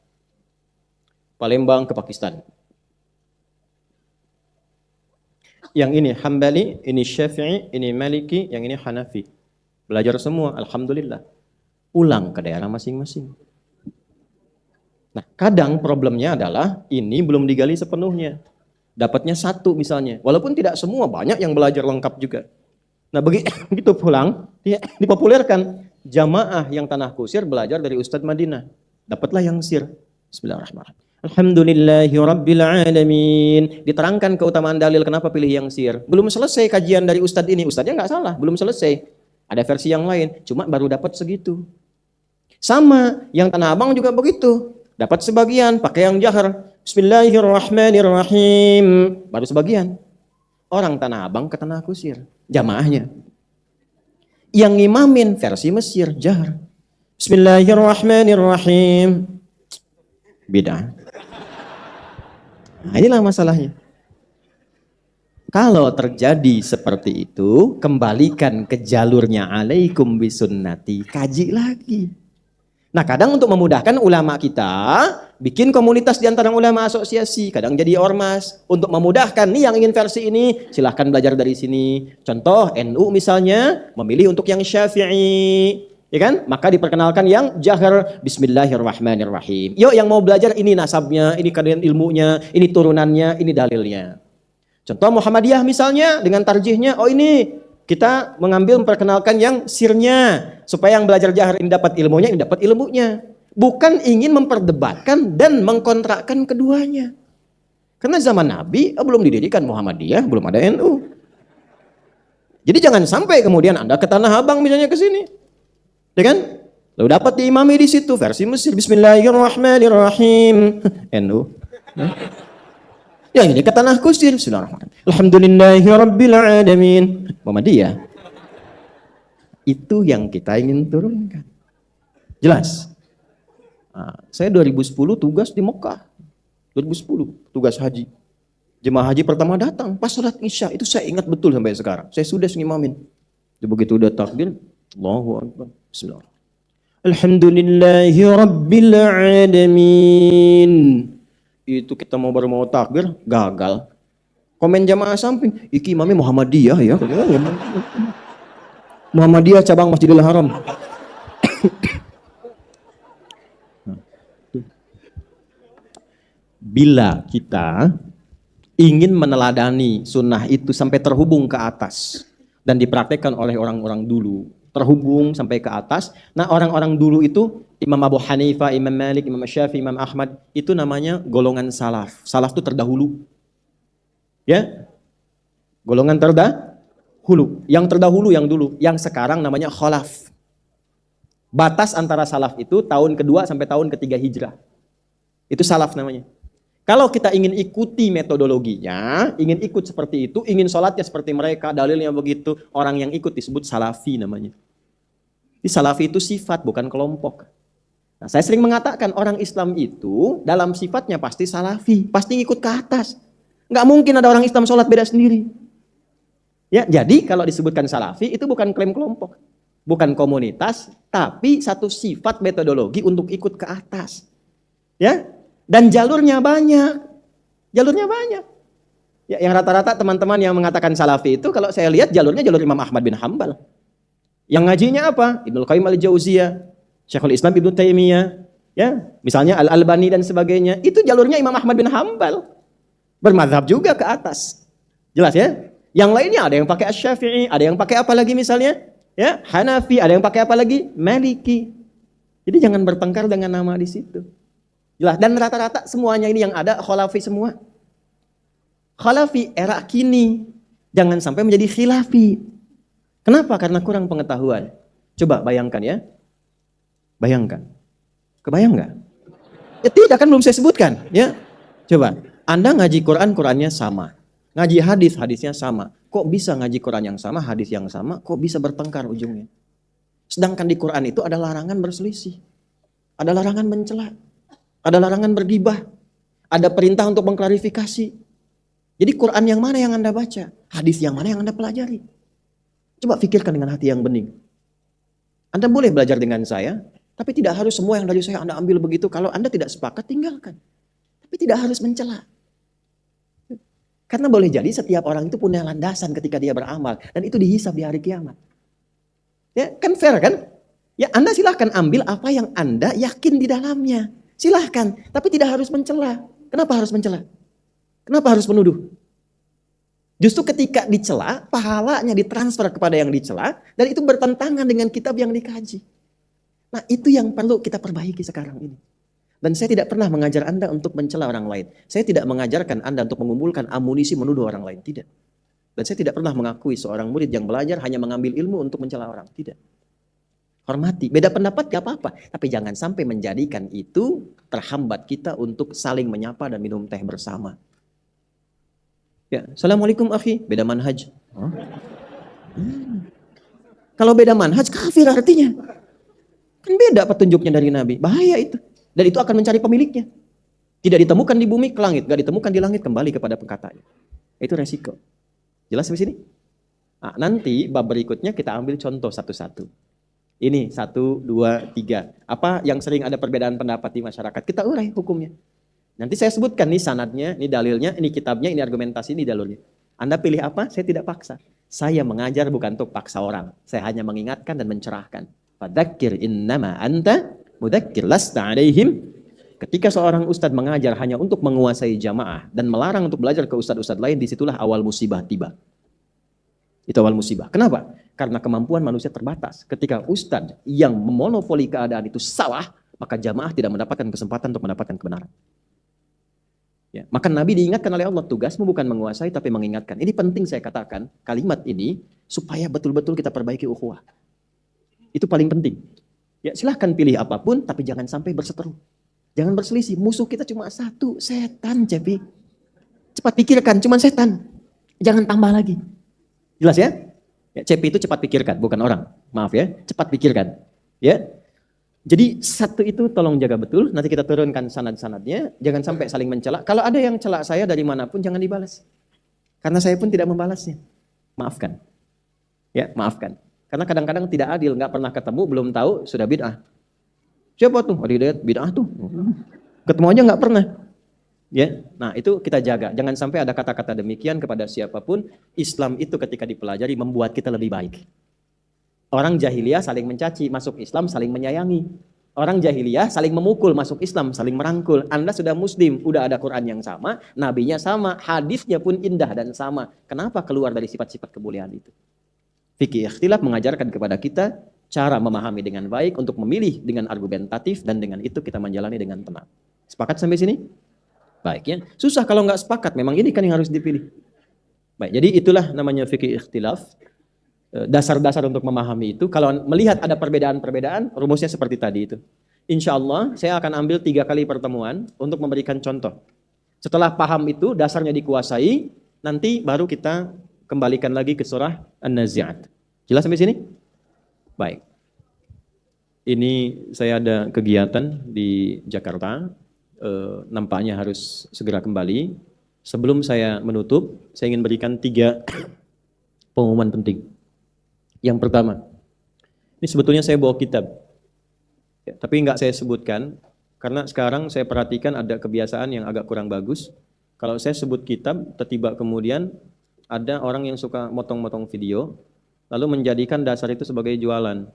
Palembang ke Pakistan. Yang ini Hambali, ini Syafi'i, ini Maliki, yang ini Hanafi. Belajar semua, alhamdulillah. Pulang ke daerah masing-masing. Nah, kadang problemnya adalah ini belum digali sepenuhnya. Dapatnya satu misalnya, walaupun tidak semua, banyak yang belajar lengkap juga. Nah begitu pulang, dipopulerkan. Jamaah yang tanah kusir belajar dari Ustadz Madinah. Dapatlah yang sir. Bismillahirrahmanirrahim. Alhamdulillahirabbil alamin. Diterangkan keutamaan dalil kenapa pilih yang sir. Belum selesai kajian dari Ustadz ini. Ustadznya nggak salah, belum selesai. Ada versi yang lain, cuma baru dapat segitu. Sama, yang Tanah Abang juga begitu. Dapat sebagian, pakai yang jahar. Bismillahirrahmanirrahim. Baru sebagian. Orang Tanah Abang ke Tanah Kusir. Jamaahnya. Yang ngimamin versi Mesir. Jahar. Bismillahirrahmanirrahim. Beda. Nah, inilah masalahnya. Kalau terjadi seperti itu, kembalikan ke jalurnya alaikum bisunnati. Kaji lagi. Nah kadang untuk memudahkan ulama kita, bikin komunitas di antara ulama asosiasi, kadang jadi ormas. Untuk memudahkan, nih yang ingin versi ini, silahkan belajar dari sini. Contoh, NU misalnya, memilih untuk yang Syafi'i. Ya kan? Maka diperkenalkan yang jahar, Bismillahirrahmanirrahim. Yuk yang mau belajar, ini nasabnya, ini kalian ilmunya, ini turunannya, ini dalilnya. Contoh Muhammadiyah misalnya, dengan tarjihnya, oh ini kita mengambil memperkenalkan yang sirnya. Supaya yang belajar jahar ini dapat ilmunya, ini dapat ilmunya. Bukan ingin memperdebatkan dan mengkontrakkan keduanya. Karena zaman Nabi belum didirikan Muhammadiyah, belum ada NU. Jadi jangan sampai kemudian Anda ke Tanah Abang misalnya ke sini. Ya kan? Lalu dapat diimami di situ versi Mesir, Bismillahirrahmanirrahim. NU. Yang ini kata tanah kusir, Bismillahirrahmanirrahim. Alhamdulillahirrabbilalamin. Muhammadiyah. Itu yang kita ingin turunkan. Jelas? Nah, saya 2010 tugas di Mekah. 2010 tugas haji. Jemaah haji pertama datang pas salat Isya. Itu saya ingat betul sampai sekarang. Saya sudah ngimamin. Begitu udah takbir, Allahu Akbar. Bismillahirrahmanirrahim. Alhamdulillahi Rabbil Alamin. Itu kita baru mau takbir, gagal. Komen jamaah samping, iki imamnya Muhammadiyah ya. Muhammadiyah cabang Masjidil Haram. Bila kita ingin meneladani sunnah itu sampai terhubung ke atas dan dipraktekkan oleh orang-orang dulu, terhubung sampai ke atas. Nah, orang-orang dulu itu Imam Abu Hanifah, Imam Malik, Imam Syafi'i, Imam Ahmad, itu namanya golongan salaf. Salaf itu terdahulu. Ya. Golongan terdahulu. Yang terdahulu yang dulu, yang sekarang namanya khalaf. Batas antara salaf itu tahun kedua sampai tahun ketiga hijrah. Itu salaf namanya. Kalau kita ingin ikuti metodologinya, ingin ikut seperti itu, ingin sholatnya seperti mereka, dalilnya begitu, orang yang ikut disebut salafi namanya. Di salafi itu sifat, bukan kelompok. Nah, saya sering mengatakan orang Islam itu dalam sifatnya pasti salafi, pasti ikut ke atas. Nggak mungkin ada orang Islam sholat beda sendiri. Ya, jadi kalau disebutkan salafi itu bukan klaim kelompok, bukan komunitas, tapi satu sifat metodologi untuk ikut ke atas. Ya. Dan jalurnya banyak. Jalurnya banyak. Ya, yang rata-rata teman-teman yang mengatakan salafi itu kalau saya lihat jalurnya jalur Imam Ahmad bin Hambal. Yang ngajinya apa? Ibnu Qayyim al-Jauziyah, Syekhul Islam Ibnu Taimiyah, ya, misalnya Al-Albani dan sebagainya. Itu jalurnya Imam Ahmad bin Hambal. Bermadzhab juga ke atas. Jelas ya? Yang lainnya ada yang pakai Asy-Syafi'i, ada yang pakai apa lagi misalnya? Ya, Hanafi, ada yang pakai apa lagi? Maliki. Jadi jangan bertengkar dengan nama di situ. Jelas. Dan rata-rata semuanya ini yang ada khalafi semua. Khalafi era kini. Jangan sampai menjadi khilafi. Kenapa? Karena kurang pengetahuan. Coba bayangkan ya. Bayangkan. Kebayang nggak? Ya tidak, kan belum saya sebutkan. Ya. Coba. Anda ngaji Quran, Qurannya sama. Ngaji hadis, hadisnya sama. Kok bisa ngaji Quran yang sama, hadis yang sama? Kok bisa bertengkar ujungnya? Sedangkan di Quran itu ada larangan berselisih. Ada larangan mencela. Ada larangan bergibah. Ada perintah untuk mengklarifikasi. Jadi Quran yang mana yang Anda baca? Hadis yang mana yang Anda pelajari? Coba pikirkan dengan hati yang bening. Anda boleh belajar dengan saya, tapi tidak harus semua yang dari saya Anda ambil begitu. Kalau Anda tidak sepakat, tinggalkan. Tapi tidak harus mencela. Karena boleh jadi setiap orang itu punya landasan ketika dia beramal. Dan itu dihisab di hari kiamat. Ya, kan fair kan? Ya, Anda silahkan ambil apa yang Anda yakin di dalamnya. Silahkan, tapi tidak harus mencela. Kenapa harus mencela? Kenapa harus menuduh? Justru ketika dicela, pahalanya ditransfer kepada yang dicela, dan itu bertentangan dengan kitab yang dikaji. Nah, itu yang perlu kita perbaiki sekarang ini. Dan saya tidak pernah mengajar Anda untuk mencela orang lain. Saya tidak mengajarkan Anda untuk mengumpulkan amunisi menuduh orang lain. Tidak. Dan saya tidak pernah mengakui seorang murid yang belajar hanya mengambil ilmu untuk mencela orang. Tidak. Hormati, beda pendapat gak apa-apa, tapi jangan sampai menjadikan itu terhambat kita untuk saling menyapa dan minum teh bersama. Ya, Assalamualaikum akhi, beda manhaj. Huh? Kalau beda manhaj, kafir artinya. Kan beda petunjuknya dari Nabi, bahaya itu. Dan itu akan mencari pemiliknya. Tidak ditemukan di bumi ke langit, gak ditemukan di langit kembali kepada pengkatanya. Itu resiko. Jelas di sini? Nah, nanti bab berikutnya kita ambil contoh satu-satu. Ini 1, 2, 3. Apa yang sering ada perbedaan pendapat di masyarakat? Kita urai hukumnya. Nanti saya sebutkan nih sanadnya, ini dalilnya, ini kitabnya, ini argumentasi, ini dalilnya. Anda pilih apa? Saya tidak paksa. Saya mengajar bukan untuk paksa orang. Saya hanya mengingatkan dan mencerahkan. Fadzakir innama anta mudzakir lasta alaihim. Ketika seorang ustadz mengajar hanya untuk menguasai jamaah dan melarang untuk belajar ke ustadz-ustadz lain, disitulah awal musibah tiba. Itu awal musibah. Kenapa? Karena kemampuan manusia terbatas. Ketika ustadz yang memonopoli keadaan itu salah, maka jamaah tidak mendapatkan kesempatan untuk mendapatkan kebenaran. Ya, maka Nabi diingatkan oleh Allah, tugasmu bukan menguasai tapi mengingatkan. Ini penting saya katakan kalimat ini supaya betul-betul kita perbaiki ukhuwah. Itu paling penting. Ya, silahkan pilih apapun, tapi jangan sampai berseteru. Jangan berselisih. Musuh kita cuma satu, setan, Cepi. Cepat pikirkan, cuma setan. Jangan tambah lagi. Jelas ya? Ya, Cepi itu cepat pikirkan, bukan orang. Maaf ya, cepat pikirkan. Ya. Jadi satu itu tolong jaga betul. Nanti kita turunkan sanad-sanadnya. Jangan sampai saling mencela. Kalau ada yang celak saya dari manapun, jangan dibalas. Karena saya pun tidak membalasnya. Maafkan. Ya, maafkan. Karena kadang-kadang tidak adil, nggak pernah ketemu, belum tahu, sudah bid'ah. Siapa tuh? Adi Hidayat bid'ah tuh. Ketemu aja nggak pernah. Ya, nah itu kita jaga. Jangan sampai ada kata-kata demikian kepada siapapun. Islam itu ketika dipelajari membuat kita lebih baik. Orang jahiliyah saling mencaci, masuk Islam saling menyayangi. Orang jahiliyah saling memukul, masuk Islam saling merangkul. Anda sudah Muslim, udah ada Quran yang sama, nabinya sama, hadisnya pun indah dan sama. Kenapa keluar dari sifat-sifat kebolehan itu? Fikih ikhtilaf mengajarkan kepada kita cara memahami dengan baik untuk memilih dengan argumentatif dan dengan itu kita menjalani dengan tenang. Sepakat sampai sini? Baik ya. Susah kalau nggak sepakat, memang ini kan yang harus dipilih. Baik, jadi itulah namanya fikih ikhtilaf. Dasar-dasar untuk memahami itu. Kalau melihat ada perbedaan-perbedaan, rumusnya seperti tadi itu. Insya Allah saya akan ambil 3 kali pertemuan untuk memberikan contoh. Setelah paham itu, dasarnya dikuasai, nanti baru kita kembalikan lagi ke surah An-Nazi'at. Jelas sampai sini? Baik. Ini saya ada kegiatan di Jakarta. Nampaknya harus segera kembali. Sebelum saya menutup, saya ingin berikan 3 pengumuman penting. Yang pertama, ini sebetulnya saya bawa kitab. Ya, tapi nggak saya sebutkan, karena sekarang saya perhatikan ada kebiasaan yang agak kurang bagus. Kalau saya sebut kitab, tiba-tiba kemudian ada orang yang suka motong-motong video, lalu menjadikan dasar itu sebagai jualan.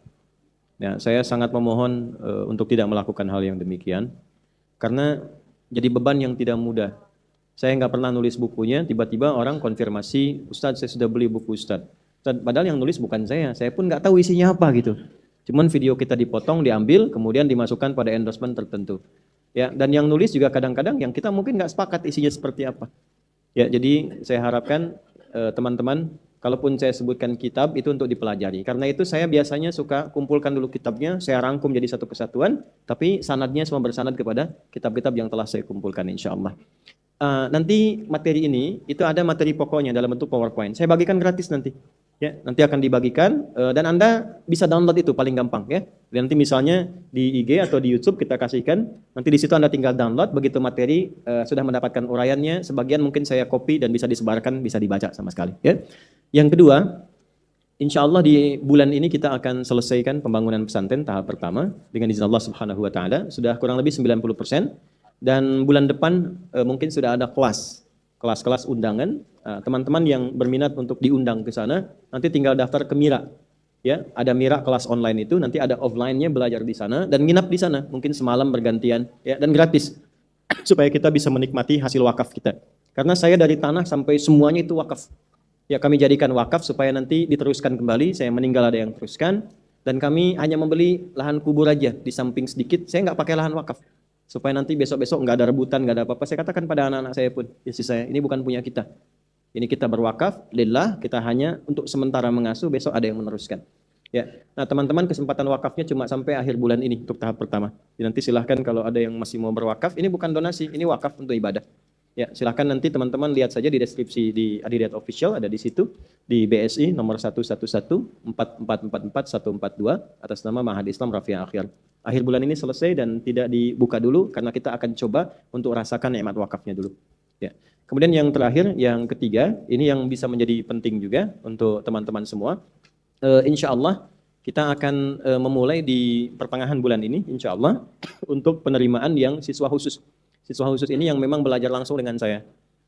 Ya, saya sangat memohon untuk tidak melakukan hal yang demikian, karena jadi beban yang tidak mudah. Saya nggak pernah nulis bukunya, tiba-tiba orang konfirmasi, Ustadz saya sudah beli buku Ustadz. Padahal yang nulis bukan saya pun nggak tahu isinya apa gitu. Cuman video kita dipotong, diambil, kemudian dimasukkan pada endorsement tertentu. Ya, dan yang nulis juga kadang-kadang yang kita mungkin nggak sepakat isinya seperti apa. Ya, jadi saya harapkan teman-teman, kalaupun saya sebutkan kitab itu untuk dipelajari. Karena itu saya biasanya suka kumpulkan dulu kitabnya, saya rangkum jadi satu kesatuan, tapi sanadnya semua bersanad kepada kitab-kitab yang telah saya kumpulkan insya Allah. Nanti materi ini, itu ada materi pokoknya dalam bentuk PowerPoint. Saya bagikan gratis nanti. Ya, nanti akan dibagikan dan Anda bisa download itu paling gampang ya. Dan nanti misalnya di IG atau di YouTube kita kasihkan, nanti di situ Anda tinggal download, begitu materi sudah mendapatkan uraiannya, sebagian mungkin saya copy dan bisa disebarkan, bisa dibaca sama sekali ya. Yang kedua, insya Allah di bulan ini kita akan selesaikan pembangunan pesantren tahap pertama dengan izin Allah Subhanahu wa taala, sudah kurang lebih 90%. Dan bulan depan mungkin sudah ada kelas-kelas undangan. Teman-teman yang berminat untuk diundang ke sana, nanti tinggal daftar ke Mira. Ya, ada Mira kelas online itu, nanti ada offline-nya belajar di sana dan nginap di sana, mungkin semalam bergantian ya, dan gratis. Supaya kita bisa menikmati hasil wakaf kita. Karena saya dari tanah sampai semuanya itu wakaf. Ya, kami jadikan wakaf supaya nanti diteruskan kembali, saya meninggal ada yang teruskan, dan kami hanya membeli lahan kubur aja di samping sedikit, saya nggak pakai lahan wakaf. Supaya nanti besok-besok nggak ada rebutan, nggak ada apa-apa. Saya katakan pada anak-anak saya pun, istri saya, ini bukan punya kita. Ini kita berwakaf, lillah, kita hanya untuk sementara mengasuh, besok ada yang meneruskan. Ya, nah teman-teman kesempatan wakafnya cuma sampai akhir bulan ini untuk tahap pertama. Jadi nanti silahkan kalau ada yang masih mau berwakaf, ini bukan donasi, ini wakaf untuk ibadah. Ya, silahkan nanti teman-teman lihat saja di deskripsi di Adi Hidayat Official, ada di situ, di BSI nomor 111-4444-142 atas nama Mahad Islam Rafiah Akhyar. Akhir bulan ini selesai dan tidak dibuka dulu karena kita akan coba untuk rasakan nikmat wakafnya dulu. Ya. Kemudian yang terakhir, yang ketiga, ini yang bisa menjadi penting juga untuk teman-teman semua. Insya Allah kita akan memulai di pertengahan bulan ini, insya Allah, untuk penerimaan yang siswa khusus. Siswa khusus ini yang memang belajar langsung dengan saya.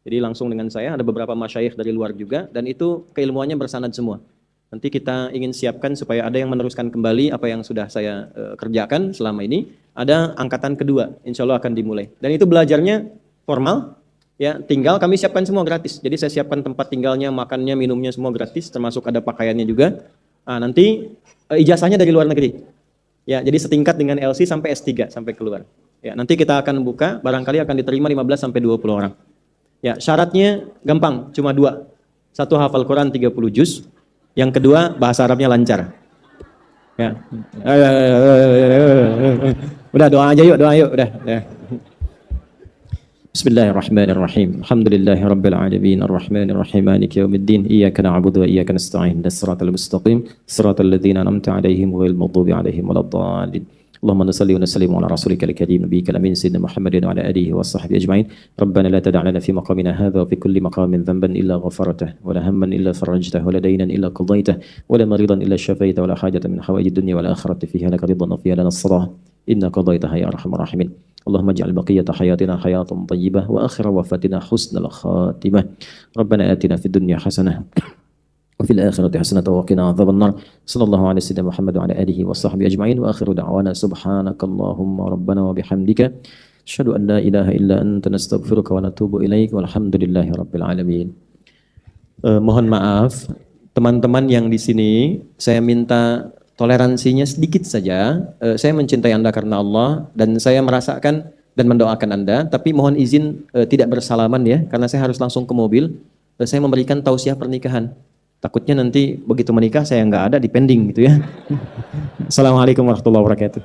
Jadi langsung dengan saya, ada beberapa masyayikh dari luar juga, dan itu keilmuannya bersanad semua. Nanti kita ingin siapkan supaya ada yang meneruskan kembali apa yang sudah saya kerjakan selama ini. Ada angkatan kedua, insya Allah akan dimulai. Dan itu belajarnya formal, ya tinggal kami siapkan semua gratis. Jadi saya siapkan tempat tinggalnya, makannya, minumnya semua gratis, termasuk ada pakaiannya juga. Nanti ijazahnya dari luar negeri. Ya, jadi setingkat dengan LC sampai S3 sampai keluar. Ya, nanti kita akan buka, barangkali akan diterima 15 sampai 20 orang. Ya, syaratnya gampang, cuma 2. Satu hafal Quran 30 juz. Yang kedua, bahasa Arabnya lancar. Ya. Udah doa aja yuk, doa yuk, udah. Bismillahirrahmanirrahim. Alhamdulillahirabbil alamin arrahmanir rahim maliki yaumiddin iyyaka na'budu wa iyyaka nasta'in ihdinas siratal mustaqim siratal ladzina an'amta 'alaihim ghairil maghdubi 'alaihim waladdallin. اللهم صل وسلم على رسولك الكريم نبيك الامين سيدنا محمد وعلى اله وصحبه اجمعين ربنا لا تدع لنا في مقامنا هذا وفي كل مقام ذنبا الا غفرته ولا هما الا فرجته ولا دينا الا قضيته ولا مريضا الا شفيته ولا حاجه من حوائج الدنيا والاخره فيها لك رضا وفيها لنا الصلاه انك قضيتها يا ارحم الراحمين اللهم اجعل بقيه حياتنا حياه طيبه واخر وفاتنا حسن الخاتمه ربنا اتنا في الدنيا حسنه وفي الآخرة حسنة وقنا عذاب النار صلى الله على سيدنا محمد وعلى آله وصحبه أجمعين وآخر دعوانا سبحانك اللهم ربنا وبحمدك أشهد أن لا إله إلا أنت نستغفرك ونتوب إليك والحمد لله رب العالمين. Mohon maaf teman-teman yang di sini, saya minta toleransinya sedikit saja. Saya mencintai Anda karena Allah dan saya merasakan dan mendoakan Anda, tapi mohon izin tidak bersalaman ya, karena saya harus langsung ke mobil. Saya memberikan tausiah pernikahan. Takutnya nanti begitu menikah saya nggak ada, dipending gitu ya. Assalamualaikum warahmatullahi wabarakatuh.